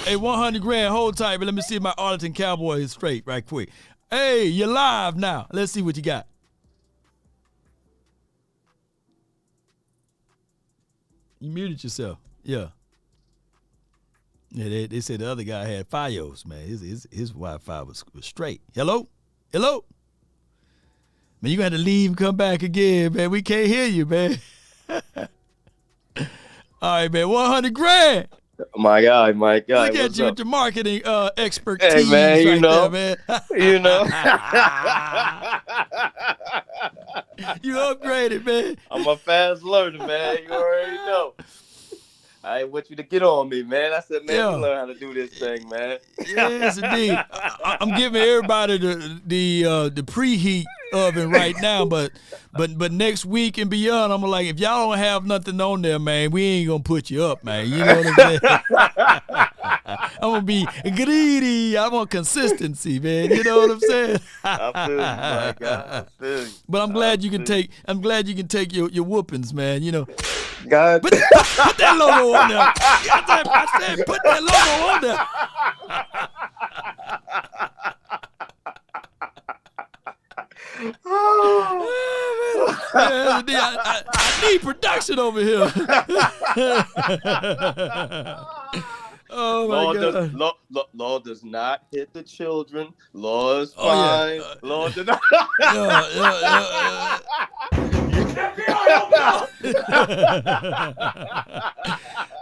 Hey, 100 grand, hold tight, but let me see if my Arlington Cowboy is straight right quick. Hey, you're live now. Let's see what you got. You muted yourself. Yeah. Yeah, they said the other guy had Fios, man. His Wi-Fi was straight. Hello? Man, you got to leave and come back again, man. We can't hear you, man. All right, man, 100 grand. My guy. Look at What's you up? with your marketing expertise Hey, man, you right know. there, man. You know. You upgraded, man. I'm a fast learner, man. You already know. I ain't want you to get on me, man. I said, man, Yeah. you learn how to do this thing, man. Yes, indeed. I'm giving everybody the preheat oven right now, but next week and beyond, I'm like, if y'all don't have nothing on there, man, we ain't gonna put you up, man. You know what I'm saying? I'm gonna be greedy. I want consistency, man. You know what I'm saying? I feel you, my guy. I feel you. But I'm glad you can take your whoopings, man. You know. God. Put that logo on there. I said, put that logo on there. I need production over here. Oh my God. Law does not hit the children. Law is fine. Law does not.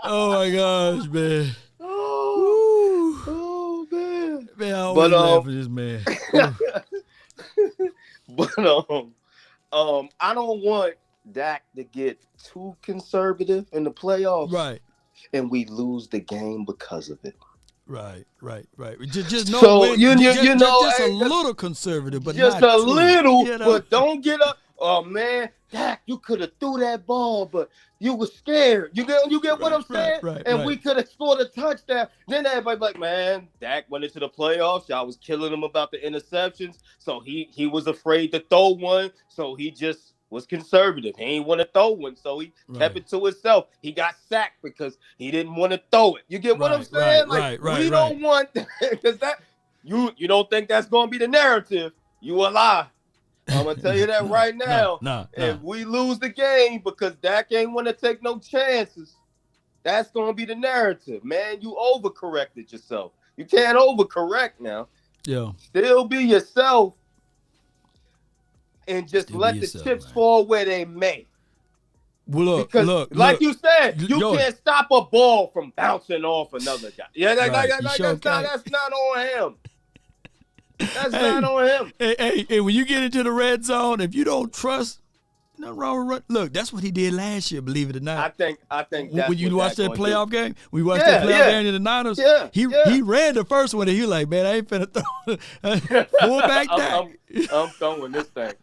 Oh my gosh, man. Oh man. Man, I always laugh at this man. But I don't want Dak to get too conservative in the playoffs. Right. And we lose the game because of it. Right. Just know, so just a little conservative, but just not a little. You know? But don't get up. Oh man, Dak, you could have threw that ball, but you were scared. You get what I'm saying? And we could have scored a touchdown. Then everybody like, man, Dak went into the playoffs. Y'all was killing him about the interceptions, so he was afraid to throw one. So he just was conservative. He ain't want to throw one, so he kept it to himself. He got sacked because he didn't want to throw it. You get what I'm saying? We don't want because that you don't think that's gonna be the narrative. You a lie. I'm gonna tell you that right now. If we lose the game because Dak ain't want to take no chances, that's gonna be the narrative, man. You overcorrected yourself. You can't overcorrect now. Yeah. Still be yourself. And just let the chips fall where they may. Well, look, like you said, you can't stop a ball from bouncing off another guy. Yeah, that's not on him. That's not on him. Hey, when you get into the red zone, if you don't trust, nothing wrong with look, that's what he did last year, believe it or not. I think that's when you watched that playoff game, we watched that playoff game in the Niners. He ran the first one, and he like, man, I ain't finna throw pull back Dak. I'm throwing this thing.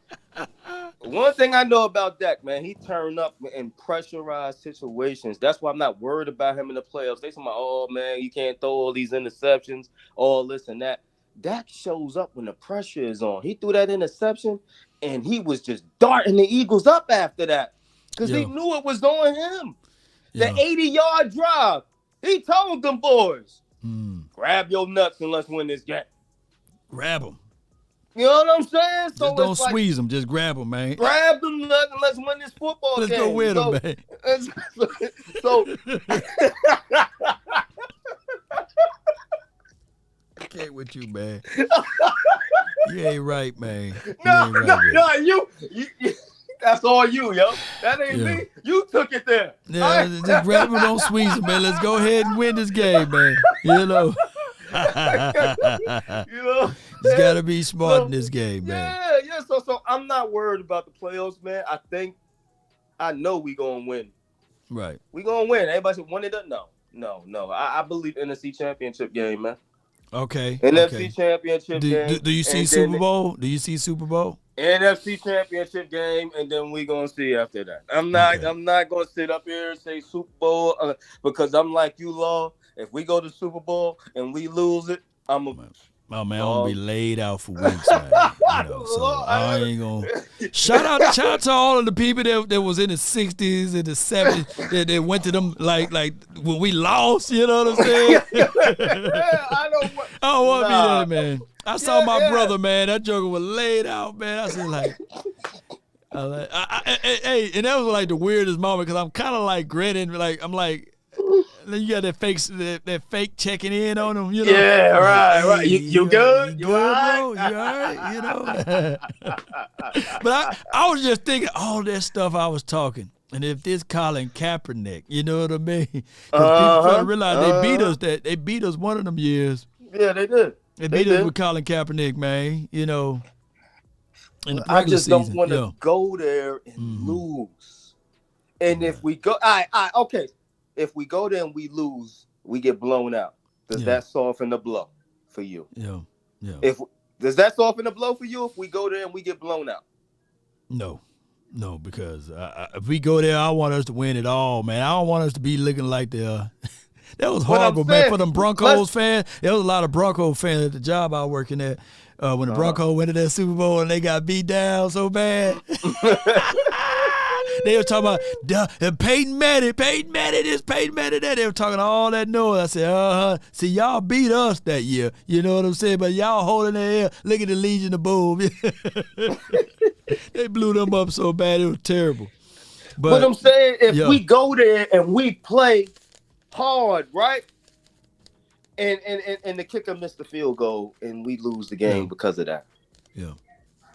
One thing I know about Dak, man, he turned up in pressurized situations. That's why I'm not worried about him in the playoffs. They say, oh man, you can't throw all these interceptions, all this and that. Dak shows up when the pressure is on. He threw that interception, and he was just darting the Eagles up after that because he knew it was on him. The 80-yard drive, he told them boys, grab your nuts and let's win this game. Grab them. You know what I'm saying? So just don't squeeze them. Just grab them, man. Grab them nuts and let's win this football game. Let's go with them, man. So I can't with you, man. You ain't right, man. No, you that's all you, yo. That ain't me. You took it there. Yeah, just grab them, don't squeeze them, man. Let's go ahead and win this game, man. You know. Just gotta be smart in this game, man. Yeah. So I'm not worried about the playoffs, man. I know we gonna win. Right. We gonna win. Everybody said win it up? No. I believe NFC Championship game, man. Okay. NFC Championship game. Do you see Super Bowl? Do you see Super Bowl? NFC Championship game, and then we gonna see after that. I'm not gonna sit up here and say Super Bowl because I'm like you, Law. If we go to Super Bowl and we lose it, I'm gonna be laid out for weeks, man. You know, so I ain't gonna. Shout out to all of the people that was in the 60s and the 70s that went to them like when we lost. You know what I'm saying? I don't want to be there, man. I saw my brother, man. That joker was laid out, man. I was like, hey, and that was like the weirdest moment because I'm kind of like grinning, like I'm like. Then you got that fake checking in on them, you know. Yeah, right. You good? You good, bro? You all right? You know. But I was just thinking all that stuff I was talking And if this Colin Kaepernick, you know what I mean? Because people don't realize they beat us one of them years. Yeah, they did. They beat us with Colin Kaepernick, man. You know, in the I just season. don't want to go there and lose. And if we go, okay. If we go there and we lose, we get blown out. Does that soften the blow for you? Yeah. Does that soften the blow for you if we go there and we get blown out? No, because if we go there, I want us to win it all, man. I don't want us to be looking like the that was horrible, man, for them Broncos fans. There was a lot of Broncos fans at the job I was working at when the Broncos went to that Super Bowl and they got beat down so bad. They were talking about Peyton Manning this, Peyton Manning that. They were talking all that noise. I said, see, y'all beat us that year. You know what I'm saying? But y'all holding their air. Look at the Legion of Boom. They blew them up so bad. It was terrible. But I'm saying, if we go there and we play hard, right? And the kicker missed the field goal and we lose the game because of that. Yeah.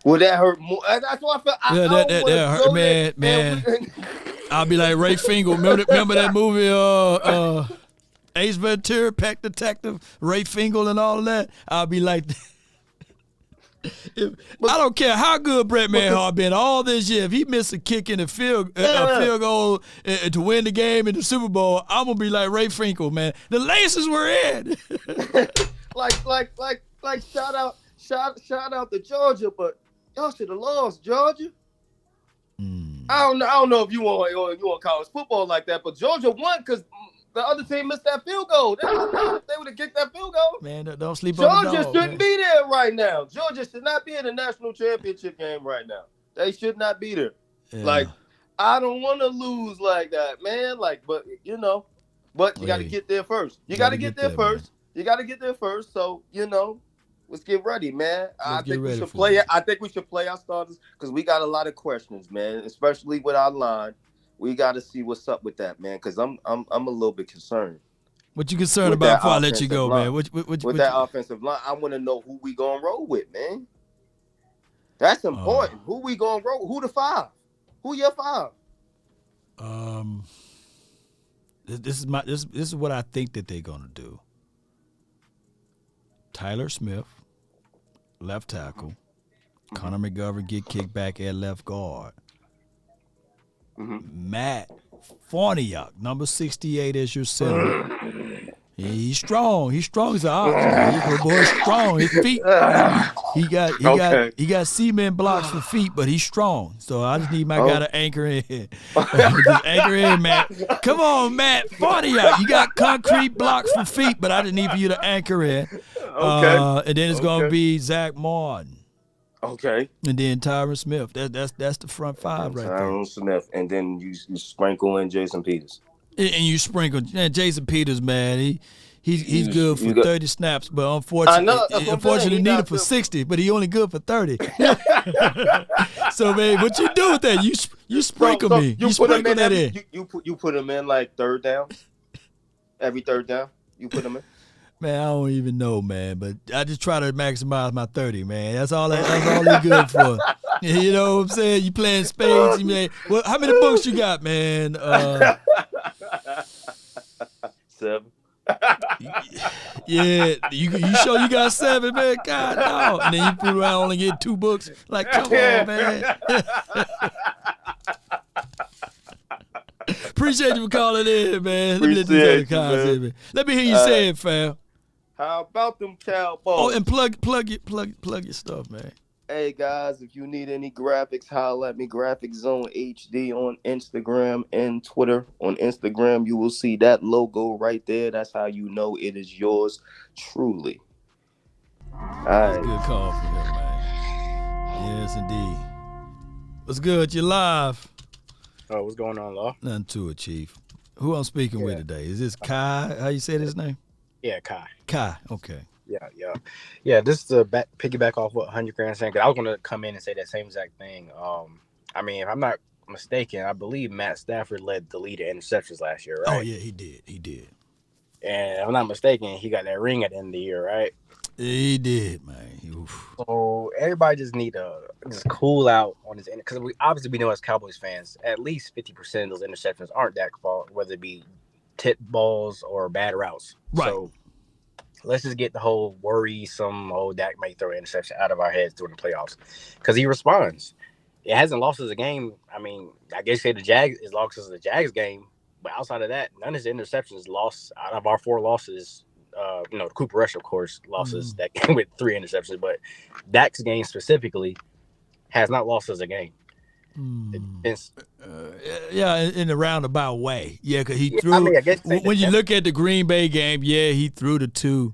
Would that hurt more? That's why I feel. That hurt, man. I'll be like Ray Finkel. Remember that movie, Ace Ventura, Pet Detective, Ray Finkel, and all of that? I'll be like, I don't care how good Brett Manhart been all this year. If he missed a kick in a field goal to win the game in the Super Bowl, I'm gonna be like Ray Finkel, man. The laces were in. like shout out to Georgia, but y'all should have lost, Georgia. I don't know if you want college football like that, but Georgia won because the other team missed that field goal. They would have kicked that field goal. Man, don't sleep on the dog. Georgia shouldn't be there right now. Georgia should not be in the national championship game right now. They should not be there. Yeah. Like, I don't want to lose like that, man. Like, but you got to get there first. You got to get there first. Man. You got to get there first. So, let's get ready, man. I think we should play our starters because we got a lot of questions, man, especially with our line. We got to see what's up with that, man, because I'm a little bit concerned. What you concerned about before I let you go, man? With that offensive line, I want to know who we gonna roll with, man. That's important. Who we gonna roll? Who the five? Who your five? This is what I think that they're gonna do. Tyler Smith, left tackle. Connor McGovern get kicked back at left guard. Matt Farniok, number 68 as your center. He's strong. He's strong as an ox. He's boy strong. His feet. He got cement blocks for feet, but he's strong. So I just need my guy to anchor in. Just anchor in, Matt. Come on, Matt Farniok. You got concrete blocks for feet, but I just need for you to anchor in. And then it's gonna be Zach Martin. Okay. And then Tyron Smith. That's the front five right there. Tyron Smith, and then you sprinkle in Jason Peters. And you sprinkle Jason Peters, man. He's good for 30 snaps, but unfortunately needed for 60, but he only good for 30. So man, what you do with that? You sprinkle me. You sprinkle that in. You put him in like third down. Every third down, you put him in. Man, I don't even know, man, but I just try to maximize my 30, man. That's all he's good for. You know what I'm saying? You playing spades, man. Well, how many books you got, man? 7. Yeah, you sure you got 7, man? God, no. And then you put around only get 2 books. Like, come on, man. Appreciate you for calling in, man. Let me let these other guys in, man. Let me hear you say it, fam. How about them Cowboys? Oh, and plug your stuff, man. Hey guys, if you need any graphics, holla at me. Graphic Zone HD on Instagram and Twitter. On Instagram, you will see that logo right there. That's how you know it is yours truly. All right. Good call for him, man. Yes, indeed. What's good? You live? Oh, what's going on, Law? Nothing to it, Chief. Who I'm speaking with today? Is this Kai? How you say his name? Yeah, Kai. Kai, okay. Yeah. This is to piggyback off what 100 Grand saying, because I was going to come in and say that same exact thing. I mean, if I'm not mistaken, I believe Matt Stafford led the lead in interceptions last year, right? Oh, yeah, he did. And if I'm not mistaken, he got that ring at the end of the year, right? He did, man. Oof. So everybody just need to just cool out on his end, because we know as Cowboys fans, at least 50% of those interceptions aren't Dak's fault, whether it be tip balls or bad routes. Right. So let's just get the whole worrisome, Dak may throw an interception out of our heads during the playoffs, because he responds. It hasn't lost us a game. I mean, I guess say the Jags is lost us the Jags game, but outside of that, none of his interceptions lost out of our 4 losses. Cooper Rush, of course, losses that game with 3 interceptions, but Dak's game specifically has not lost us a game. In a roundabout way. Yeah, because he threw. I guess when you look at the Green Bay game, he threw the 2,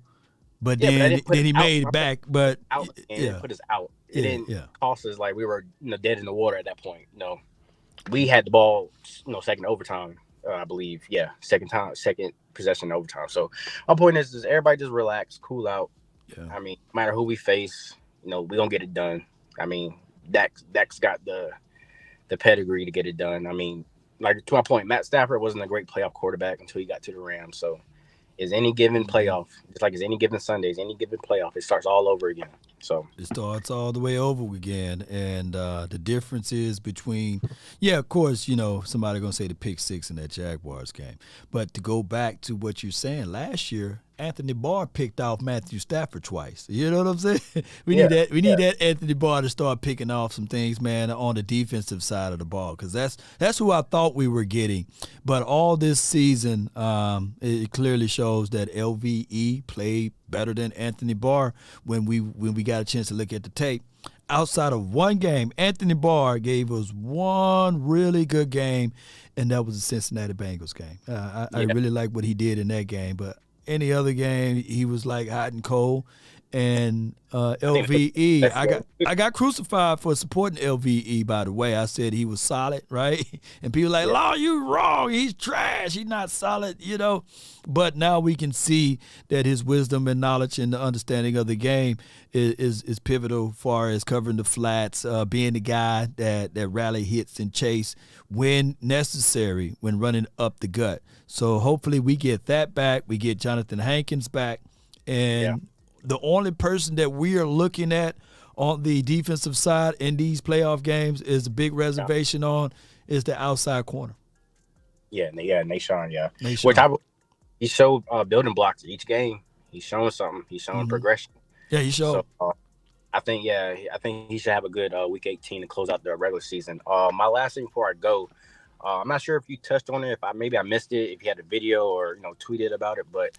but then he made it back. But it put us out. It didn't cost us like we were dead in the water at that point. No, we had the ball, second overtime. I believe, second possession overtime. So my point is everybody just relax, cool out. Yeah. I mean, no matter who we face, we gonna get it done. I mean, Dak's got the pedigree to get it done. I mean, like to my point, Matt Stafford wasn't a great playoff quarterback until he got to the Rams. So is any given playoff, just like as any given Sundays, any given playoff, it starts all over again. So it starts all the way over again, and the difference is between, of course, somebody gonna say the pick 6 in that Jaguars game, but to go back to what you're saying, last year Anthony Barr picked off Matthew Stafford twice. You know what I'm saying? We need that. We need that Anthony Barr to start picking off some things, man, on the defensive side of the ball, because that's who I thought we were getting. But all this season, it clearly shows that LVE played better than Anthony Barr when we got a chance to look at the tape. Outside of one game, Anthony Barr gave us one really good game, and that was the Cincinnati Bengals game. I really like what he did in that game, but any other game, he was like hot and cold. And LVE, I got crucified for supporting LVE, by the way. I said he was solid, right? And people like, Law, you wrong. He's trash. He's not solid, But now we can see that his wisdom and knowledge and the understanding of the game is pivotal as far as covering the flats, being the guy that rally hits and chase when necessary, when running up the gut. So hopefully we get that back. We get Jonathan Hankins back. And the only person that we are looking at on the defensive side in these playoff games is a big reservation on is the outside corner. Nashawn, Which he showed building blocks in each game. He's showing something. He's showing progression. Yeah, he showed. So, I think he should have a good week 18 to close out the regular season. My last thing before I go, I'm not sure if you touched on it. If I missed it, if you had a video or tweeted about it, but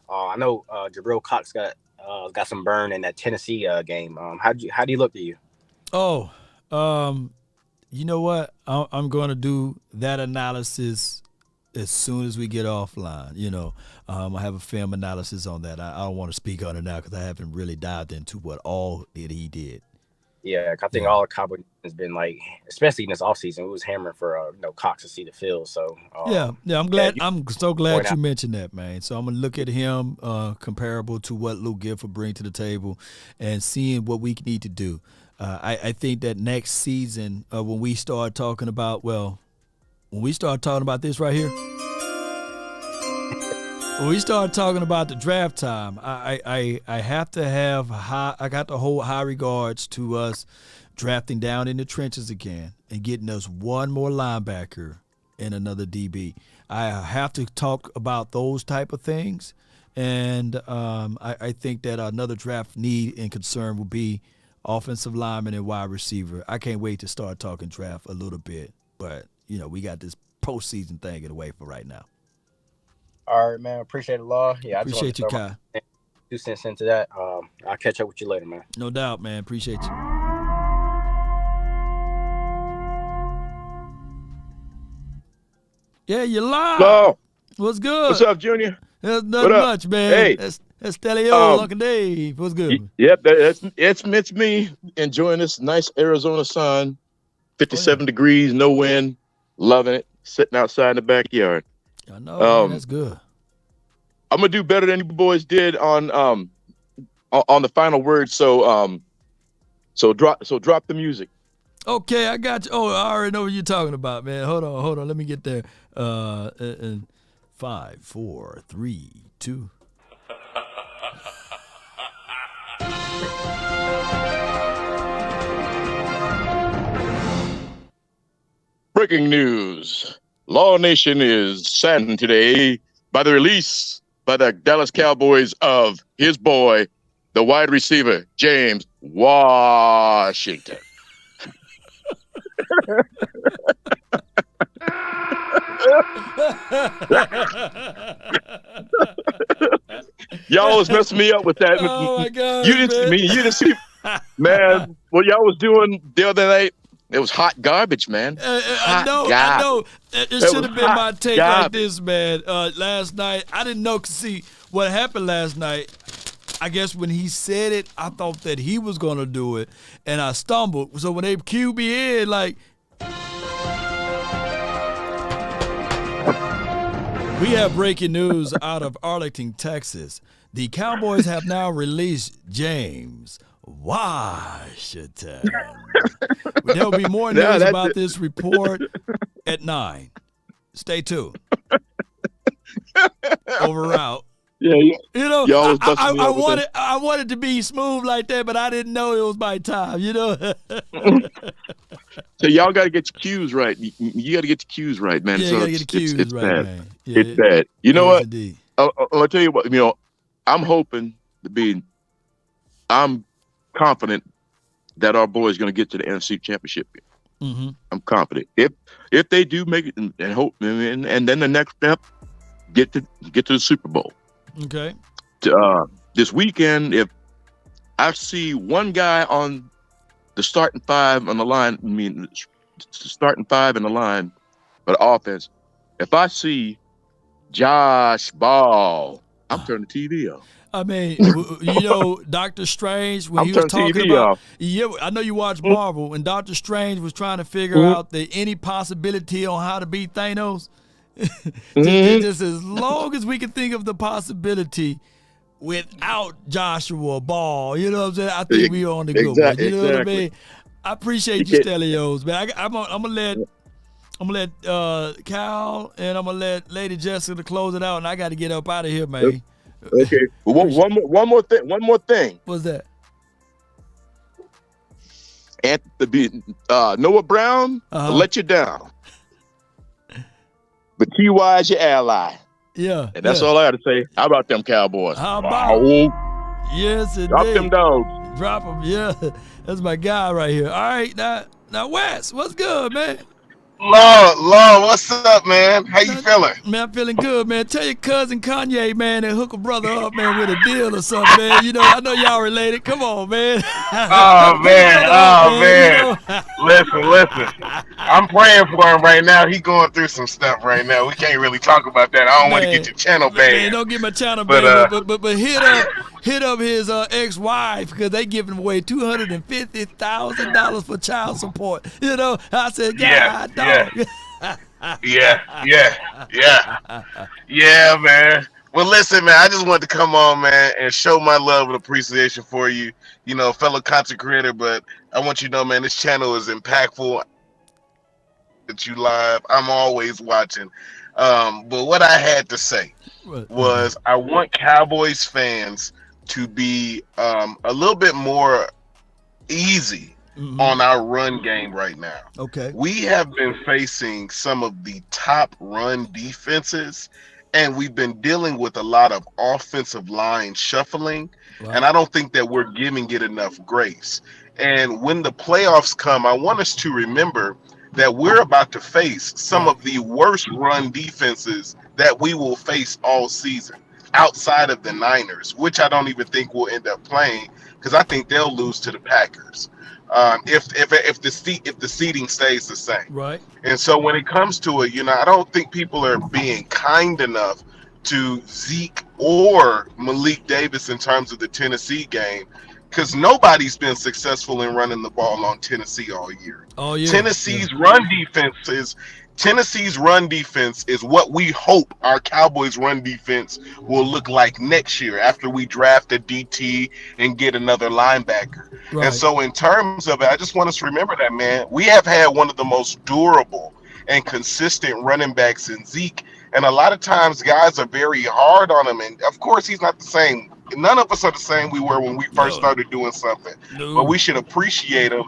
I know Jabril Cox got some burn in that Tennessee game. How do you look to you? Oh, you know what? I'm going to do that analysis as soon as we get offline. I have a film analysis on that. I don't want to speak on it now because I haven't really dived into what all that he did. Yeah, I think all the Cowboys has been like, especially in this offseason, we was hammering for Cox to see the field. So I'm glad. I'm so glad you mentioned that, man. So I'm gonna look at him comparable to what Luke Gifford bring to the table, and seeing what we need to do. I think that next season, when we start talking about this right here. When we start talking about the draft time, I have to have I got to hold high regards to us drafting down in the trenches again and getting us one more linebacker and another DB. I have to talk about those type of things, and I think that another draft need and concern will be offensive lineman and wide receiver. I can't wait to start talking draft a little bit, but we got this postseason thing get away for right now. All right, man. Appreciate it, Law. Yeah, appreciate you, Kai. 2 cents into that. I'll catch up with you later, man. No doubt, man. Appreciate you. Yeah, you're live. Hello. What's good? What's up, Junior? There's nothing much, man. Hey. That's Stelio, Uncle Dave. What's good? Yep, it's me enjoying this nice Arizona sun. 57 degrees, no wind. Loving it. Sitting outside in the backyard. I know, man, that's good. I'm gonna do better than you boys did on the final word. So drop the music. Okay, I got you. Oh, I already know what you're talking about, man. Hold on. Let me get there. And 5, 4, 3, 2. Breaking news. Law Nation is saddened today by the release by the Dallas Cowboys of his boy, the wide receiver, James Washington. Y'all was messing me up with that. Oh my God, you didn't see, man, what y'all was doing the other night. It was hot garbage, man. I know. It should have been my take like this, man. Last night, I didn't know. See, what happened last night, I guess when he said it, I thought that he was going to do it, and I stumbled. So when they QB in, like, we have breaking news out of Arlington, Texas. The Cowboys have now released James Washington. There will be more news about this report at 9. Stay tuned. Over out. Yeah, you know, I wanted to be smooth like that, but I didn't know it was my time. You know. So y'all got to get your cues right. You got to get your cues right, man. Yeah, so you got to get the cues it's right, bad. man. Yeah, it's bad. You know what? Indeed. I'll tell you what. You know, I'm hoping to be. I'm confident that our boy is going to get to the NFC Championship. Mm-hmm. I'm confident. If they do make it, and hope, and then the next step, get to the Super Bowl. Okay. This weekend, if I see one guy on the starting five on the line, starting five in the line for the offense, if I see Josh Ball, I'm turning the TV off. I mean, you know, Doctor Strange, when he was talking about, I know you watch Marvel, when Doctor Strange was trying to figure out any possibility on how to beat Thanos, just as long as we can think of the possibility without Joshua Ball, you know what I'm saying? I think we on the good one. You know what I mean? I appreciate you, Stelios, man. I'm gonna let Cal and I'm gonna let Lady Jessica close it out, and I got to get up out of here, man. Okay. Well, one more thing. What's that? Noah Brown let you down, but T.Y. is your ally. Yeah. And that's all I got to say. How about them Cowboys? How about? Yes, indeed. Drop them dogs. Drop them. Yeah, that's my guy right here. All right, now Wes, what's good, man? Lord, what's up, man? How you feeling? Man, I'm feeling good, man. Tell your cousin Kanye, man, and hook a brother up, man, with a deal or something, man. You know, I know y'all related. Come on, man. Oh, man. Listen. I'm praying for him right now. He going through some stuff right now. We can't really talk about that. I don't want to get your channel banned. Man, don't get my channel banned, but hit up his ex-wife, because they giving away $250,000 for child support. You know, I said, God, dog. Yeah, man. Well, listen, man, I just wanted to come on, man, and show my love and appreciation for you, you know, fellow content creator. But I want you to know, man, this channel is impactful. That you live, I'm always watching. But what I had to say was I want Cowboys fans to be a little bit more easy on our run game right now. Okay. We have been facing some of the top run defenses, and we've been dealing with a lot of offensive line shuffling, and I don't think that we're giving it enough grace. And when the playoffs come, I want us to remember that we're about to face some of the worst run defenses that we will face all season, outside of the Niners, which I don't even think we'll end up playing, because I think they'll lose to the Packers. If the seeding stays the same. Right. And so when it comes to it, you know, I don't think people are being kind enough to Zeke or Malik Davis in terms of the Tennessee game, because nobody's been successful in running the ball on Tennessee all year. Oh, yeah. Tennessee's run defense is what we hope our Cowboys run defense will look like next year after we draft a DT and get another linebacker. Right. And so in terms of it, I just want us to remember that, man, we have had one of the most durable and consistent running backs in Zeke. And a lot of times guys are very hard on him. And of course, he's not the same. None of us are the same we were when we first started doing something. But we should appreciate him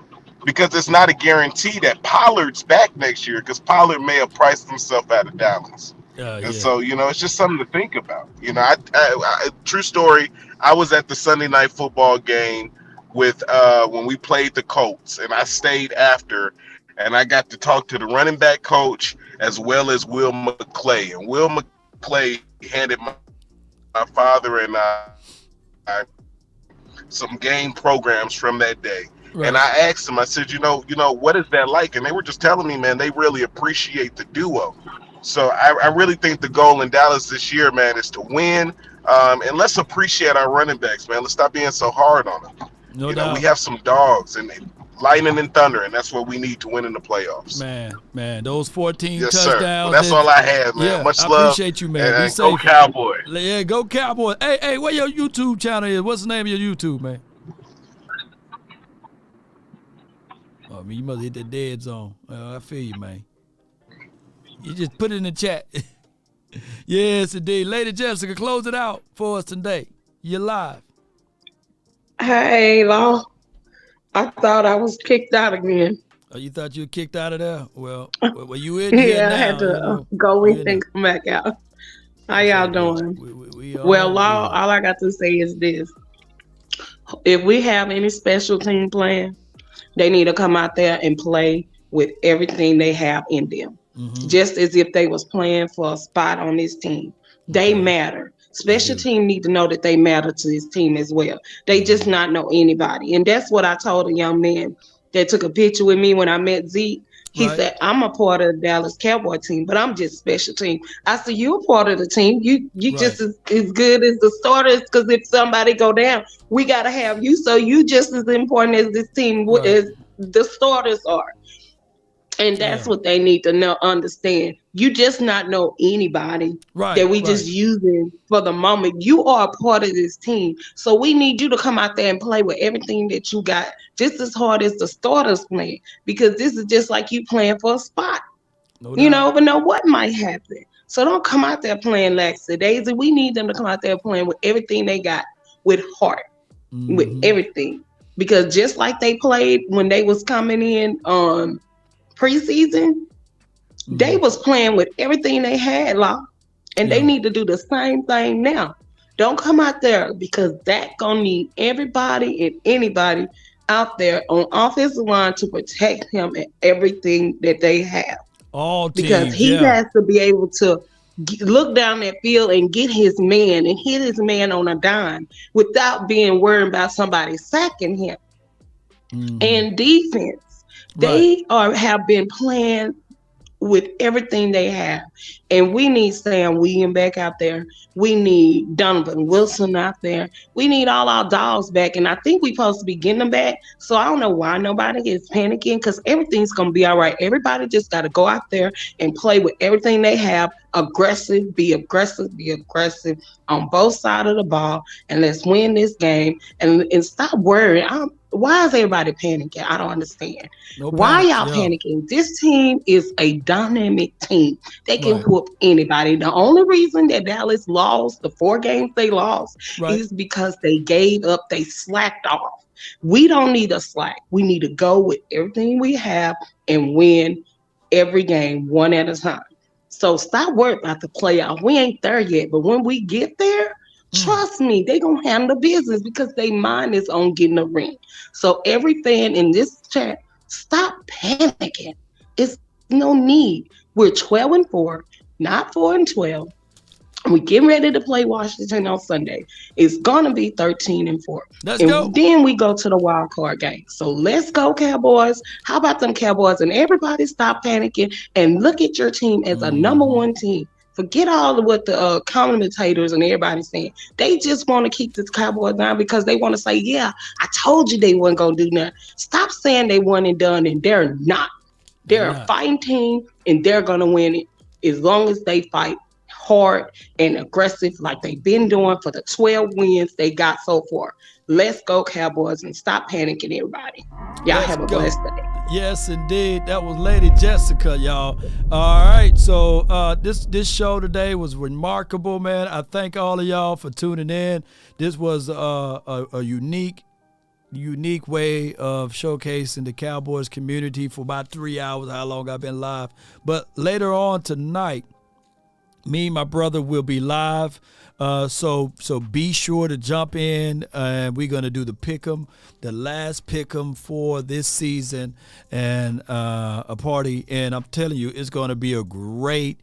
because it's not a guarantee that Pollard's back next year, because Pollard may have priced himself out of Dallas. And so, it's just something to think about. True story, I was at the Sunday night football game with when we played the Colts, and I stayed after, and I got to talk to the running back coach as well as Will McClay. And Will McClay handed my father and I some game programs from that day. Right. And I asked them, I said, what is that like? And they were just telling me, man, they really appreciate the duo. So I really think the goal in Dallas this year, man, is to win. And let's appreciate our running backs, man. Let's stop being so hard on them. No doubt. We have some dogs and lightning and thunder, and that's what we need to win in the playoffs. Man, those 14 yes, touchdowns. Sir. Well, that's all I have, man. Much I love. Appreciate you, man. And go Cowboys. Yeah, go Cowboys. Hey, what your YouTube channel is? What's the name of your YouTube, man? Oh, you must hit the dead zone. I feel you, man. You just put it in the chat. Yes, indeed. Lady Jessica, close it out for us today. You're live. Hey, Law. I thought I was kicked out again. Oh, you thought you were kicked out of there? Well, you in here yeah, now. I had to go in and come back out. How y'all doing? Well, Law, all I got to say is this. If we have any special team plan, they need to come out there and play with everything they have in them. Mm-hmm. Just as if they was playing for a spot on this team. They matter. Special team need to know that they matter to this team as well. They just not know anybody. And that's what I told a young man that took a picture with me when I met Zeke. He said, I'm a part of the Dallas Cowboy team, but I'm just special team. I said, you a part of the team. You just as good as the starters, because if somebody go down, we got to have you. So you just as important as this team as the starters are. And that's what they need to know, understand. You just not know anybody that we just using for the moment. You are a part of this team. So we need you to come out there and play with everything that you got, just as hard as the starters playing, because this is just like you playing for a spot. You never know what might happen. So don't come out there playing lackadaisy. We need them to come out there playing with everything they got, with heart, with everything. Because just like they played when they was coming in preseason, they was playing with everything they had, and they need to do the same thing now. Don't come out there, because that gonna need everybody and anybody out there on offensive line to protect him and everything that they have. All teams, because he has to be able to look down that field and get his man and hit his man on a dime without being worried about somebody sacking him. And defense. They have been playing with everything they have. And we need Sam Williams back out there. We need Donovan Wilson out there. We need all our dogs back. And I think we're supposed to be getting them back. So I don't know why nobody is panicking, because everything's going to be all right. Everybody just got to go out there and play with everything they have. Be aggressive on both sides of the ball. And let's win this game. And stop worrying. Why is everybody panicking? I don't understand. Why y'all panicking? This team is a dynamic team. They can whoop anybody. The only reason that Dallas lost the 4 games they lost is because they gave up. They slacked off. We don't need a slack. We need to go with everything we have and win every game one at a time. So stop worrying about the playoff. We ain't there yet. But when we get there, trust me, they going to handle business, because their mind is on getting a ring. So every fan in this chat, stop panicking. It's no need. We're 12-4, not 4-12. We're getting ready to play Washington on Sunday. It's going to be 13-4. Let's go. Then we go to the wild card game. So let's go, Cowboys. How about them Cowboys? And everybody stop panicking and look at your team as a number 1 team. Forget all of what the commentators and everybody's saying. They just want to keep the Cowboys down because they want to say, yeah, I told you they weren't going to do nothing. Stop saying they won and done, and they're not. They're a fighting team, and they're going to win it as long as they fight hard and aggressive like they've been doing for the 12 wins they got so far. Let's go, Cowboys, and stop panicking, everybody. Y'all have a blessed day. Yes, indeed. That was Lady Jessica, y'all. All right, so this show today was remarkable, man. I thank all of y'all for tuning in. This was a unique unique way of showcasing the Cowboys community for about 3 hours, how long I've been live. But later on tonight, me and my brother will be live. So be sure to jump in. We're going to do the pick'em, the last pick'em for this season, and a party. And I'm telling you, it's going to be a great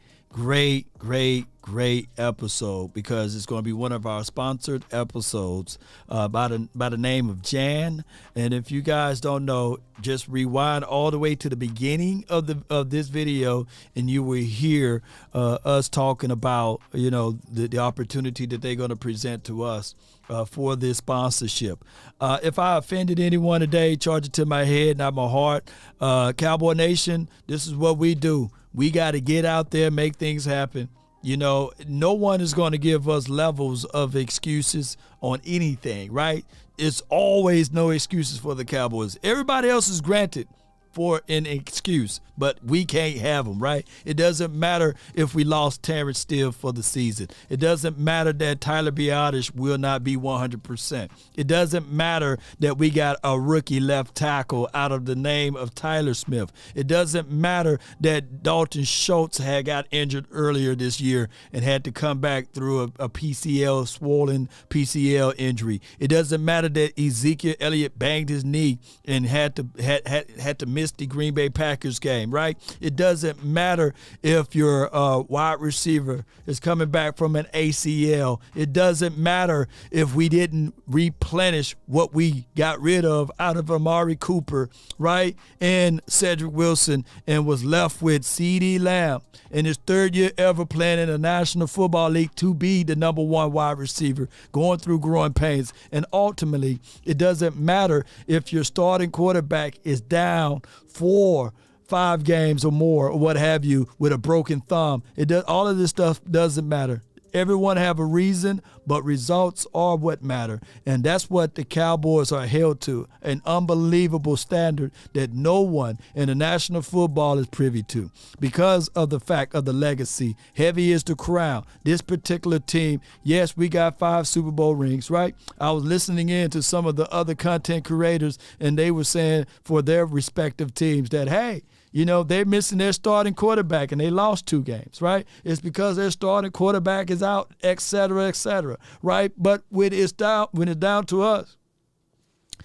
episode, because it's going to be one of our sponsored episodes by the name of Jan. And if you guys don't know, just rewind all the way to the beginning of this video, and you will hear us talking about the opportunity that they're going to present to us for this sponsorship. If I offended anyone today, charge it to my head, not my heart. Cowboy Nation, this is what we do. We got to get out there, make things happen. No one is going to give us levels of excuses on anything, right? It's always no excuses for the Cowboys. Everybody else is granted for an excuse, but we can't have them, right? It doesn't matter if we lost Terrence Steele for the season. It doesn't matter that Tyler Biotish will not be 100%. It doesn't matter that we got a rookie left tackle out of the name of Tyler Smith. It doesn't matter that Dalton Schultz had got injured earlier this year and had to come back through a PCL, swollen PCL injury. It doesn't matter that Ezekiel Elliott banged his knee and had to miss the Green Bay Packers game, right? It doesn't matter if your wide receiver is coming back from an ACL. It doesn't matter if we didn't replenish what we got rid of out of Amari Cooper, right? And Cedric Wilson, and was left with CeeDee Lamb in his third year ever playing in the National Football League to be the number one wide receiver, going through growing pains. And ultimately, it doesn't matter if your starting quarterback is down 4-5 games or more, or what have you, with a broken thumb. All of this stuff doesn't matter. Everyone have a reason, but results are what matter. And that's what the Cowboys are held to, an unbelievable standard that no one in the National Football is privy to, because of the fact of the legacy. Heavy is the crown. This particular team, yes, we got 5 Super Bowl rings, right? I was listening in to some of the other content creators, and they were saying for their respective teams that, hey, they're missing their starting quarterback and they lost 2 games, right? It's because their starting quarterback is out, et cetera, right? But when it's down to us,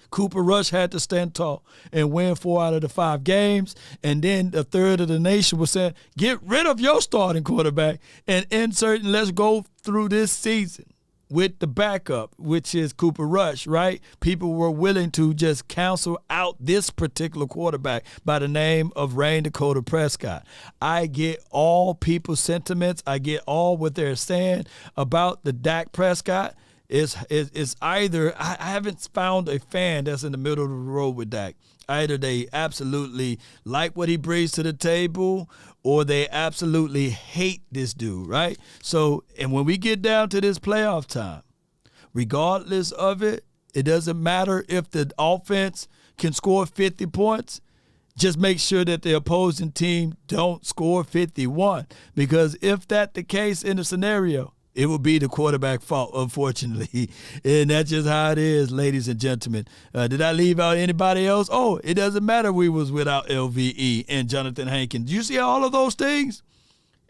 Cooper Rush had to stand tall and win 4 out of the 5 games. And then a third of the nation was saying, get rid of your starting quarterback and insert, and let's go through this season with the backup, which is Cooper Rush, right? People were willing to just cancel out this particular quarterback by the name of Dak Prescott. I get all people's sentiments. I get all what they're saying about the Dak Prescott. It's either, I haven't found a fan that's in the middle of the road with Dak. Either they absolutely like what he brings to the table, or they absolutely hate this dude, right? So, and when we get down to this playoff time, regardless of it, it doesn't matter if the offense can score 50 points. Just make sure that the opposing team don't score 51. Because if that's the case in the scenario, it will be the quarterback's fault, unfortunately. And that's just how it is, ladies and gentlemen. Did I leave out anybody else? Oh, it doesn't matter we was without LVE and Jonathan Hankins. You see all of those things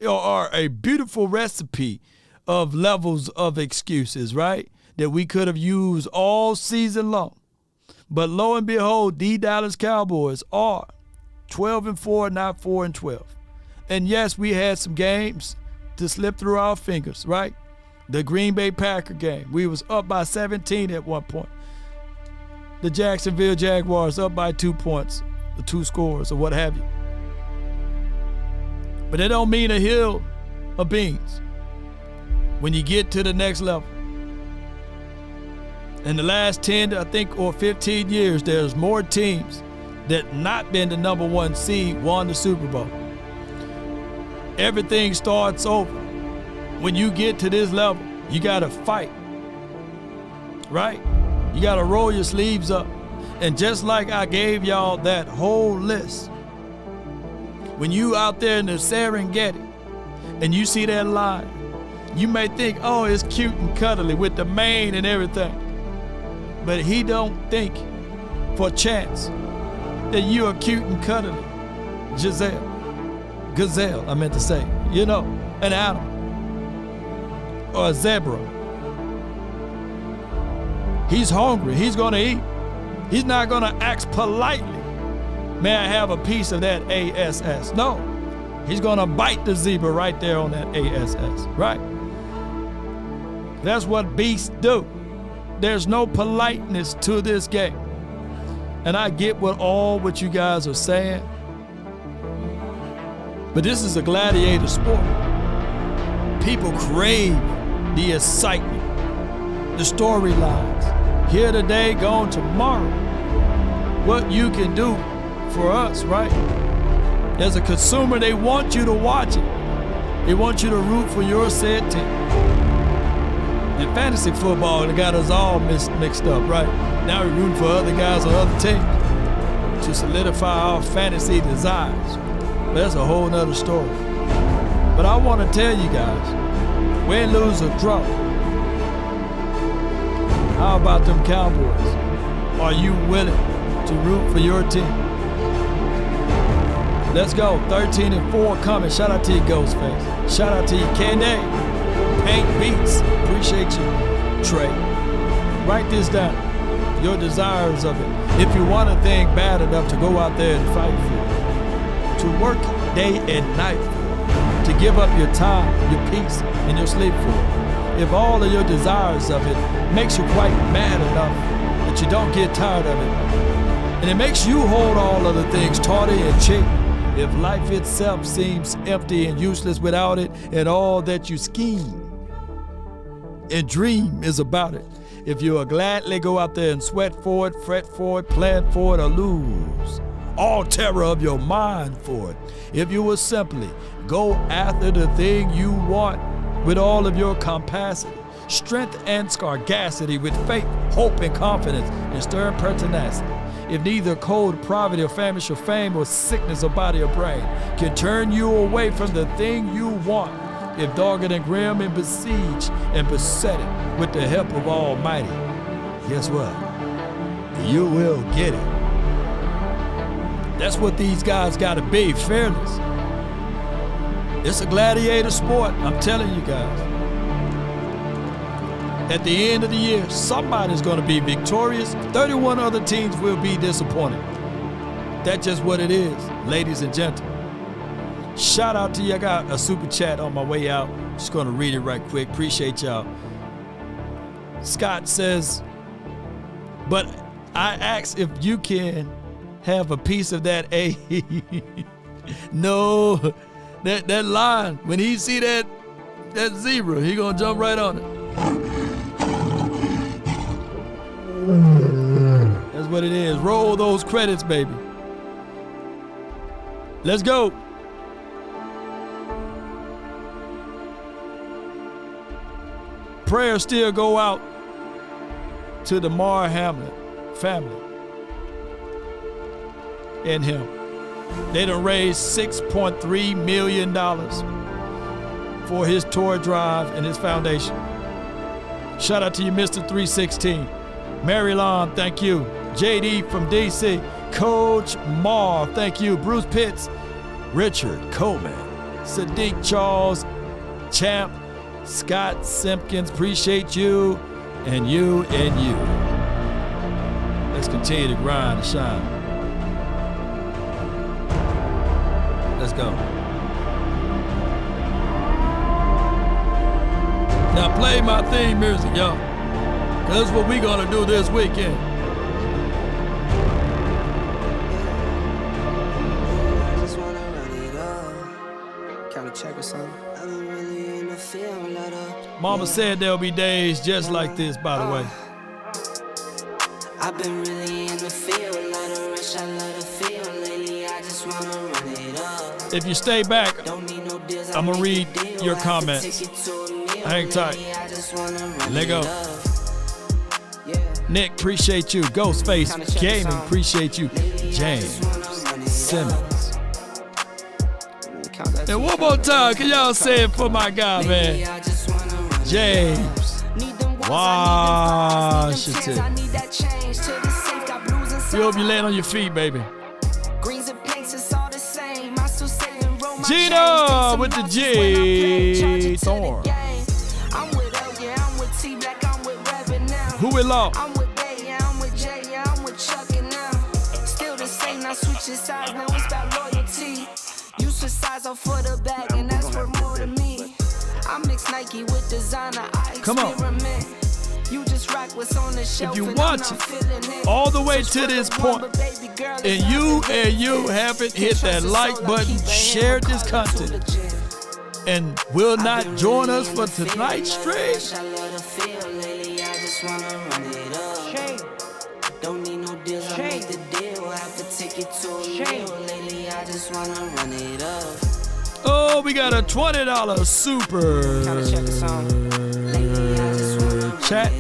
are a beautiful recipe of levels of excuses, right? That we could have used all season long. But lo and behold, the Dallas Cowboys are 12-4, not 4-12. And yes, we had some games to slip through our fingers, right? The Green Bay Packer game, we was up by 17 at one point. The Jacksonville Jaguars up by 2 points, 2 scores, or what have you. But it don't mean a hill of beans when you get to the next level. In the last 10, I think, or 15 years, there's more teams that not been the number 1 seed won the Super Bowl. Everything starts over. When you get to this level, you got to fight, right? You got to roll your sleeves up. And just like I gave y'all that whole list, when you out there in the Serengeti and you see that lion, you may think, oh, it's cute and cuddly with the mane and everything. But he don't think for a chance that you are cute and cuddly. Gazelle, I meant to say. You know, an animal. Or a zebra. He's hungry. He's going to eat. He's not going to ask politely, may I have a piece of that ASS? No. He's going to bite the zebra right there on that ASS, right? That's what beasts do. There's no politeness to this game. And I get what you guys are saying. But this is a gladiator sport. People crave the excitement, the storylines. Here today, gone tomorrow. What you can do for us, right? As a consumer, they want you to watch it. They want you to root for your said team. And fantasy football, they got us all mixed up, right? Now we're rooting for other guys on other teams to solidify our fantasy desires. But that's a whole nother story. But I want to tell you guys, win, lose, or draw, how about them Cowboys? Are you willing to root for your team? Let's go. 13-4 coming. Shout out to you, Ghostface. Shout out to you, Candy. Paint Beats. Appreciate you, Trey. Write this down. Your desires of it. If you want a thing bad enough to go out there and fight for, to work day and night for, to give up your time, your peace, and your sleep for, if all of your desires of it makes you quite mad enough that you don't get tired of it, and it makes you hold all other things tawdry and cheap, if life itself seems empty and useless without it, and all that you scheme and dream is about it, if you will gladly go out there and sweat for it, fret for it, plan for it, or lose all terror of your mind for it, if you will simply go after the thing you want with all of your capacity, strength and scarcity, with faith, hope, and confidence, and stern pertinacity, if neither cold, poverty, or famish, or fame, or sickness of body or brain can turn you away from the thing you want, if dogged and grim and besieged and beset it with the help of Almighty, guess what? You will get it. That's what these guys gotta be, fearless. It's a gladiator sport, I'm telling you guys. At the end of the year, somebody's gonna be victorious. 31 other teams will be disappointed. That's just what it is, ladies and gentlemen. Shout out to you. I got a super chat on my way out. Just gonna read it right quick. Appreciate y'all. Scott says, but I asked if you can have a piece of that A. No, that line, when he see that zebra, he gonna jump right on it. That's what it is. Roll those credits, baby. Let's go. Prayers still go out to the Mar Hamlin family and him. They done raised $6.3 million for his toy drive and his foundation. Shout out to you, Mr. 316. Mary Lon, thank you. JD from DC. Coach Mar, thank you. Bruce Pitts. Richard Coleman. Sadiq Charles. Champ. Scott Simpkins, appreciate you. And you and you. Let's continue to grind and shine. Let's go. Now play my theme music, y'all. That's what we're gonna do this weekend. Mama said there'll be days just like this, by the way. I've been really in the field, lot of rush, I love the feel lately, I just wanna run it up. If you stay back, I'm gonna read your comments. Hang tight. Let go. Nick, appreciate you. Ghostface Gaming, appreciate you. James Simmons. And one more time, can y'all say it for my guy, man? James Washington. We hope you land on your feet, baby. Greens and pinks, it's all the same. I still say and roll my Gina with the G. Thorn. I'm with L, yeah, I'm with T Black, I'm with Reverend now. Who with Law? I'm with Bay, yeah, I'm with Jay, yeah, I'm with Chuck and now. Still the same, now switching sides, now it's about loyalty. You switch sides off for the bag, and that's worth more to me. I mix Nike with designer, I experiment. You just rock what's on the shelf. If you watch it all the way to this point, and you haven't hit that like button, share this content, and will not join us for tonight's stream, don't need no deals, I make the deal. Have to take it to a meal. Lately, I just wanna run it up. oh, we got a $20 super chat.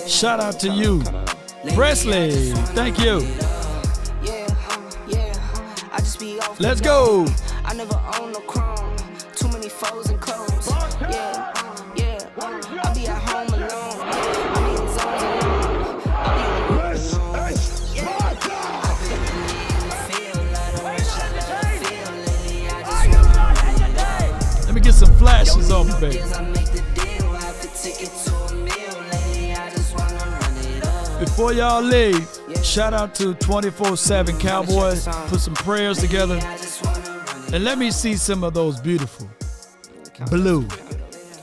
Shout out to you, Presley. Thank you. Let's go. I never own no chrome. Too many foes and clothes. Yeah. I be at home alone. I be in zones alone. I be Let me get some flashes on me, baby. Before y'all leave, shout out to 24/7 Cowboys. Put some prayers together. And let me see some of those beautiful blue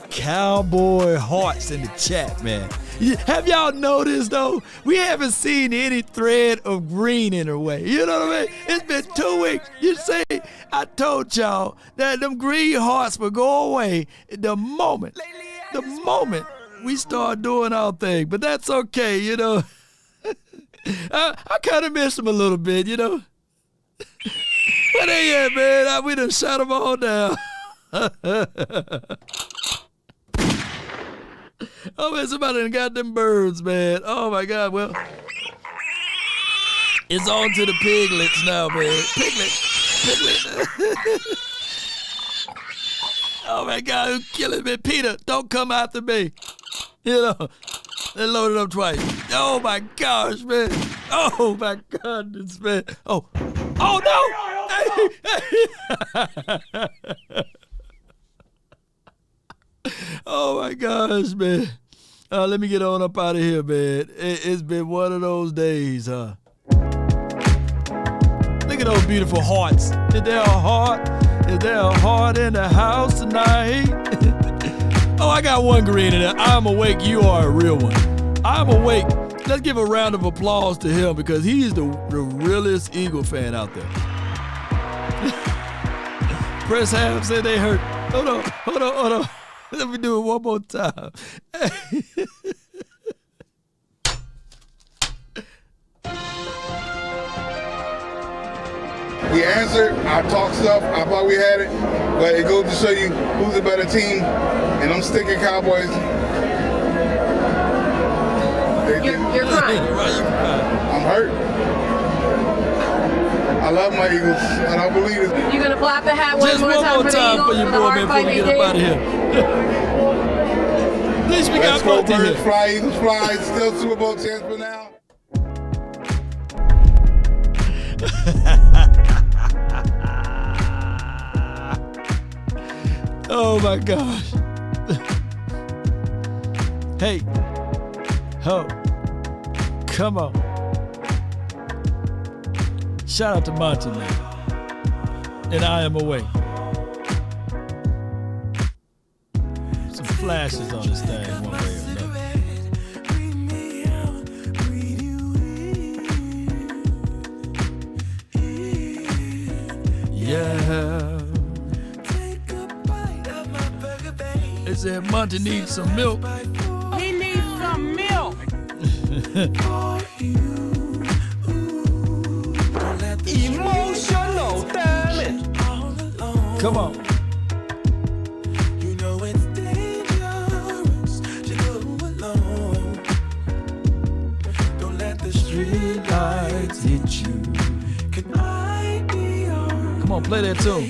cowboy hearts in the chat, man. Have y'all noticed, though? We haven't seen any thread of green in her way. You know what I mean? It's been 2 weeks. You see, I told y'all that them green hearts would go away the moment we start doing our thing. But that's okay, you know. I kind of miss them a little bit, you know. Where they at, man? We done shut them all down. Oh, man, somebody done got them birds, man. Oh, my God. Well, it's on to the piglets now, man. Piglet. Oh, my God, who's killing me? Peter, don't come after me. You know, they loaded up twice. Oh, my gosh, man. Oh, my goodness, man. Oh no. Oh, my gosh, man. Let me get on up out of here, man. It's been one of those days, huh? Look at those beautiful hearts. Is there a heart? Is there a heart in the house tonight? Oh, I got one green in there. I'm awake. You are a real one. I'm awake. Let's give a round of applause to him because he's the realest Eagle fan out there. Press Ham said they hurt. Hold on. Let me do it one more time. We answered, I talked stuff, I thought we had it, but it goes to show you who's a better team, and I'm sticking Cowboys. You're crying. I'm hurt. I love my Eagles, and I believe it. You gonna flap the hat one more time for the Eagles? For your boy, man, before we get up out of here. At least we got both of Birds fly, Eagles fly, still Super Bowl chance for now. Oh my gosh. Hey. Ho. Come on. Shout out to Monty, man. And I am awake. Some flashes on this thing one way or another. Yeah. They said Monty needs some milk. He needs some milk. Emotional damage. Come on. You know it's dangerous to go alone. Don't let the street lights hit you. Can I be your Come on, play that tune.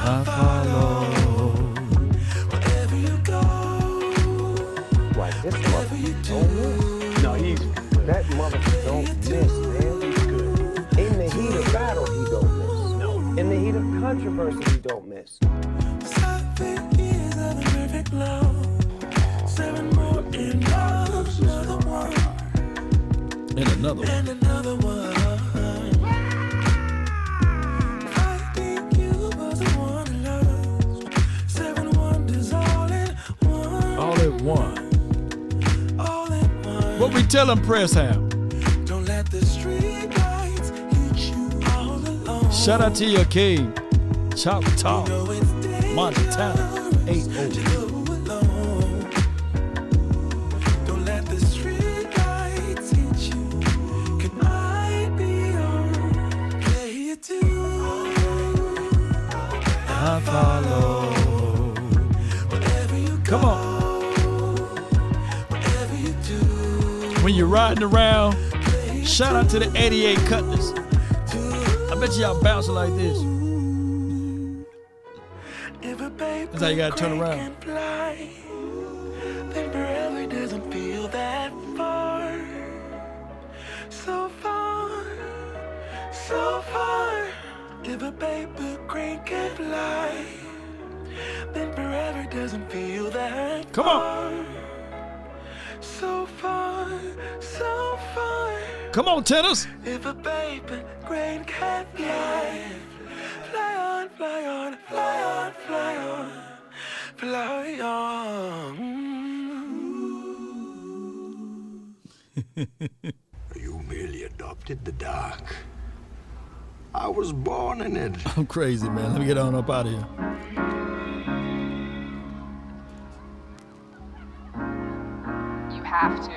I follow wherever you go. University don't miss. 7 years of the perfect love. 7 more in love. Another one. And another one. And another one. Finding you was the one I loved. 7 wonders all in one. All in one. All in one. What we tell him, Pressham? Don't let the street lights hit you all alone. Shout out to your king, Choctaw, Montana, 8-0. Don't let the street lights hit you. Can I be your player too? I follow. Wherever you go, Come on. whatever you do. When you're riding around, shout out to the 88 Cutlass. I bet y'all bouncing like this. That's how you gotta turn around. Then forever doesn't feel that far. So far, so far. If a paper crane can fly, then forever doesn't feel that Come far. on. So far, so far. Come on, tennis. If a paper crane can fly, fly on, fly on, fly on, fly on, fly on. You merely adopted the dark. I was born in it. I'm crazy, man. Let me get on up out of here. You have to.